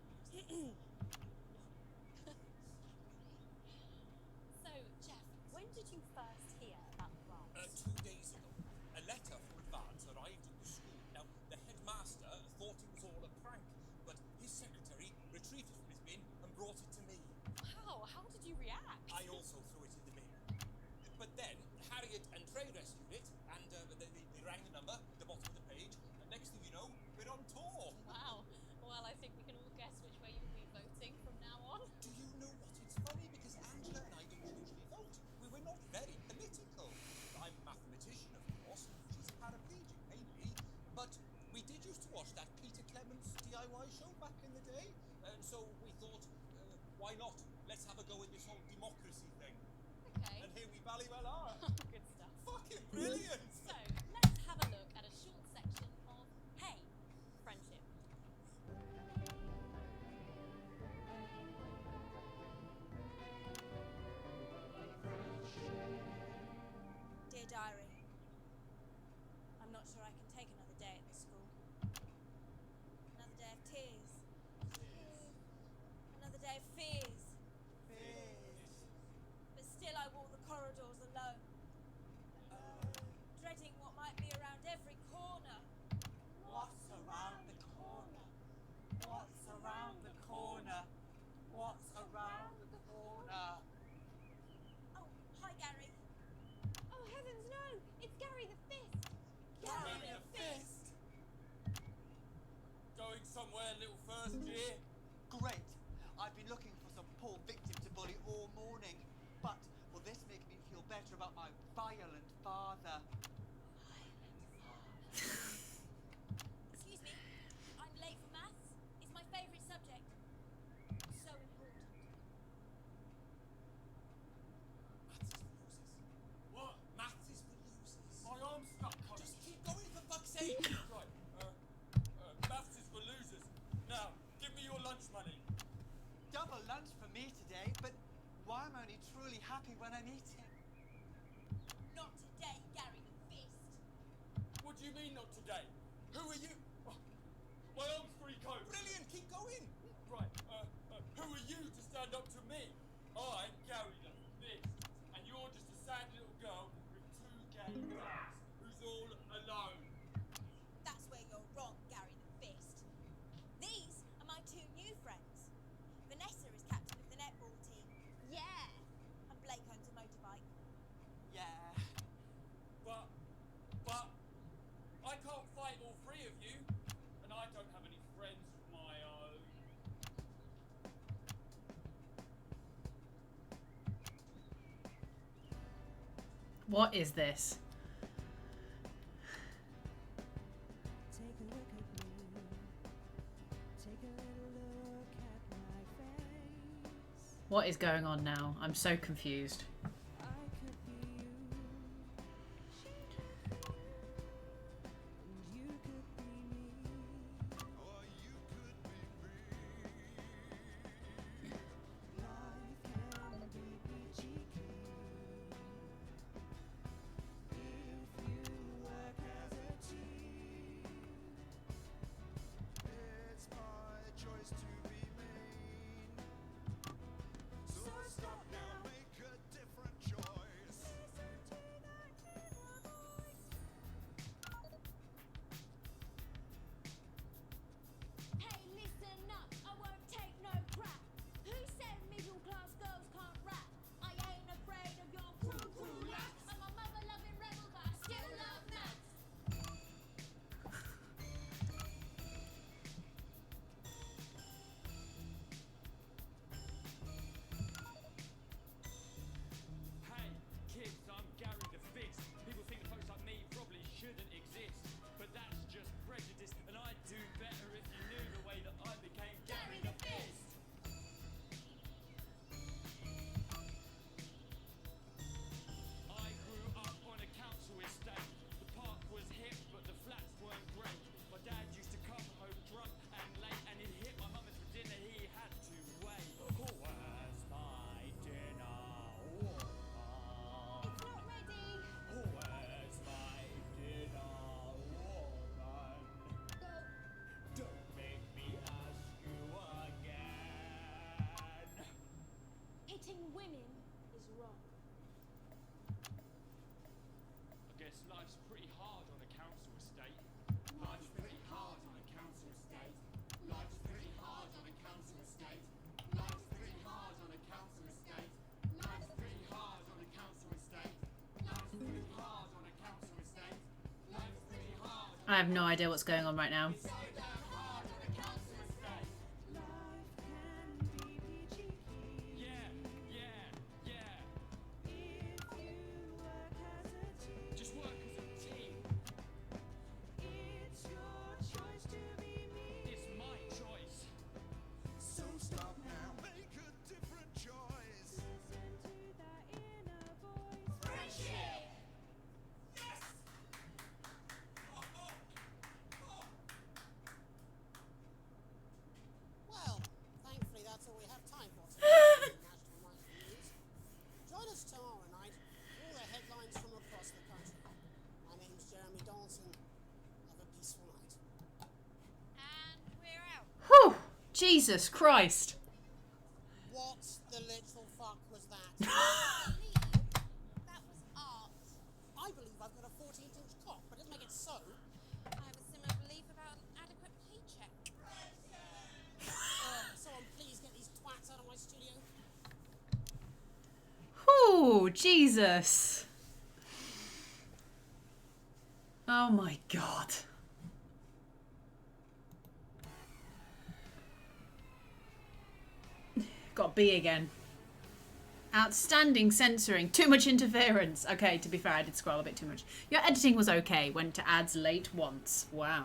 So, Jeff, when did you first hear about the grant? 2 days ago, a letter from Advance arrived at the school. Now, the headmaster thought it was all a prank, but his secretary retreated from his bin and brought it to me. How? How did you react? I also threw it in the bin. But then, Harriet and Trey rescued it, and they rang the number at the bottom of the page, and next thing you know, we're on tour. Wow. Well, I think we can all guess which way you'll be voting from now on. Do you know what? It's funny, because Angela and I don't usually vote. We're not very political. I'm a mathematician, of course, and she's paraplegic, maybe. But we did used to watch that Peter Clements DIY show back in the day, and so we thought, why not? Let's have a go at this whole democracy thing. Okay. And here we bally well are. Good stuff. Fucking brilliant! So, let's have a look at a short section of Hey, Friendship. Dear Diary, I'm not sure I can take another day at this school. Another day of tears. Another day of fears. But still I walk the corridors alone. little first year? Great. I've been looking for some poor victim to bully all morning, but will this make me feel better about my violent father? Excuse me, I'm late for maths. It's my favourite subject. So important. What? Maths is for losers. My arm's stuck, coach. Just keep going for fuck's sake. Right, maths is for losers. Now, give me your lunch money. Double lunch for me today, but why am I only truly happy when I'm eating? Not today, Gary the Fist. What do you mean not today? Who are you? Oh, my arm's free, coach. Brilliant, keep going. Right, who are you to stand up to me? I'm Gary the Fist, and you're just a sad little girl with 2 gay dads who's all alone. That's where you're wrong, Gary the Fist. These are my 2 new friends. Vanessa is captain of the netball team. Yeah. And Blake owns a motorbike. Yeah. But I can't fight all 3 of you, and I don't have any friends of my own. What is this? Take a look at me. Take a little look at my face. What is going on now? I'm so confused. I could be you. And you could be me. Or you could be me. Life can be peachy keen if you work as a team. It's my choice to be mean. So stop now, make a different choice. Listen to that inner voice. Hey, listen up, I won't take no crap. Who said middle class girls can't rap? I ain't afraid of your crew lads. I'm a mother loving rebel, but I still love maths. Hey, kids, I'm Gary the Fist. People think folks like me probably shouldn't exist, but that's just prejudice, and I'd do better if you knew the way that I became Gary the Fist. I grew up on a council estate. The park was hip, but the flats weren't great. My dad used to come home drunk and late, and he'd hit my mum for dinner. He had to wait. Where's my dinner? It's not ready. Where's my dinner, woman? Go. Don't make me ask you again. Hitting women is wrong. I guess life's pretty hard on a council estate. Life's pretty hard on a council estate. Life's pretty hard on a council estate. Life's pretty hard on a council estate. Life's pretty hard on a council estate. Life's pretty hard on a council estate. Life's pretty hard. I have no idea what's going on right now. So damn hard on a council estate. Life can be peachy keen Yeah, yeah, yeah. if you work as a team. Just work as a team. It's your choice to be me. It's my choice. So stop now, make a different choice. Listen to that inner voice. Friendship. Yes. Well, thankfully that's all we have time for today. National Night News. Join us tomorrow night for all the headlines from across the country. My name's Jeremy Donaldson. Have a peaceful night. And we're out. Whew! Jesus Christ. What the literal fuck was that? That was art. I believe I've got a 14-inch cock, but doesn't make it so. I have a similar belief about an adequate paycheck. Someone please get these twats out of my studio. Whew! Jesus. Oh my God. Got B again. Outstanding censoring. Too much interference. Okay, to be fair, I did scroll a bit too much. Your editing was okay. Went to ads late once. Wow.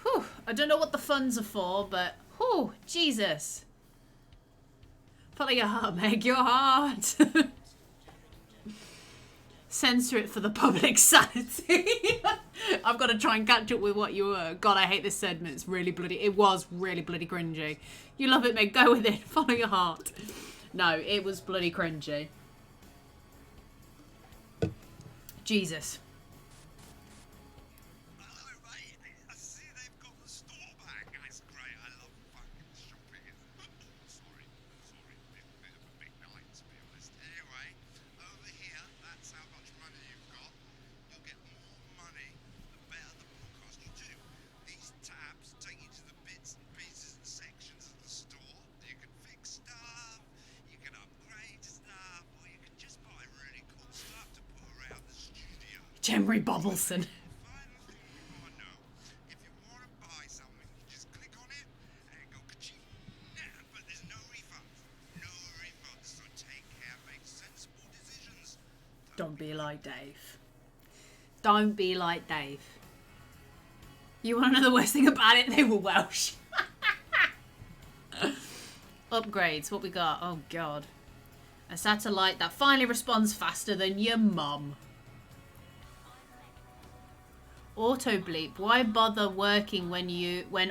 Whew. I don't know what the funds are for, but whew, Jesus. Follow your heart, Meg. Your heart. Censor it for the public sanity. I've got to try and catch up with what you were. God, I hate this segment. It's really bloody. It was really bloody cringy. You love it, Meg. Go with it. Follow your heart. No, it was bloody cringy. Jesus. Emery Bobbleson. Don't be like Dave. Don't be like Dave. You want to know the worst thing about it? They were Welsh. Upgrades. What we got? Oh, God. A satellite that finally responds faster than your mum. Auto bleep. Why bother working when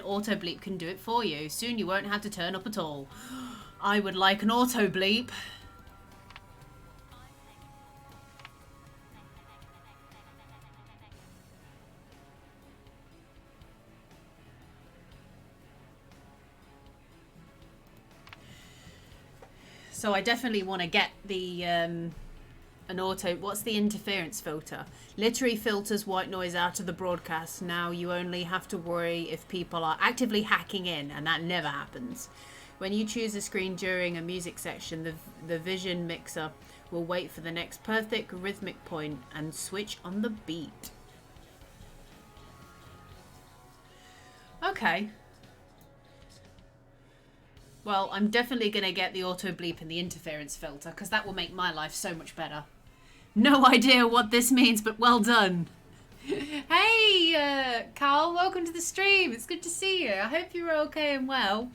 auto bleep can do it for you? Soon you won't have to turn up at all. I would like an auto bleep. So I definitely want to get the an auto. What's the interference filter? Literally filters white noise out of the broadcast. Now you only have to worry if people are actively hacking in, and that never happens. When you choose a screen during a music section, the vision mixer will wait for the next perfect rhythmic point and switch on the beat. Okay. Well, I'm definitely going to get the auto bleep and the interference filter, because that will make my life so much better. No idea what this means, but well done. Hey, Carl, welcome to the stream. It's good to see you. I hope you're okay and well.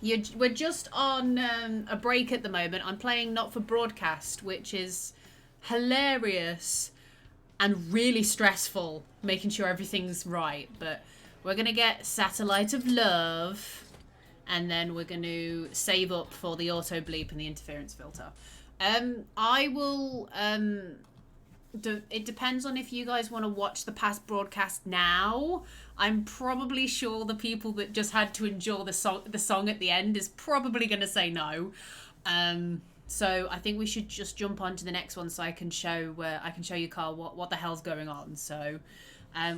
We're just on a break at the moment. I'm playing Not For Broadcast, which is hilarious and really stressful, making sure everything's right. But we're going to get Satellite of Love, and then we're going to save up for the auto bleep and the interference filter. I will... it depends on if you guys want to watch the past broadcast now. I'm probably sure the people that just had to endure the song at the end is probably going to say no. So I think we should just jump on to the next one so I can show you, Carl, what the hell's going on. So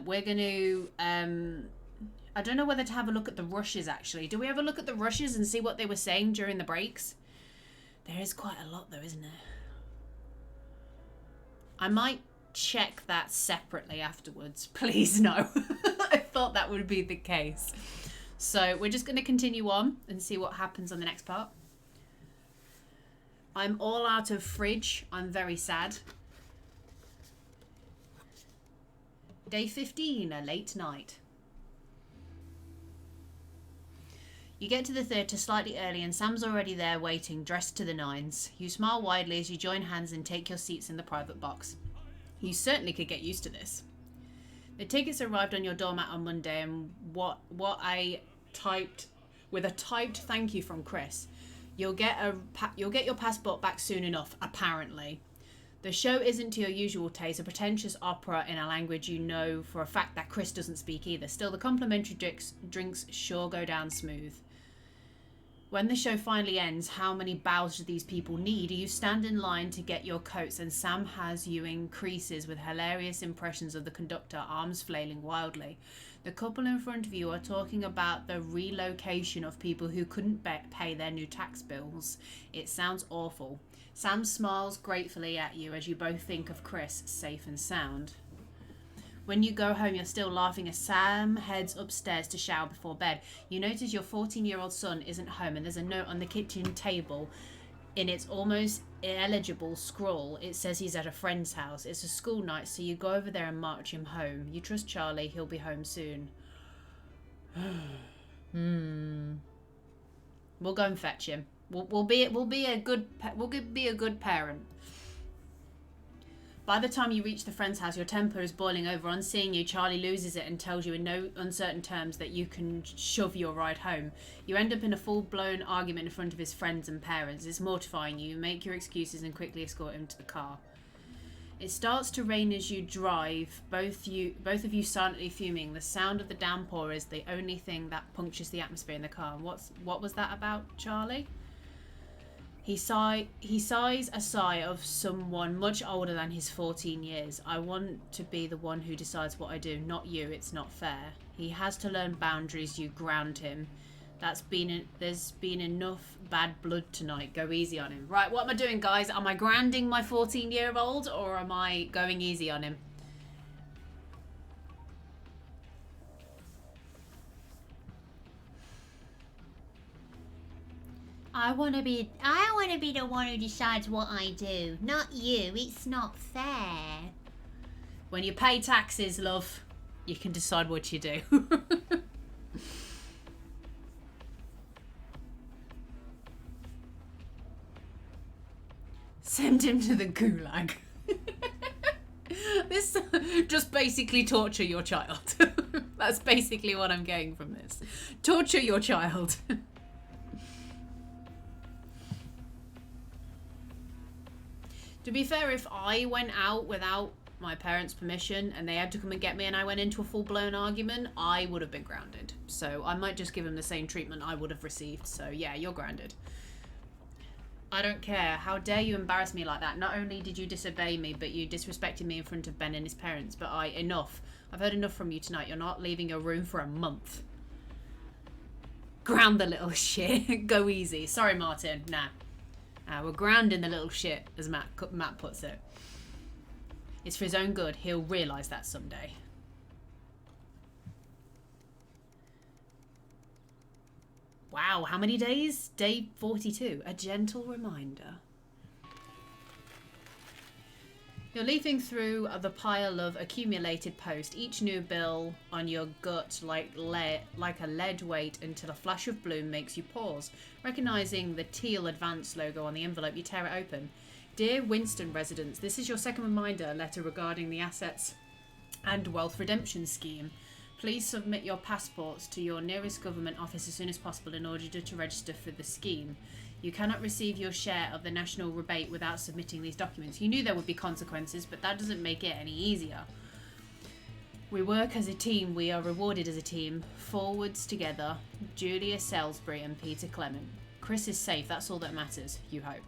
we're going to... I don't know whether to have a look at the rushes, actually. Do we have a look at the rushes and see what they were saying during the breaks? There is quite a lot, though, isn't there? I might check that separately afterwards. Please, no. I thought that would be the case. So we're just going to continue on and see what happens on the next part. I'm all out of fridge. I'm very sad. Day 15, a late night. You get to the theatre slightly early and Sam's already there waiting, dressed to the nines. You smile widely as you join hands and take your seats in the private box. You certainly could get used to this. The tickets arrived on your doormat on Monday, and what I typed with a typed thank you from Chris. You'll get your passport back soon enough, apparently. The show isn't to your usual taste, a pretentious opera in a language you know for a fact that Chris doesn't speak either. Still, the complimentary drinks sure go down smooth. When the show finally ends, how many bows do these people need? You stand in line to get your coats, and Sam has you in creases with hilarious impressions of the conductor, arms flailing wildly. The couple in front of you are talking about the relocation of people who couldn't pay their new tax bills. It sounds awful. Sam smiles gratefully at you as you both think of Chris, safe and sound. When you go home, you're still laughing as Sam heads upstairs to shower before bed. You notice your 14-year-old son isn't home, and there's a note on the kitchen table. In its almost illegible scrawl, it says he's at a friend's house. It's a school night, so you go over there and march him home. You trust Charlie, he'll be home soon. We'll go and fetch him. We'll be a good parent. By the time you reach the friend's house, your temper is boiling over. On seeing you, Charlie loses it and tells you in no uncertain terms that you can shove your ride home. You end up in a full-blown argument in front of his friends and parents. It's mortifying. You make your excuses and quickly escort him to the car. It starts to rain as you drive, both of you silently fuming. The sound of the downpour is the only thing that punctures the atmosphere in the car. What was that about, Charlie? He sighs a sigh of someone much older than his 14 years. I want to be the one who decides what I do, not you. It's not fair. He has to learn boundaries. You ground him. There's been enough bad blood tonight. Go easy on him. Right, what am I doing, guys? Am I grounding my 14-year-old or am I going easy on him? I want to be the one who decides what I do, not you. It's not fair. When you pay taxes, love, you can decide what you do. Send him to the gulag. This just basically torture your child. That's basically what I'm getting from this. Torture your child. To be fair, if I went out without my parents' permission and they had to come and get me and I went into a full-blown argument, I would have been grounded. So I might just give them the same treatment I would have received. So yeah, you're grounded. I don't care. How dare you embarrass me like that? Not only did you disobey me, but you disrespected me in front of Ben and his parents. But enough. I've heard enough from you tonight. You're not leaving your room for a month. Ground the little shit. Go easy. Sorry, Martin. Nah. We're grounding the little shit, as Matt puts it. It's for his own good. He'll realise that someday. Wow, how many days? Day 42. A gentle reminder. You're leafing through the pile of accumulated post, each new bill on your gut like a lead weight until a flash of bloom makes you pause. Recognising the teal advance logo on the envelope, you tear it open. Dear Winston residents, this is your second reminder letter regarding the Assets and Wealth Redemption Scheme. Please submit your passports to your nearest government office as soon as possible in order to register for the scheme. You cannot receive your share of the national rebate without submitting these documents. You knew there would be consequences, but that doesn't make it any easier. We work as a team. We are rewarded as a team. Forwards together. Julia Salisbury and Peter Clement. Chris is safe. That's all that matters. You hope.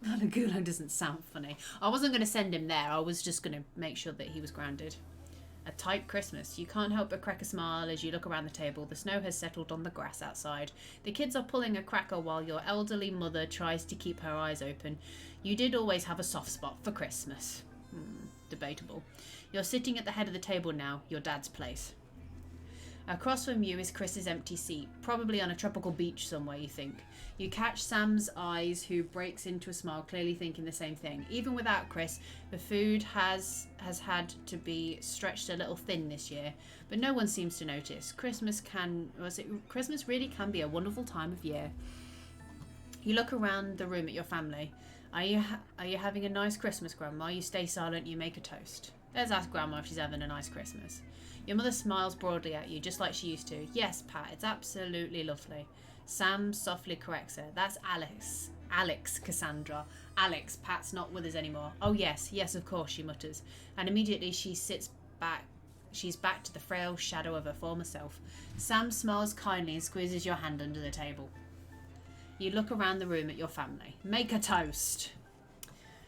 The gulag doesn't sound funny. I wasn't going to send him there. I was just going to make sure that he was grounded. A tight Christmas. You can't help but crack a smile as you look around the table. The snow has settled on the grass outside. The kids are pulling a cracker while your elderly mother tries to keep her eyes open. You did always have a soft spot for Christmas. Debatable. You're sitting at the head of the table now, your dad's place. Across from you is Chris's empty seat, probably on a tropical beach somewhere, you think. You catch Sam's eyes, who breaks into a smile, clearly thinking the same thing. Even without Chris, the food has had to be stretched a little thin this year, but no one seems to notice. Christmas really can be a wonderful time of year. You look around the room at your family. Are you having a nice Christmas, Grandma? You stay silent, you make a toast. Let's ask Grandma if she's having a nice Christmas. Your mother smiles broadly at you, just like she used to. Yes, Pat, it's absolutely lovely. Sam softly corrects her. That's Alex. Alex, Cassandra. Alex, Pat's not with us anymore. Oh, yes, of course, she mutters. And immediately she sits back. She's back to the frail shadow of her former self. Sam smiles kindly and squeezes your hand under the table. You look around the room at your family. Make a toast.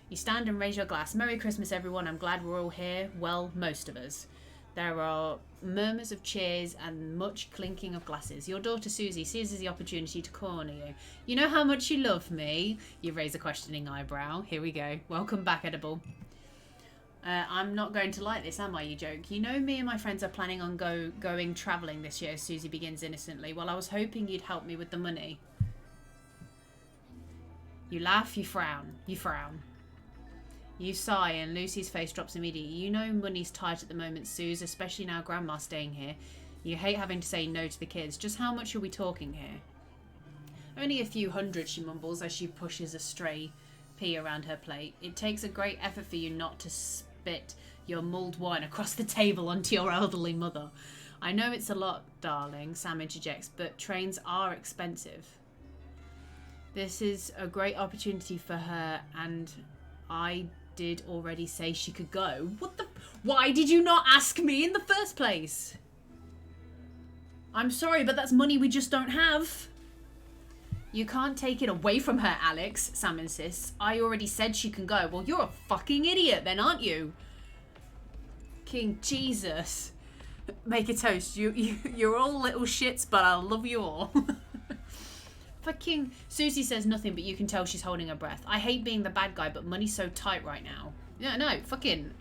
You stand and raise your glass. Merry Christmas, everyone. I'm glad we're all here. Well, most of us. There are murmurs of cheers and much clinking of glasses. Your daughter Susie seizes the opportunity to corner you. You know how much you love me? You raise a questioning eyebrow. Here we go. Welcome back, Edible. I'm not going to like this, am I, you joke? You know me and my friends are planning on going travelling this year, Susie begins innocently. Well, I was hoping you'd help me with the money. You laugh, you frown. You frown. You sigh and Lucy's face drops immediately. You know money's tight at the moment, Suze, especially now Grandma's staying here. You hate having to say no to the kids. Just how much are we talking here? Only a few hundred, she mumbles as she pushes a stray pea around her plate. It takes a great effort for you not to spit your mulled wine across the table onto your elderly mother. I know it's a lot, darling, Sam interjects, but trains are expensive. This is a great opportunity for her, and I did already say she could go. What the... Why did you not ask me in the first place? I'm sorry, but that's money we just don't have. You can't take it away from her, Alex, Sam insists. I already said she can go. Well, you're a fucking idiot then, aren't you? King Jesus. Make a toast. You're all little shits, but I love you all. Fucking... Susie says nothing, but you can tell she's holding her breath. I hate being the bad guy, but money's so tight right now. Yeah, no, fucking...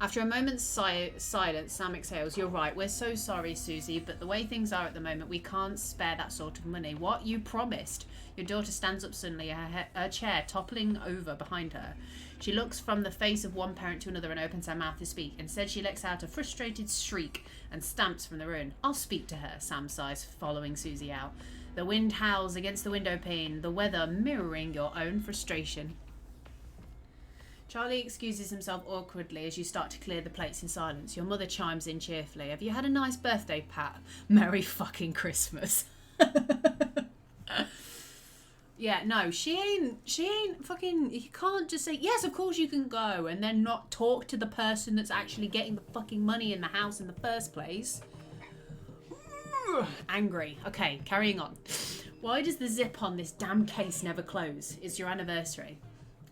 After a moment's silence, Sam exhales. You're right, we're so sorry, Susie, but the way things are at the moment, we can't spare that sort of money. What? You promised. Your daughter stands up suddenly, her chair toppling over behind her. She looks from the face of one parent to another and opens her mouth to speak. Instead, she lets out a frustrated shriek and stamps from the room. I'll speak to her, Sam sighs, following Susie out. The wind howls against the window pane, the weather mirroring your own frustration. Charlie excuses himself awkwardly as you start to clear the plates in silence. Your mother chimes in cheerfully. Have you had a nice birthday, Pat? Merry fucking Christmas. Yeah, no, she ain't fucking... You can't just say, yes, of course you can go, and then not talk to the person that's actually getting the fucking money in the house in the first place. Angry. Okay, carrying on. Why does the zip on this damn case never close? It's your anniversary.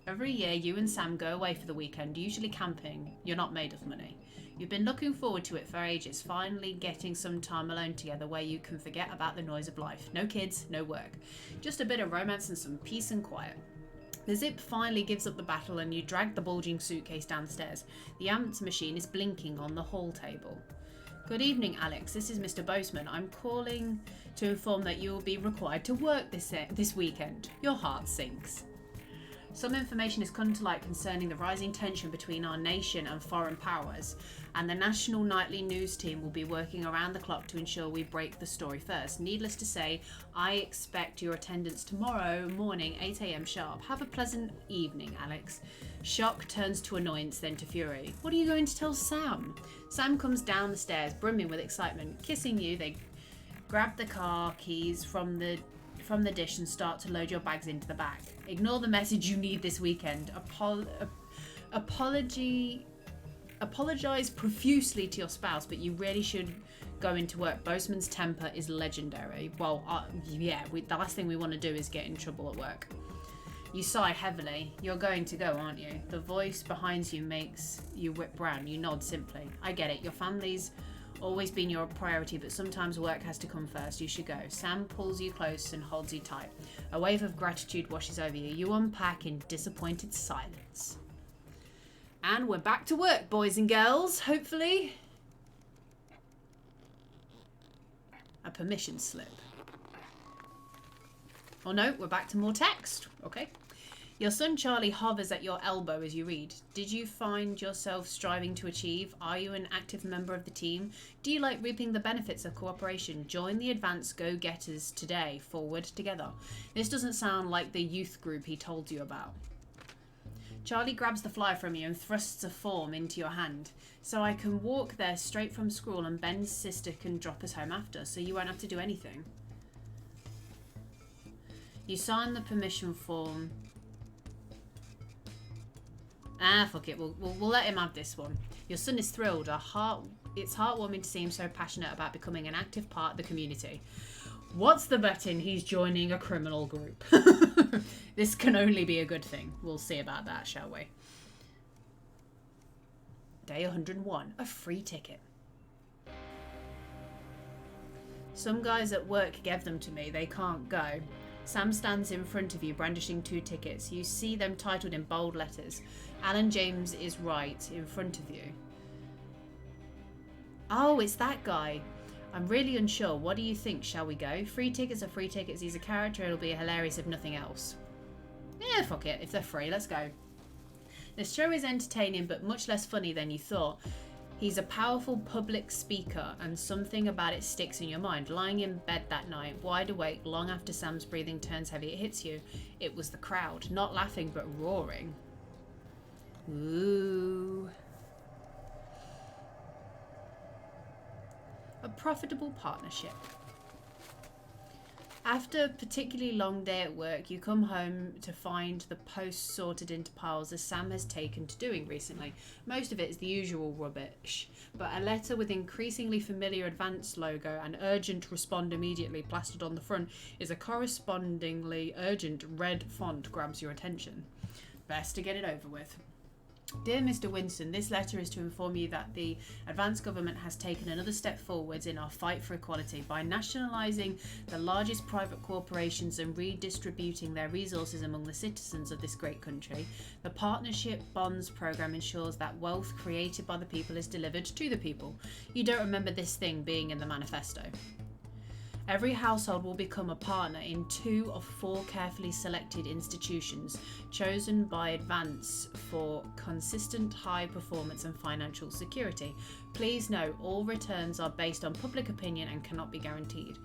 Every year, you and Sam go away for the weekend, usually camping. You're not made of money. You've been looking forward to it for ages, finally getting some time alone together where you can forget about the noise of life. No kids, no work. Just a bit of romance and some peace and quiet. The zip finally gives up the battle and you drag the bulging suitcase downstairs. The answer machine is blinking on the hall table. Good evening, Alex. This is Mr. Boseman. I'm calling to inform that you will be required to work this weekend. Your heart sinks. Some information has come to light concerning the rising tension between our nation and foreign powers, and the national nightly news team will be working around the clock to ensure we break the story first. Needless to say, I expect your attendance tomorrow morning, 8 AM sharp. Have a pleasant evening, Alex. Shock turns to annoyance, then to fury. What are you going to tell Sam? Sam comes down the stairs, brimming with excitement. Kissing you, they grab the car keys from the dish and start to load your bags into the back. Ignore the message you need this weekend. Apologize profusely to your spouse, but you really should go into work. Boseman's temper is legendary. Well, yeah, the last thing we want to do is get in trouble at work. You sigh heavily. You're going to go, aren't you? The voice behind you makes you whip round. You nod simply. I get it. Your family's always been your priority, but sometimes work has to come first. You should go. Sam pulls you close and holds you tight. A wave of gratitude washes over you. You unpack in disappointed silence. And we're back to work, boys and girls, hopefully. A permission slip. Oh no, we're back to more text. Okay. Your son Charlie hovers at your elbow as you read. Did you find yourself striving to achieve? Are you an active member of the team? Do you like reaping the benefits of cooperation? Join the advanced go-getters today. Forward together. This doesn't sound like the youth group he told you about. Charlie grabs the flyer from you and thrusts a form into your hand. So I can walk there straight from school and Ben's sister can drop us home after, so you won't have to do anything. You sign the permission form. Ah, fuck it. We'll let him have this one. Your son is thrilled. It's heartwarming to see him so passionate about becoming an active part of the community. What's the betting he's joining a criminal group? This can only be a good thing. We'll see about that, shall we? Day 101. A free ticket. Some guys at work gave them to me. They can't go. Sam stands in front of you, brandishing 2 tickets. You see them titled in bold letters. Alan James is right in front of you. Oh, it's that guy. I'm really unsure. What do you think? Shall we go? Free tickets are free tickets. He's a character. It'll be hilarious if nothing else. Yeah, fuck it. If they're free, let's go. This show is entertaining, but much less funny than you thought. He's a powerful public speaker, and something about it sticks in your mind. Lying in bed that night, wide awake, long after Sam's breathing turns heavy, it hits you. It was the crowd. Not laughing, but roaring. Ooh. A profitable partnership. After a particularly long day at work, you come home to find the post sorted into piles as Sam has taken to doing recently. Most of it is the usual rubbish, but a letter with increasingly familiar advance logo and urgent respond immediately plastered on the front is a correspondingly urgent red font grabs your attention. Best to get it over with. Dear Mr. Winston, this letter is to inform you that the advanced government has taken another step forwards in our fight for equality by nationalising the largest private corporations and redistributing their resources among the citizens of this great country. The Partnership Bonds programme ensures that wealth created by the people is delivered to the people. You don't remember this thing being in the manifesto. Every household will become a partner in 2 of 4 carefully selected institutions chosen by Advance for consistent high performance and financial security. Please note, all returns are based on public opinion and cannot be guaranteed.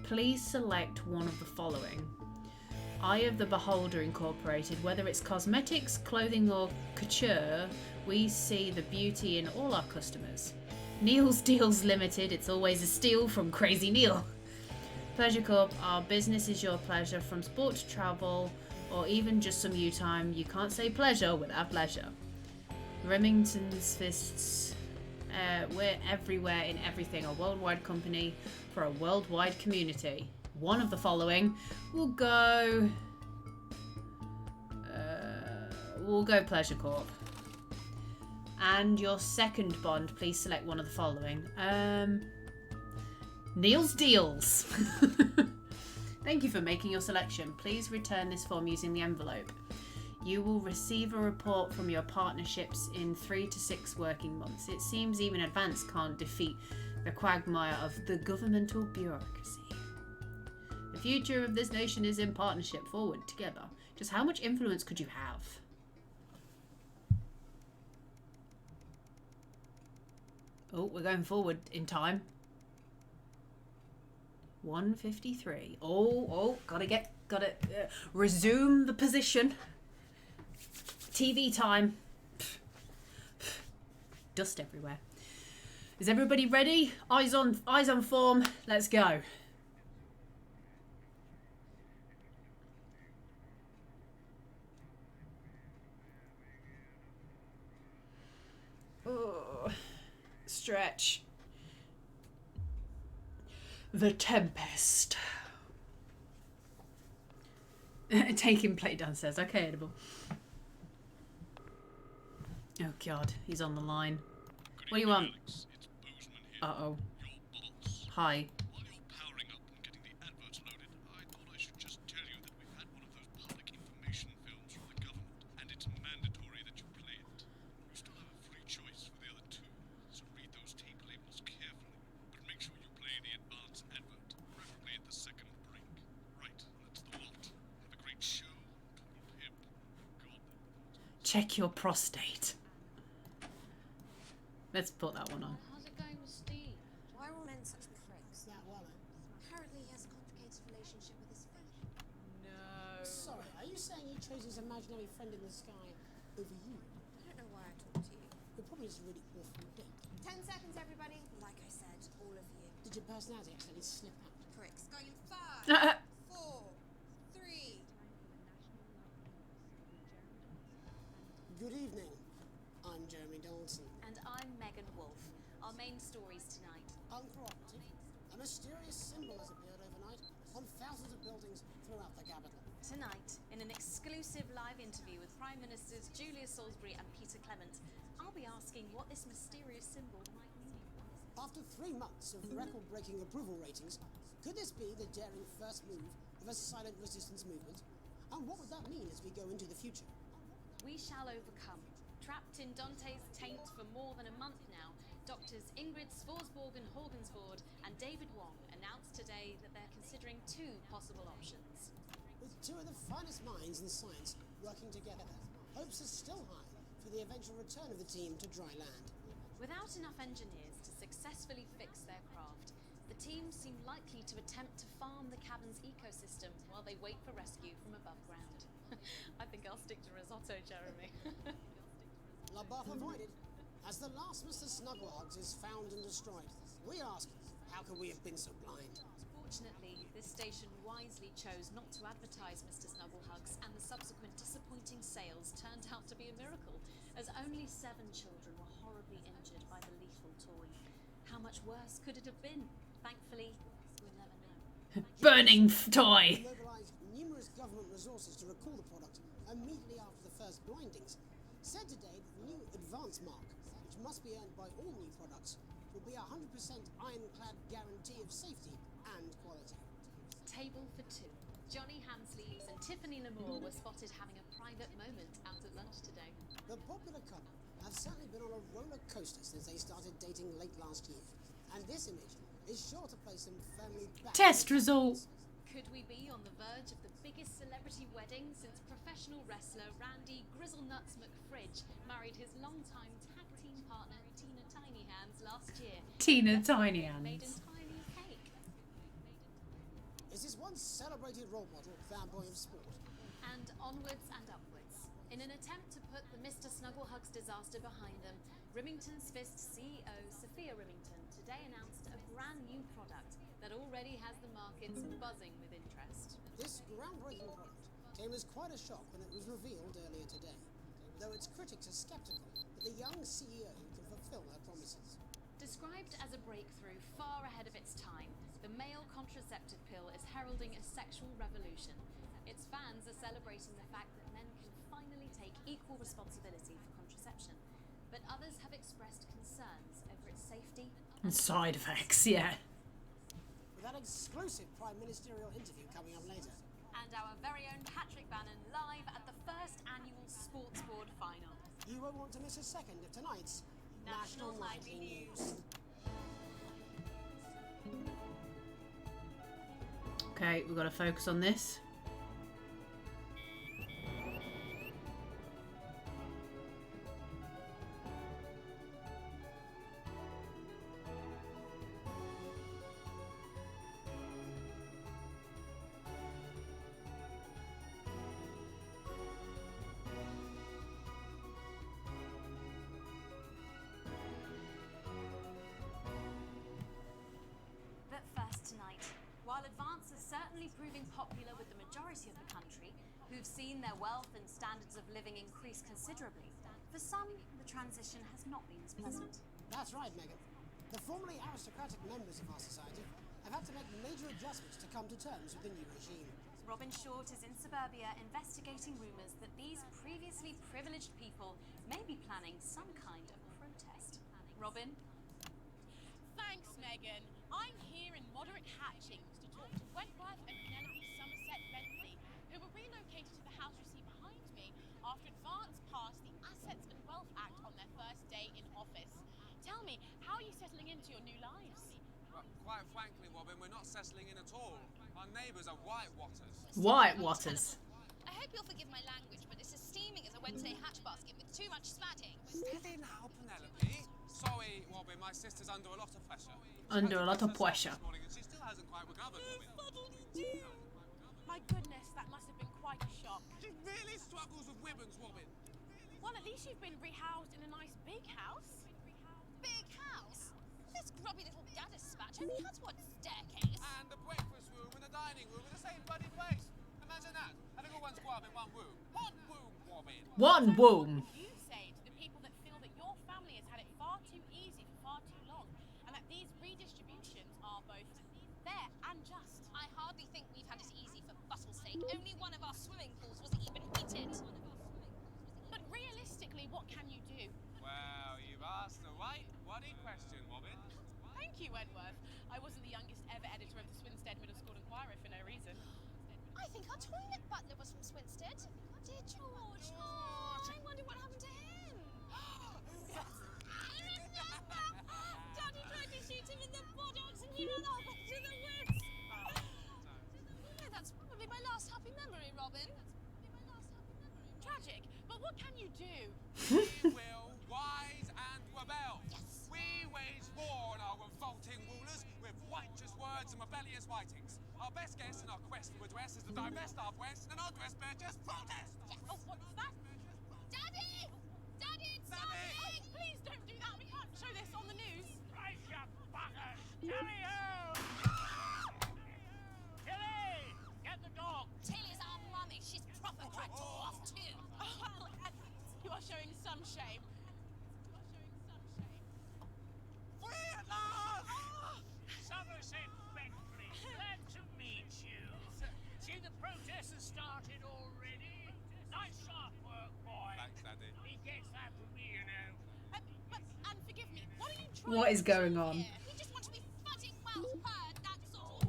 Please select one of the following. Eye of the Beholder Incorporated. Whether it's cosmetics, clothing or couture, we see the beauty in all our customers. Neil's Deals Limited. It's always a steal from Crazy Neil. Pleasure Corp, our business is your pleasure, from sport to travel, or even just some you time. You can't say pleasure without pleasure. Remington's Fists, we're everywhere in everything, a worldwide company for a worldwide community. One of the following will go Pleasure Corp. And your second bond, please select one of the following. Neil's Deals. Thank you for making your selection. Please return this form using the envelope. You will receive a report from your partnerships in 3 to 6 working months. It seems even Advance can't defeat the quagmire of the governmental bureaucracy. The future of this nation is in partnership, forward together. Just how much influence could you have? Oh, we're going forward in time. 1:53. Gotta resume the position. TV time. Dust everywhere. Is everybody ready? Eyes on form. Let's go. Oh, stretch. The Tempest. Taking plate downstairs. Okay, edible. Oh God, he's on the line. What do you want? Uh-oh. Hi. While you're powering up and getting the adverts loaded, I thought I should just tell you that we've had one of those public information films from the government, and it's mandatory that you play it. You still have a free choice for the other 2, so read those tape labels carefully, but make sure you play the advance advert, preferably at the second break. Right, that's the lot. Have a great show. Total pimp. God. Check your prostate. Let's put that one on. How's it going with Steve? Why are all men such pricks? That well, apparently he has a complicated relationship with his friend. No. Sorry, are you saying he chose his imaginary friend in the sky over you? I don't know why I talked to you. You're probably just a really awful dick. 10 seconds, everybody. Like I said, all of you. Did your personality accidentally slip out? Pricks. Going in 5, 4, 3. Good evening. I'm Jeremy Dawson. And I'm Megan Wolf. Our main stories tonight. Uncooperative. A mysterious symbol has appeared overnight on thousands of buildings throughout the capital. Tonight, in an exclusive live interview with Prime Ministers Julia Salisbury and Peter Clement, I'll be asking what this mysterious symbol might mean. After 3 months of record-breaking approval ratings, could this be the daring first move of a silent resistance movement? And what would that mean as we go into the future? We shall overcome. Trapped in Dante's taint for more than a month now, Doctors Ingrid Svorsborg and Horgensvoord and David Wong announced today that they're considering two possible options. With two of the finest minds in science working together, hopes are still high for the eventual return of the team to dry land. Without enough engineers to successfully fix their craft, the team seem likely to attempt to farm the cavern's ecosystem while they wait for rescue from above ground. I think I'll stick to risotto, Jeremy. La Buff avoided. As the last Mr. Snugglehugs is found and destroyed, we ask, how can we have been so blind? Fortunately, this station wisely chose not to advertise Mr. Snugglehugs, and the subsequent disappointing sales turned out to be a miracle, as only 7 children were horribly injured by the lethal toy. How much worse could it have been? Thankfully, we'll never know. Burning toy! We mobilized numerous government resources to recall the product immediately after the first blindings. Said today that the new advance mark, which must be earned by all new products, will be a 100% ironclad guarantee of safety and quality. Table for 2. Johnny Hamsleeves and Tiffany Lamour were spotted having a private moment out at lunch today. The popular couple have certainly been on a roller coaster since they started dating late last year, and this image is sure to place them firmly back. Test result. Could we be on the verge of the biggest celebrity wedding since professional wrestler Randy Grizzlenuts McFridge married his longtime tag team partner Tina Tiny Hands last year? Tina Tiny Made Hands. entirely of cake. Is this once celebrated role model, fanboy of sport? And onwards and upwards. In an attempt to put the Mr. Snugglehugs disaster behind them, Rimington's Fist CEO Sophia Rimington today announced a brand new product that already has the markets buzzing with interest. This groundbreaking product came as quite a shock when it was revealed earlier today, though its critics are skeptical that the young CEO can fulfill her promises. Described as a breakthrough far ahead of its time, the male contraceptive pill is heralding a sexual revolution. Its fans are celebrating the fact that men can finally take equal responsibility for contraception, but others have expressed concerns over its safety And side effects, yeah. With that exclusive Prime Ministerial interview coming up later. and our very own Patrick Bannon live at the first annual Sports Board final. You won't want to miss a second of tonight's National Nightly News. Okay, we've got to focus on this. But first tonight, while Advance is certainly proving popular with the majority of the country, who've seen their wealth and standards of living increase considerably, for some, the transition has not been as pleasant. That's right, Megan. The formerly aristocratic members of our society have had to make major adjustments to come to terms with the new regime. Robin Short is in suburbia investigating rumours that these previously privileged people may be planning some kind of protest. Robin? Thanks, Megan. I'm here in Moderate Hatchings to talk to Wentworth and Penelope Somerset Bentley, who were relocated to the house you see behind me after Advance passed the Assets and Wealth Act on their first day in office. Tell me, how are you settling into your new lives? Well, quite frankly, Robin, we're not settling in at all. Our neighbours are whitewatters. Whitewatters. I hope you'll forgive my language, but it's as steaming as a Wednesday hatch basket with too much spatting. Steady now, Penelope. Sorry, Robin, my sister's under a lot of pressure. Under a lot of pressure. This morning and she still hasn't quite recovered, Robin. My goodness, that must have been quite a shock. She really struggles with women's, Robin. Well, at least you've been rehoused in a nice big house. Big house? This grubby little gaddis spatch only has one staircase. And the breakfast room and the dining room in the same bloody place. Imagine that. Having all one squab in one room. One room, Robin. One womb. You say to the people that feel that your family has had it far too easy for far too long, and that these redistributions are both fair and just. I hardly think we've had it easy for Buttle's sake. Only one of our swimming pools was even heated. But realistically, what can you do? Well, you've asked the right bloody question, Robin. Thank you, Wentworth. I wasn't the youngest ever editor of the Swinstead Middle School Inquirer for no reason. think our toilet butler was from Swinstead. Dear George. Oh, I wonder what happened to him. Daddy tried to shoot him in the buttocks and he ran off into the woods. You know, that's probably my last happy memory, Robin. Tragic, but what can you do? We will rise and rebel. Yes. We wage war on our revolting rulers with righteous words and rebellious writings. Our best guess in our quest for redress is to divest our breast and our dress bear just protest. Yes. Oh, what's that? Daddy! Daddy, it's Daddy! something! Please don't do that. We can't show this on the news. Right, you buggers! Tilly home! Tilly! Get the dog! Tilly's our mummy. She's proper dragged off too. Oh, well, you are showing some shame. Free at last! Somerset Bentley, glad to meet you. See, the protest has started already. Nice sharp work, boy. Thanks, Daddy. He gets that from me, you know. And forgive me, what are you trying What is to going do on? here? We just want to be fudging well heard, that's all.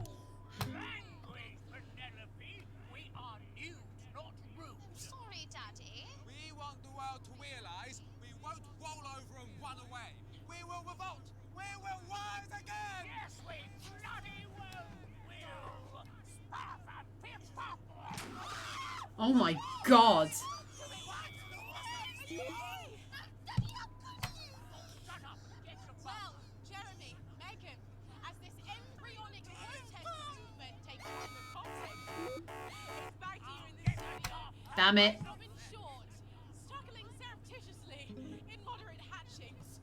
Language, Penelope. We are nude, not rude. Sorry, Daddy. We want the world to realise we won't roll over and run away. We will revolt. We will rise again. Yes, we bloody well will. Stuff and pip pop. Oh my god. Well, Jeremy, Megan, as this embryonic protest movement takes on the context, it's back to you in the studio. Damn it. Robin Short, struggling surreptitiously in moderate hatchings.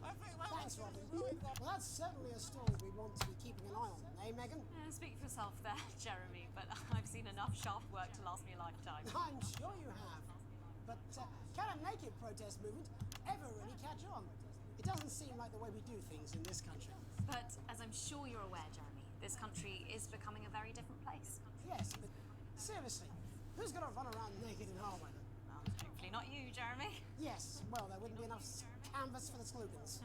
Thanks, Robin. Well, that's certainly a story we want to be keeping an eye on, eh, Megan? Speak for yourself there, Jeremy, but I've seen enough shaft work to last me a lifetime. I'm sure you have. But can a naked protest movement ever really catch on? It doesn't seem like the way we do things in this country. But as I'm sure you're aware, Jeremy, this country is becoming a very different place. Yes, but seriously, who's going to run around naked in our weather? Hopefully not you, Jeremy. Yes, well, there wouldn't be enough canvas for the slogans.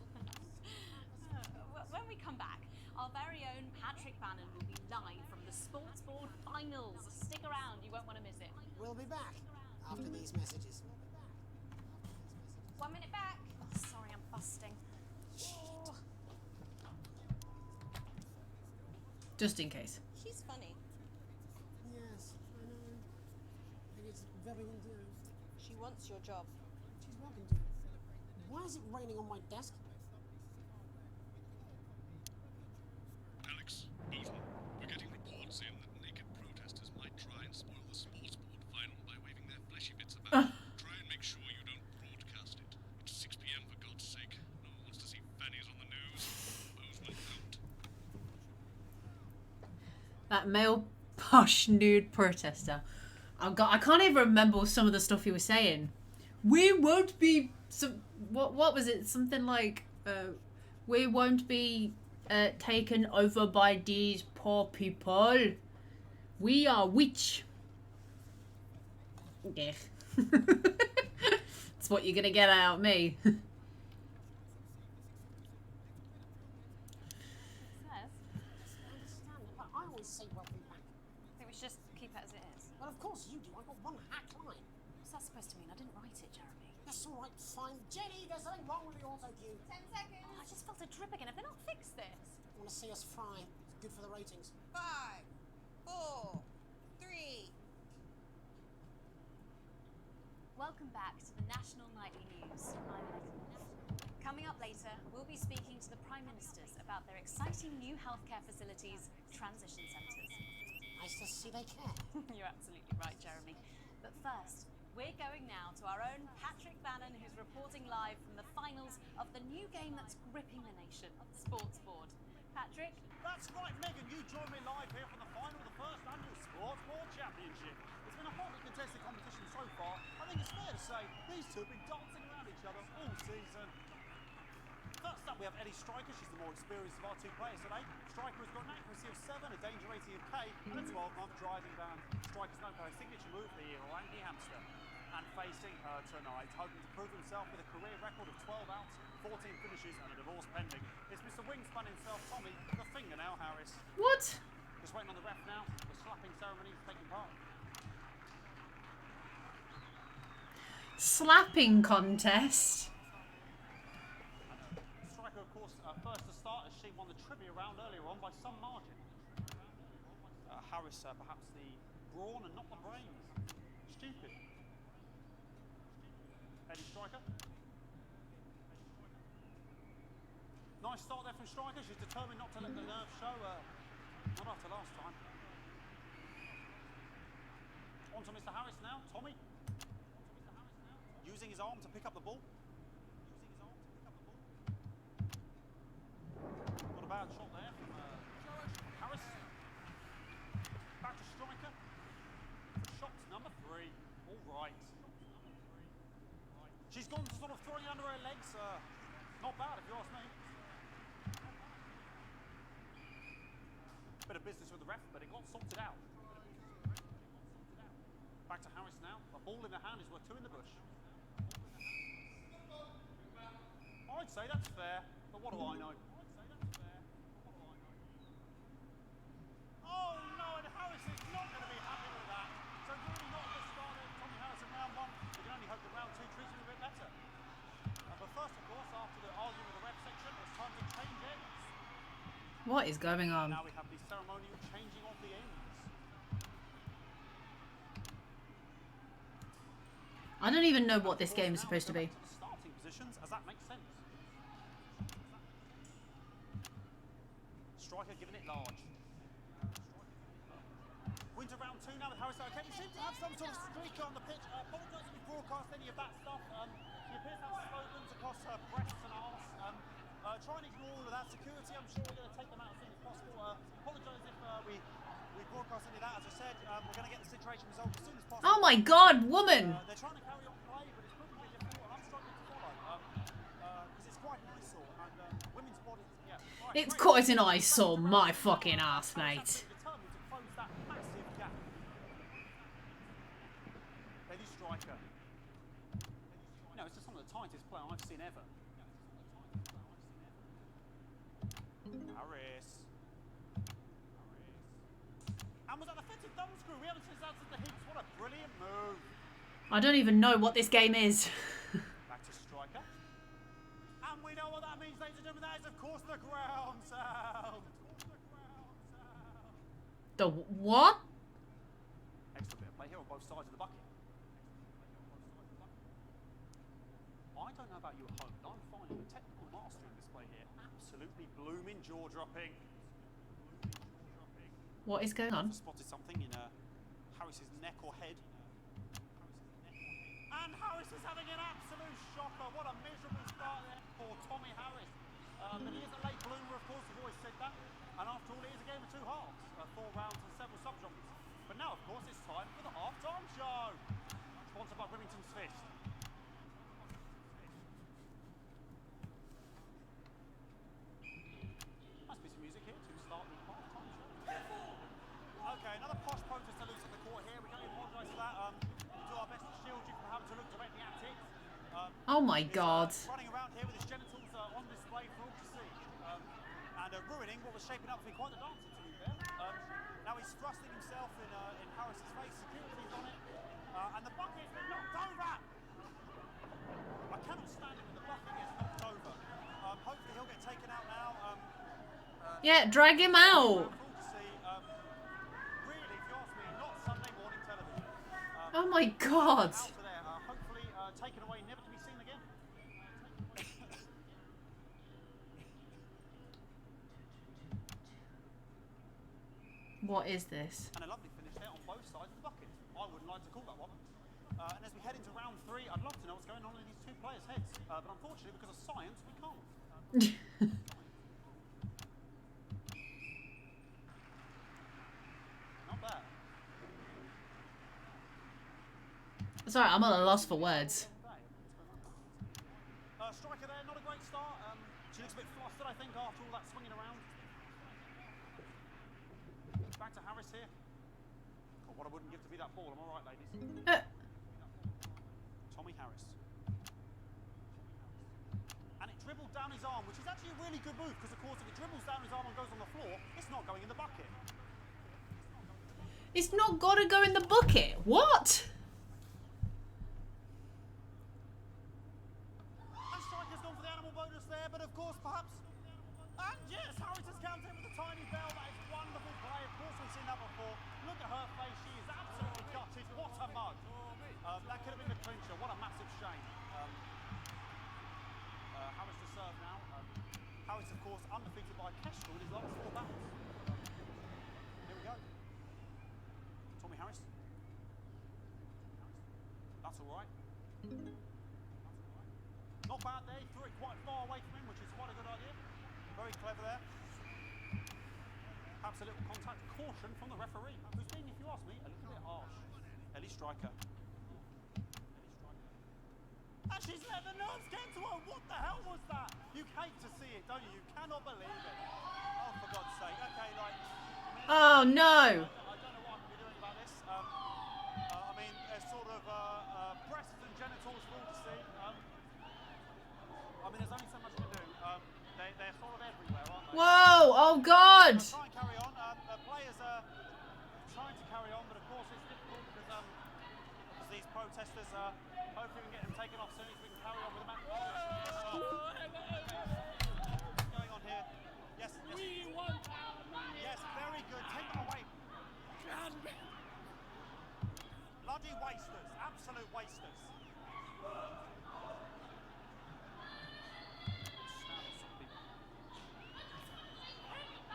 When we come back, our very own Patrick Bannon will be live from the Sports Board Finals. Stick around, you won't want to miss it. We'll be back after these messages. 1 minute back. Oh, sorry, I'm busting. Oh. Just in case. She's funny. Yes, I know. And it's very endearing. She wants your job. She's welcome to it. Why is it raining on my desk? Alex, Boson, we're getting reports in that naked protesters might try and spoil the sports board final by waving their fleshy bits about. Try and make sure you don't broadcast it. It's 6 p.m. for God's sake. No one wants to see fannies on the news. Boson out. That male posh nude protester. Oh god, I can't even remember some of the stuff he was saying. We won't be what was it? Something like we won't be taken over by these poor people. We are witch. Yeah. That's what you're gonna get out of me. I always say welcome back. I think we should just keep it as it is. Well, of course you do. I got one hack line. What's that supposed to mean? I didn't write it, Jeremy. That's all right, fine. Jenny, there's something wrong with the auto cue. 10 seconds. Oh, I just felt a drip again. Have they not fixed this? Want to see us fry? It's good for the ratings. 5, 4, 3. Welcome back to the National Nightly News. I'm Megan. Coming up later, we'll be speaking to the Prime Ministers about their exciting new healthcare facilities, transition centres. Nice to see they care. You're absolutely right, Jeremy. But first, we're going now to our own Patrick Bannon, who's reporting live from the finals of the new game that's gripping the nation, Sports Board. Patrick? That's right, Megan. You join me live here for the final of the first annual Sports Board Championship. It's been a hotly contested competition so far. I think it's fair to say these two have been dancing around each other all season. First up, we have Eddie Striker. She's the more experienced of our two players today. Striker has got an accuracy of 7, a danger rating of K, and a 12-month driving ban. Striker's known for her signature move, the Orangi Hamster. And facing her tonight, hoping to prove himself with a career record of 12 outs, 14 finishes, and a divorce pending, it's Mr. Wingspan himself, Tommy, the Fingernail Harris. What? Just waiting on the ref now. The slapping ceremony is taking part. Slapping contest. Striker, of course, first to start as she won the trivia round earlier on by some margin. Harris, perhaps the brawn and not the brains. Stupid. Eddie Striker. Nice start there from Striker. She's determined not to let the nerves show. Not after last time. On to Mr. Harris now. Tommy. Using his arm to pick up the ball. Not a bad shot there from Harris. Back to Striker. Shot number 3. All right. She's gone to sort of throwing it under her legs. Not bad if you ask me. Bit of business with the ref, but it got sorted out. Back to Harris now. A ball in the hand is worth 2 in the bush. I'd say that's fair, but what do I know? Oh no, and Harris is not going to be happy with that. So really not a good start there for Tommy Harris in round 1. We can only hope that round 2 treats him a bit better. But first, of course, after the argument with the ref section, it's time to change ends. What is going on? Now we have the ceremonial changing of the ends. I don't even know what this game is supposed to be. Starting positions, as that makes sense. Striker giving it large. Winter round 2 now with Harris. Okay, we seem to have some sort of streak on the pitch. Apologise if we broadcast any of that stuff. She appears to have slogans across her breasts and arse. Try and ignore all of that. Security, I'm sure we're going to take them out as soon as possible. Apologise if we broadcast any of that. As I said, we're going to get the situation resolved as soon as possible. Oh my God, woman! They're trying to carry on play, but it's proving a bit difficult, and I'm struggling to follow. Because it's quite an eyesore, and women's bodies, yeah. It's quite an eyesore, my fucking ass, mate. Determined to close that massive gap. Eddie Striker. No, it's just some of the tightest play I've seen ever. Harris. And was that the fitted thumb screw? We haven't seen that since the Heats. What a brilliant move. I don't even know what this game is. Back to Striker. And we know what that means, ladies and gentlemen. That is, of course, the ground sound. The what? Extra bit of play here on both sides of the bucket. I don't know about you at home, but I'm finding the technical mastery in this play here absolutely blooming jaw-dropping. What is going on? Spotted something in Harris's neck or head. And Harris is having an absolute shocker. What a miserable start there for Tommy Harris. But he is a late bloomer, of course, we've always said that. And after all, it is a game of 2 halves, 4 rounds and several subgenres. But now, of course, it's time for the half-time show. Sponsored by Remington's Fist. Must be some music here to start the half-time show. Okay, another posh protest to lose at the court here. We can only apologise for that. We'll do our best to shield you from having to look directly at it. Oh my God. Running around here with his genitals on display for all to see. And ruining what was shaping up to be quite the dancing to you there. Now he's thrusting himself in Harris's face. Security's on it. And the bucket's been knocked over. I cannot stand it when the bucket gets knocked over. Hopefully he'll get taken out now. Yeah, drag him out. Really, if you ask me, not Sunday morning television. Oh my God. Out to there. Hopefully taken away, never to be seen again. What is this? And a lovely finish there on both sides of the bucket. I wouldn't like to call that one. And as we head into round 3, I'd love to know what's going on in these 2 players' heads. But unfortunately, because of science, we can't. Not bad. Sorry, I'm at a loss for words. Striker there, not a great start. She looks a bit flustered, I think, after all that swinging around. Back to Harris here. Oh, what I wouldn't give to be that ball, am I right, ladies? Tommy Harris. And it dribbled down his arm, which is actually a really good move, because of course if it dribbles down his arm and goes on the floor, it's not going in the bucket. It's not got to go in the bucket. What? And Striker's gone for the animal bonus there, but of course, perhaps. And yes, Harrington's counting with a tiny bell. That is wonderful play. Of course, we've seen that before. Look at her face. She is absolutely gutted. What a mug. That could have been the clincher. What a massive shame. Harris to serve now. Harris, of course, undefeated by Kestrel in his last 4 battles. Here we go. Tommy Harris. That's all right. Not bad there. He threw it quite far away from him, which is quite a good idea. Very clever there. Perhaps a little contact. Caution from the referee, who's been, if you ask me, a little bit harsh. Ellie Striker. And she's let the nerves get to her. What the hell was that? You hate to see it, don't you? You cannot believe it. Oh, for God's sake. Okay, like... Oh, no. I don't know what I can be doing about this. I mean, there's sort of breasts and genitals for all to see. I mean, there's only so much you can do. They're sort of everywhere, aren't they? Whoa! Oh, God! Try and carry on. The players are trying to carry on, but of course it's difficult because these protesters hopefully we can get them taken off soon as we can carry on with the match. What's going on here? Yes, yes. We want our money. Yes, very good. Take them away. Bloody wasters. Absolute wasters.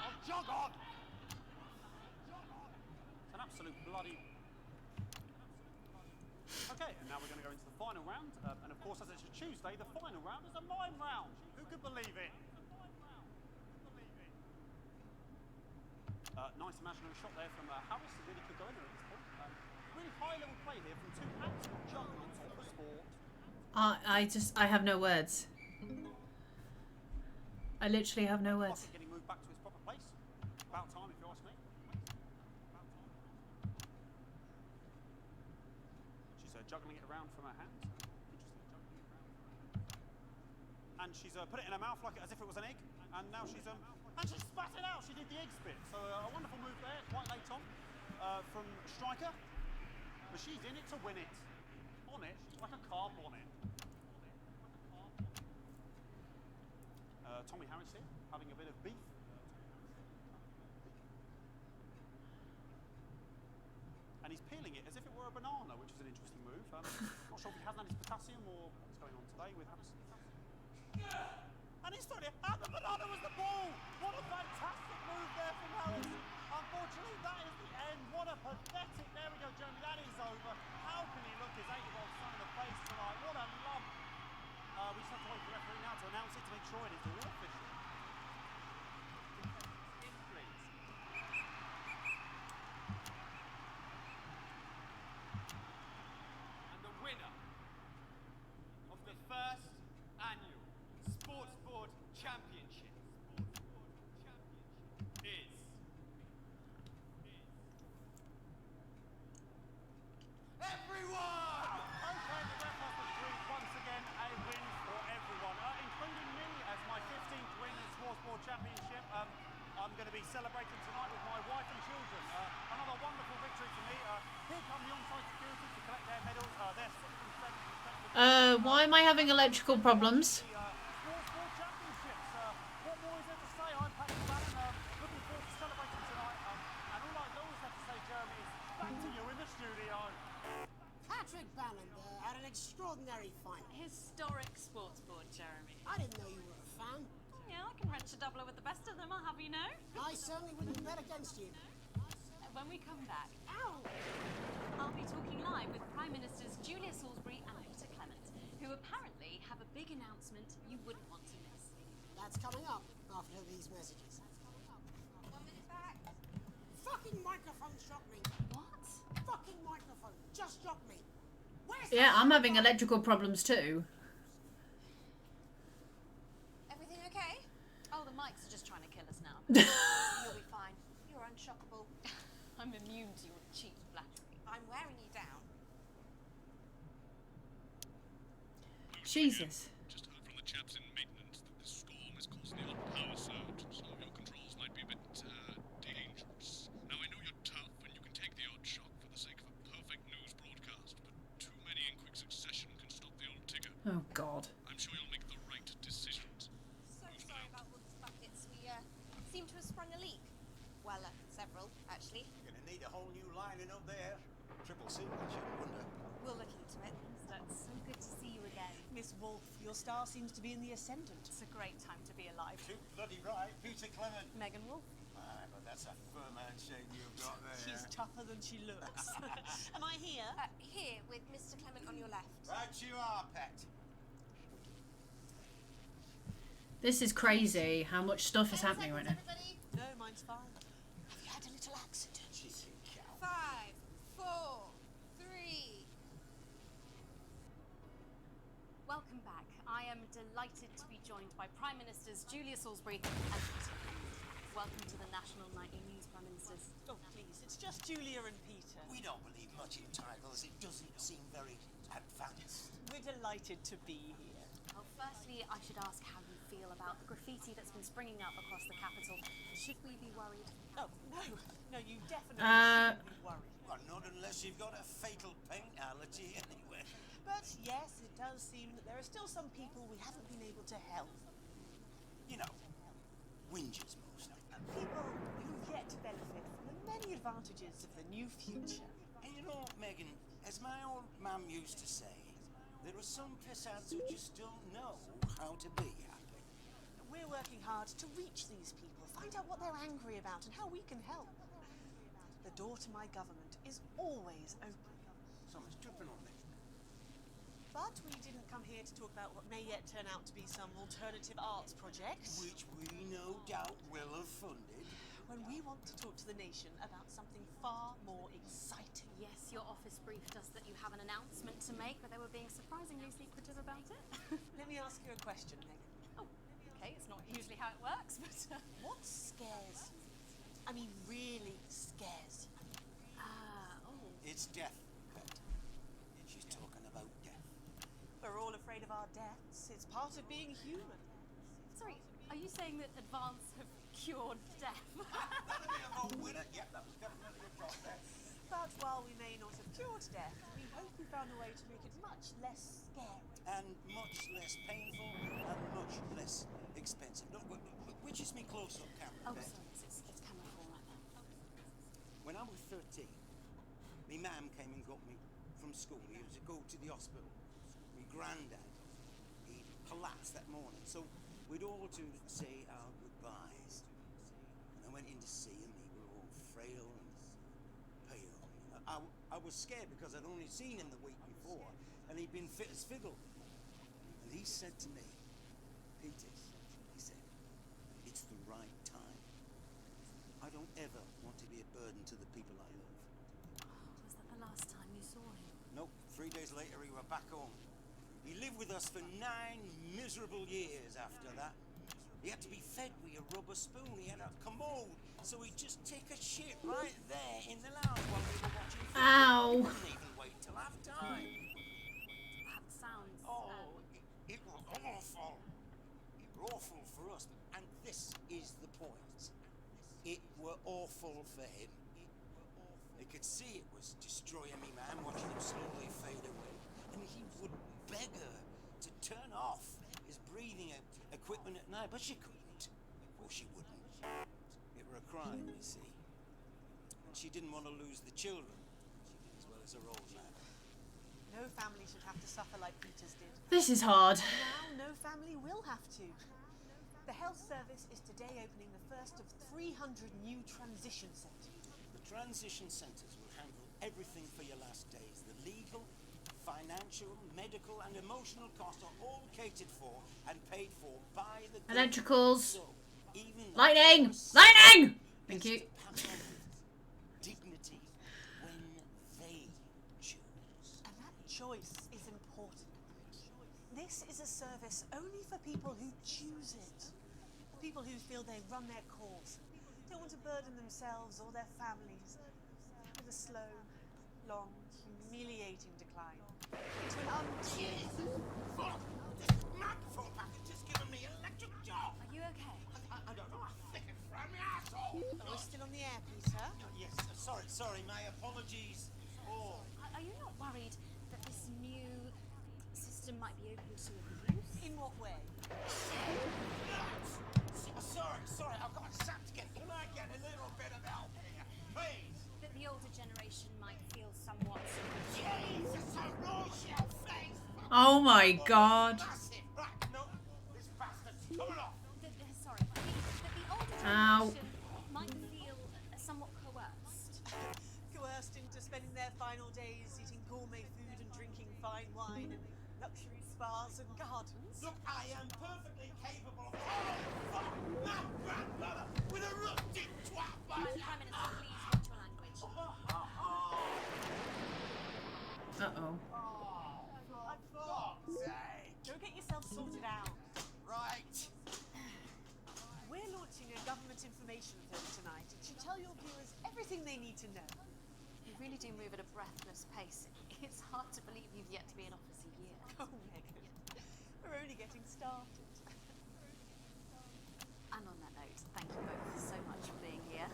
Oh, jog on! It's an absolute bloody... Okay, and now we're going to go into the final round. And of course, as it's a Tuesday, the final round is a mime round. Who could believe it? Nice imaginary shot there from Harris. It really could go anywhere at this point. Really high-level play here from 2 absolute jugglers of the sport. I have no words. I literally have no words. Getting moved back to his proper place. About time, if you ask me. She's juggling it around from her hands. And she's put it in her mouth like as if it was an egg. And now she's spat it out. She did the egg spit. So a wonderful move there, quite late on, from Striker. But she's in it to win it. On it, like a carp on it. Tommy Harris here, having a bit of beef. And he's peeling it as if it were a banana, which is an interesting move. Not sure if he hasn't had his potassium or what's going on today with Harris. And he's throwing it, and the banana was the ball! What a fantastic move there from Harris. Unfortunately, that is the end. What a pathetic, there we go, Jeremy, that is over. How can he look his 8-year-old son in the face tonight? What a lump. We just have to wait for the referee now to announce it to make sure it is all official. In, please. And the winner of the first annual Sports Board Championship is everyone! Okay, the ref has agreed once again a win for everyone, including me as my 15th win in Sports Board Championship. I'm going to be celebrating tonight with my wife and children. Another wonderful victory for me. Here come the on-site security to collect their medals. They're 6th and 7th. Why am I having electrical problems? Sports Board Championships. What more is there to say? I'm Patrick Bannon. Looking forward to celebrating tonight. And all I always have to say, Jeremy, is back to you in the studio. Patrick Bannon had an extraordinary final. Historic sports board, Jeremy. I didn't know you were a fan. Yeah, I can wrench a doubler with the best of them, I'll have you know. I certainly wouldn't bet against you. When we come back, Ow! I'll be talking live with Prime Ministers Julia Salisbury and Peter Clement, who apparently have a big announcement you wouldn't want to miss. That's coming up after these messages. 1 minute back. Fucking microphone struck me. What? Fucking microphone just struck me. Where's Yeah, I'm having electrical problems too. Everything okay? Oh, the mics are just trying to kill us now. You'll be fine. You're unshockable. I'm immune to your cheap flattery. I'm wearing you down. Jesus. Just heard from the chaps in maintenance that this storm is causing the odd power surge. Some of your controls might be a bit dangerous. Now I know you're tough and you can take the odd Oh God. I'm sure you'll make the right decisions. So sorry about Wolf's buckets. We seem to have sprung a leak. Well, several, actually. Gonna need a whole new lining up there. Triple seal, I shouldn't wonder. We'll look into it. It's so good to see you again. Miss Wolf, your star seems to be in the ascendant. It's a great time to be alive. Too bloody right, Peter Clement. Megan Wolf. Aye, but that's a firm handshake you've got there. She's tougher than she looks. Am I here? Here, with Mr. Clement on your left. Right you are, pet. This is crazy how much stuff is happening right now. Everybody. No, mine's fine. Have you had a little accident? She's a cow. 5, 4, 3. Welcome back. I am delighted to be joined by Prime Ministers Julia Salisbury and Peter Clement. Welcome to the National Nightly News, Prime Ministers. Oh, please, it's just Julia and Peter. We don't believe much in titles. It doesn't seem very advanced. We're delighted to be here. Well, firstly, I should ask how you feel about the graffiti that's been springing up across the capital. Should we be worried? Oh, no, you definitely shouldn't be worried. Well, not unless you've got a fatal paint allergy anyway. But yes, it does seem that there are still some people we haven't been able to help. You know, whingers mostly. People who've yet to benefit from the many advantages of the new future. And you know, Megan, as my old mum used to say, there are some pissants who just don't know how to be happy. We're working hard to reach these people, find out what they're angry about and how we can help. The door to my government is always open. Someone's tripping on me. But we didn't come here to talk about what may yet turn out to be some alternative arts project. Which we no doubt will have funded. When we want to talk to the nation about something far more exciting. Yes, your office briefed us that you have an announcement to make, but they were being surprisingly secretive about it. Let me ask you a question, Megan. Oh, okay, it's not usually how it works, but... What scares you? I mean, really scares you? It's death, Pet. She's talking about death. We're all afraid of our deaths. It's part of being human. Sorry, are you saying that Advance have cured death? That'll be a whole winner. Yeah, that was definitely a process. But while we may not have cured death, we hope we found a way to make it much less scary. And much less painful and much less expensive. Look, which is me close-up camera, Oh, Pet? sorry, it's camera 4 right now. When I was 13, my mum came and got me from school. He was to go to the hospital. My granddad, he collapsed that morning. So we'd all to say our goodbyes. And I went in to see him. He was all frail and pale. I was scared because I'd only seen him the week before, and he'd been fit as fiddle. And he said to me, Peter, he said, it's the right time. I don't ever want to be a burden to the people I love. Was that the last time you saw him? Nope, 3 days later he were back home. He lived with us for 9 miserable years after that. He had to be fed with a rubber spoon. He had a commode, so he'd just take a shit right there in the lounge while we were watching football. Ow! He wouldn't even wait till half time. That sounds... It was awful. It was awful for us, and this is the point. It were awful for him. They could see it was destroying me, man, watching him slowly fade away. And he would beg her to turn off his breathing equipment at night, but she couldn't. Or she wouldn't. It were a crime, you see. And she didn't want to lose the children, as well as her old man. No family should have to suffer like Peter's did. This is hard. Now, no family will have to. The health service is today opening the first of 300 new transition centres. The transition centres will handle everything for your last days. The legal, financial, medical and emotional costs are all catered for and paid for by the government. Electricals. So, even Lightning! Lightning! Thank you. Dignity when they choose. And that choice is important. This is a service only for people who choose it. People who feel they run their course, don't want to burden themselves or their families with a slow, long, humiliating decline into an Fuck! This microphone package has given me an electric shock. Are you okay? I don't know. I think it's from my asshole. We're still on the air, Peter. Yes, sorry, my apologies. Oh. Are you not worried that this new system system might be open to abuse. In what way? Sorry, I've got a sap to get. Can I get a little bit of help here, please? That the older generation might feel somewhat... Jesus, so no shell face! Oh my god. Massive! Right, no, this bastard's coming off! Sorry, that the older Ow. generation might feel somewhat coerced. Coerced into spending their final days eating gourmet food and drinking fine wine and luxury spas and gardens. Look, I am perfectly capable of following my grandmother with a rusty twat like Prime Minister, please watch your language. Uh-oh. Go get yourself sorted out. Right. We're launching a government information film tonight. It should tell your viewers everything they need to know. You really do move at a breathless pace. It's hard to believe you've yet to be in office a year. Oh, Megan. We're only getting started. And on that note, thank you both so much for being here.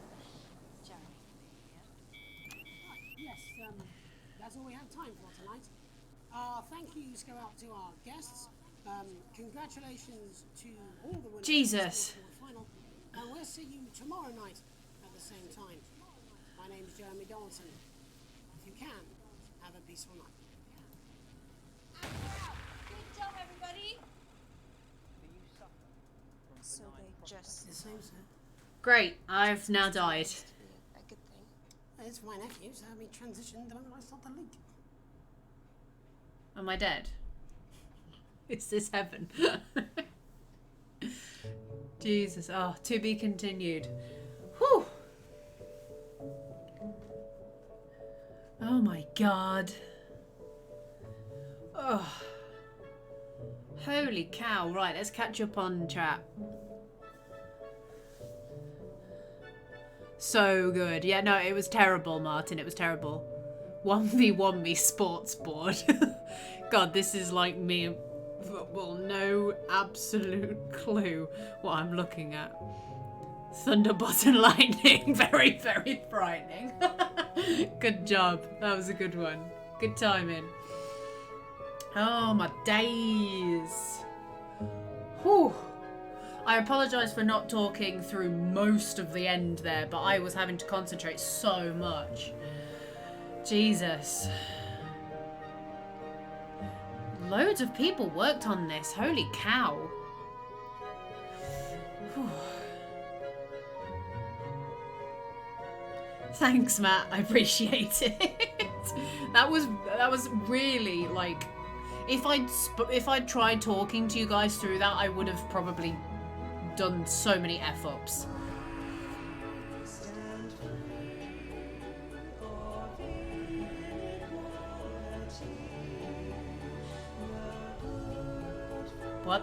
Jeremy. Yes, that's all we have time for tonight. Thank yous go out to our guests. Congratulations to all the winners Jesus. of the final. And we'll see you tomorrow night at the same time. My name's Jeremy Donaldson. If you can, have a peaceful night. Good job, everybody. So they just... The same, sir. Great, I've now died. A good thing. It's my nephew, so we transitioned the moment I stopped the leak. Am I dead? Is this heaven? Jesus. Oh, to be continued. Whew. Oh my god. Oh. Holy cow. Right, let's catch up on chat. So good. Yeah, no, it was terrible, Martin. It was terrible. 1v1 me sports board. God, this is like me. Well, no absolute clue what I'm looking at. Thunderbolt and lightning. Very, very frightening. Good job. That was a good one. Good timing. Oh, my days. Whew. I apologise for not talking through most of the end there, but I was having to concentrate so much. Jesus. Loads of people worked on this. Holy cow. Whew. Thanks, Matt. I appreciate it. That was really like, if I'd tried talking to you guys through that, I would have probably done so many F-ups. What?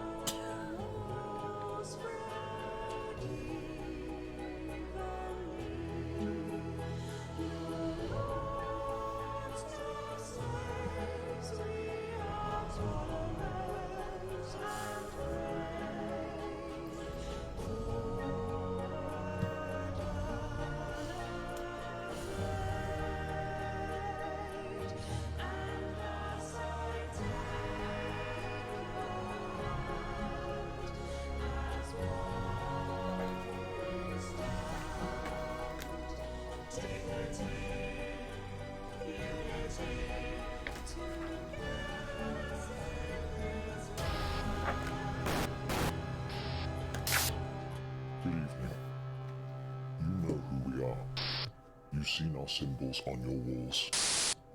You've seen our symbols on your walls.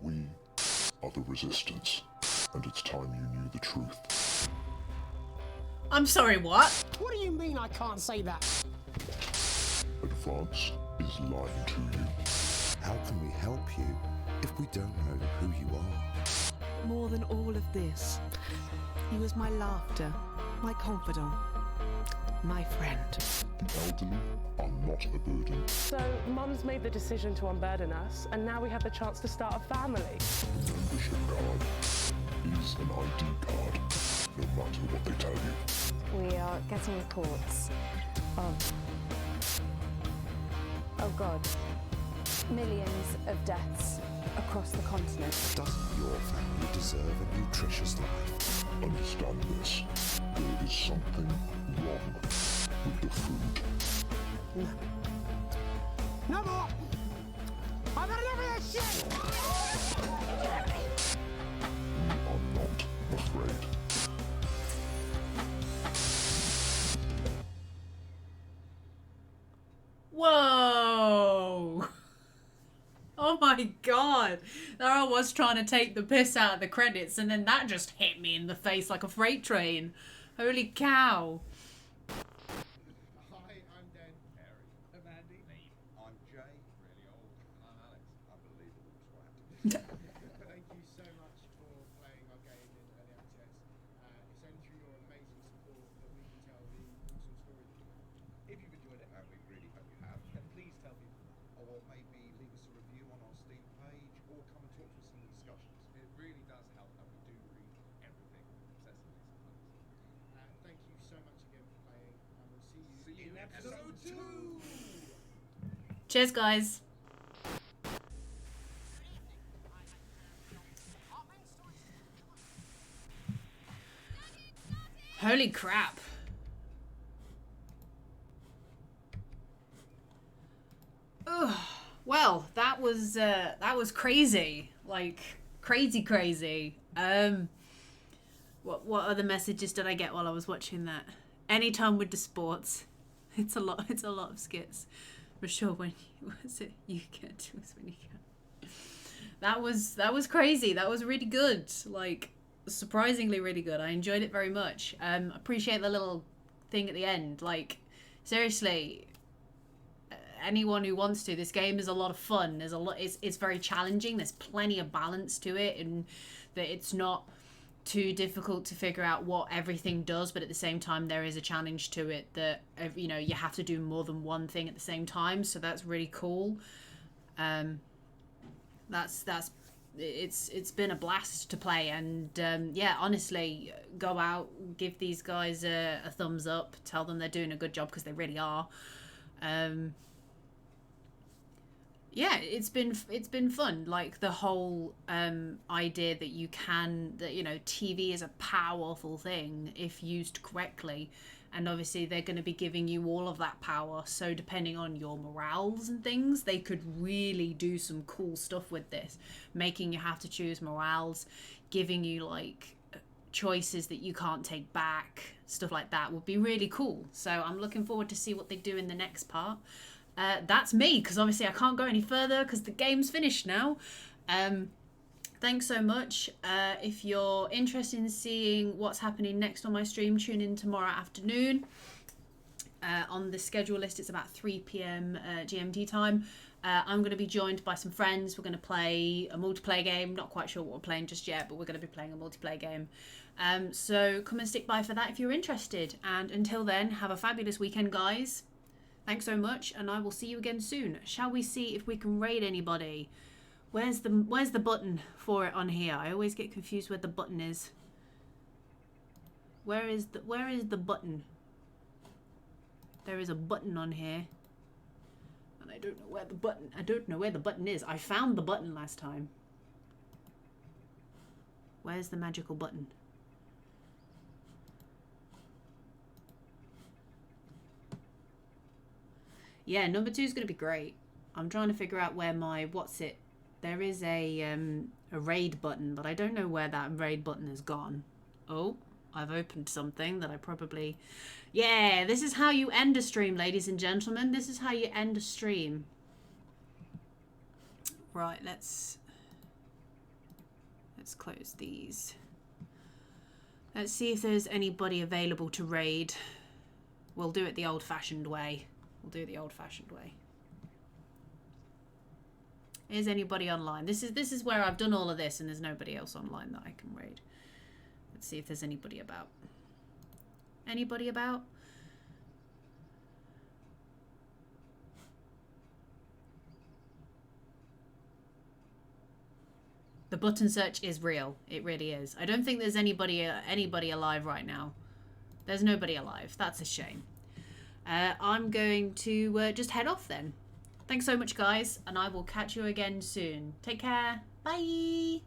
We are the Resistance, and it's time you knew the truth. I'm sorry, what? What do you mean I can't say that? Advance is lying to you. How can we help you if we don't know who you are? More than all of this, he was my laughter, my confidant, my friend. The elderly are not a burden. So, Mum's made the decision to unburden us, and now we have the chance to start a family. The membership card is an ID card, no matter what they tell you. We are getting reports of, oh God, millions of deaths across the continent. Doesn't your family deserve a nutritious life? understand this. There is something wrong with the food. No more! I've had enough of this shit! We are not afraid. Whoa! Oh my god! There I was trying to take the piss out of the credits and then that just hit me in the face like a freight train. Holy cow. Hi, I'm Dan Carey. I'm Andy. I'm Jay, really old. And I'm Alex. Unbelievable twat. Thank you so much for playing our game in early access. It's only through your amazing support that we can tell the awesome story that you have. If you've enjoyed it, and we really hope you have, then please tell people. Or maybe leave us a review on our Steam page, or come and talk to us in the discussions. It really does help, and we do read everything obsessively sometimes. Thank you so much again for playing, and we'll see you in episode 2! Cheers, guys. Holy crap. Ugh. Well, that was crazy. Like crazy. What other messages did I get while I was watching that? Anytime with the sports. It's a lot of skits. For sure when you get to us when you can. That was crazy. That was really good. Like surprisingly really good. I enjoyed it very much. Appreciate the little thing at the end. Like seriously, anyone who wants to, this game is a lot of fun. There's a lot. It's very challenging. There's plenty of balance to it, and that it's not too difficult to figure out what everything does, but at the same time there is a challenge to it that you have to do more than one thing at the same time, so that's really cool. It's been a blast to play, and yeah, honestly, go out, give these guys a thumbs up, tell them they're doing a good job, because they really are. Yeah, it's been fun. Like the whole idea that TV is a powerful thing if used correctly, and obviously they're going to be giving you all of that power. So depending on your morals and things, they could really do some cool stuff with this, making you have to choose morals, giving you like choices that you can't take back, stuff like that would be really cool. So I'm looking forward to see what they do in the next part. That's me, because obviously I can't go any further because the game's finished now. Thanks so much. If you're interested in seeing what's happening next on my stream, tune in tomorrow afternoon. On the schedule list, it's about 3 p.m. GMT time. I'm going to be joined by some friends. We're going to play a multiplayer game. Not quite sure what we're playing just yet, but we're going to be playing a multiplayer game. So come and stick by for that if you're interested. And until then, have a fabulous weekend, guys. Thanks so much, and I will see you again soon. Shall we see if we can raid anybody? Where's the button for it on here? I always get confused where the button is. Where is the button? There is a button on here, and I don't know where the button is. I found the button last time. Where's the magical button? Yeah, number 2 is going to be great. I'm trying to figure out where there is a raid button, but I don't know where that raid button has gone. Oh, I've opened something that I probably... Yeah, this is how you end a stream, ladies and gentlemen. This is how you end a stream. Right, let's close these. Let's see if there's anybody available to raid. We'll do it the old-fashioned way. Is anybody online? This is where I've done all of this and there's nobody else online that I can raid. Let's see if there's anybody about. Anybody about? The button search is real. It really is. I don't think there's anybody alive right now. There's nobody alive. That's a shame. I'm going to just head off then. Thanks so much, guys, and I will catch you again soon. Take care. Bye.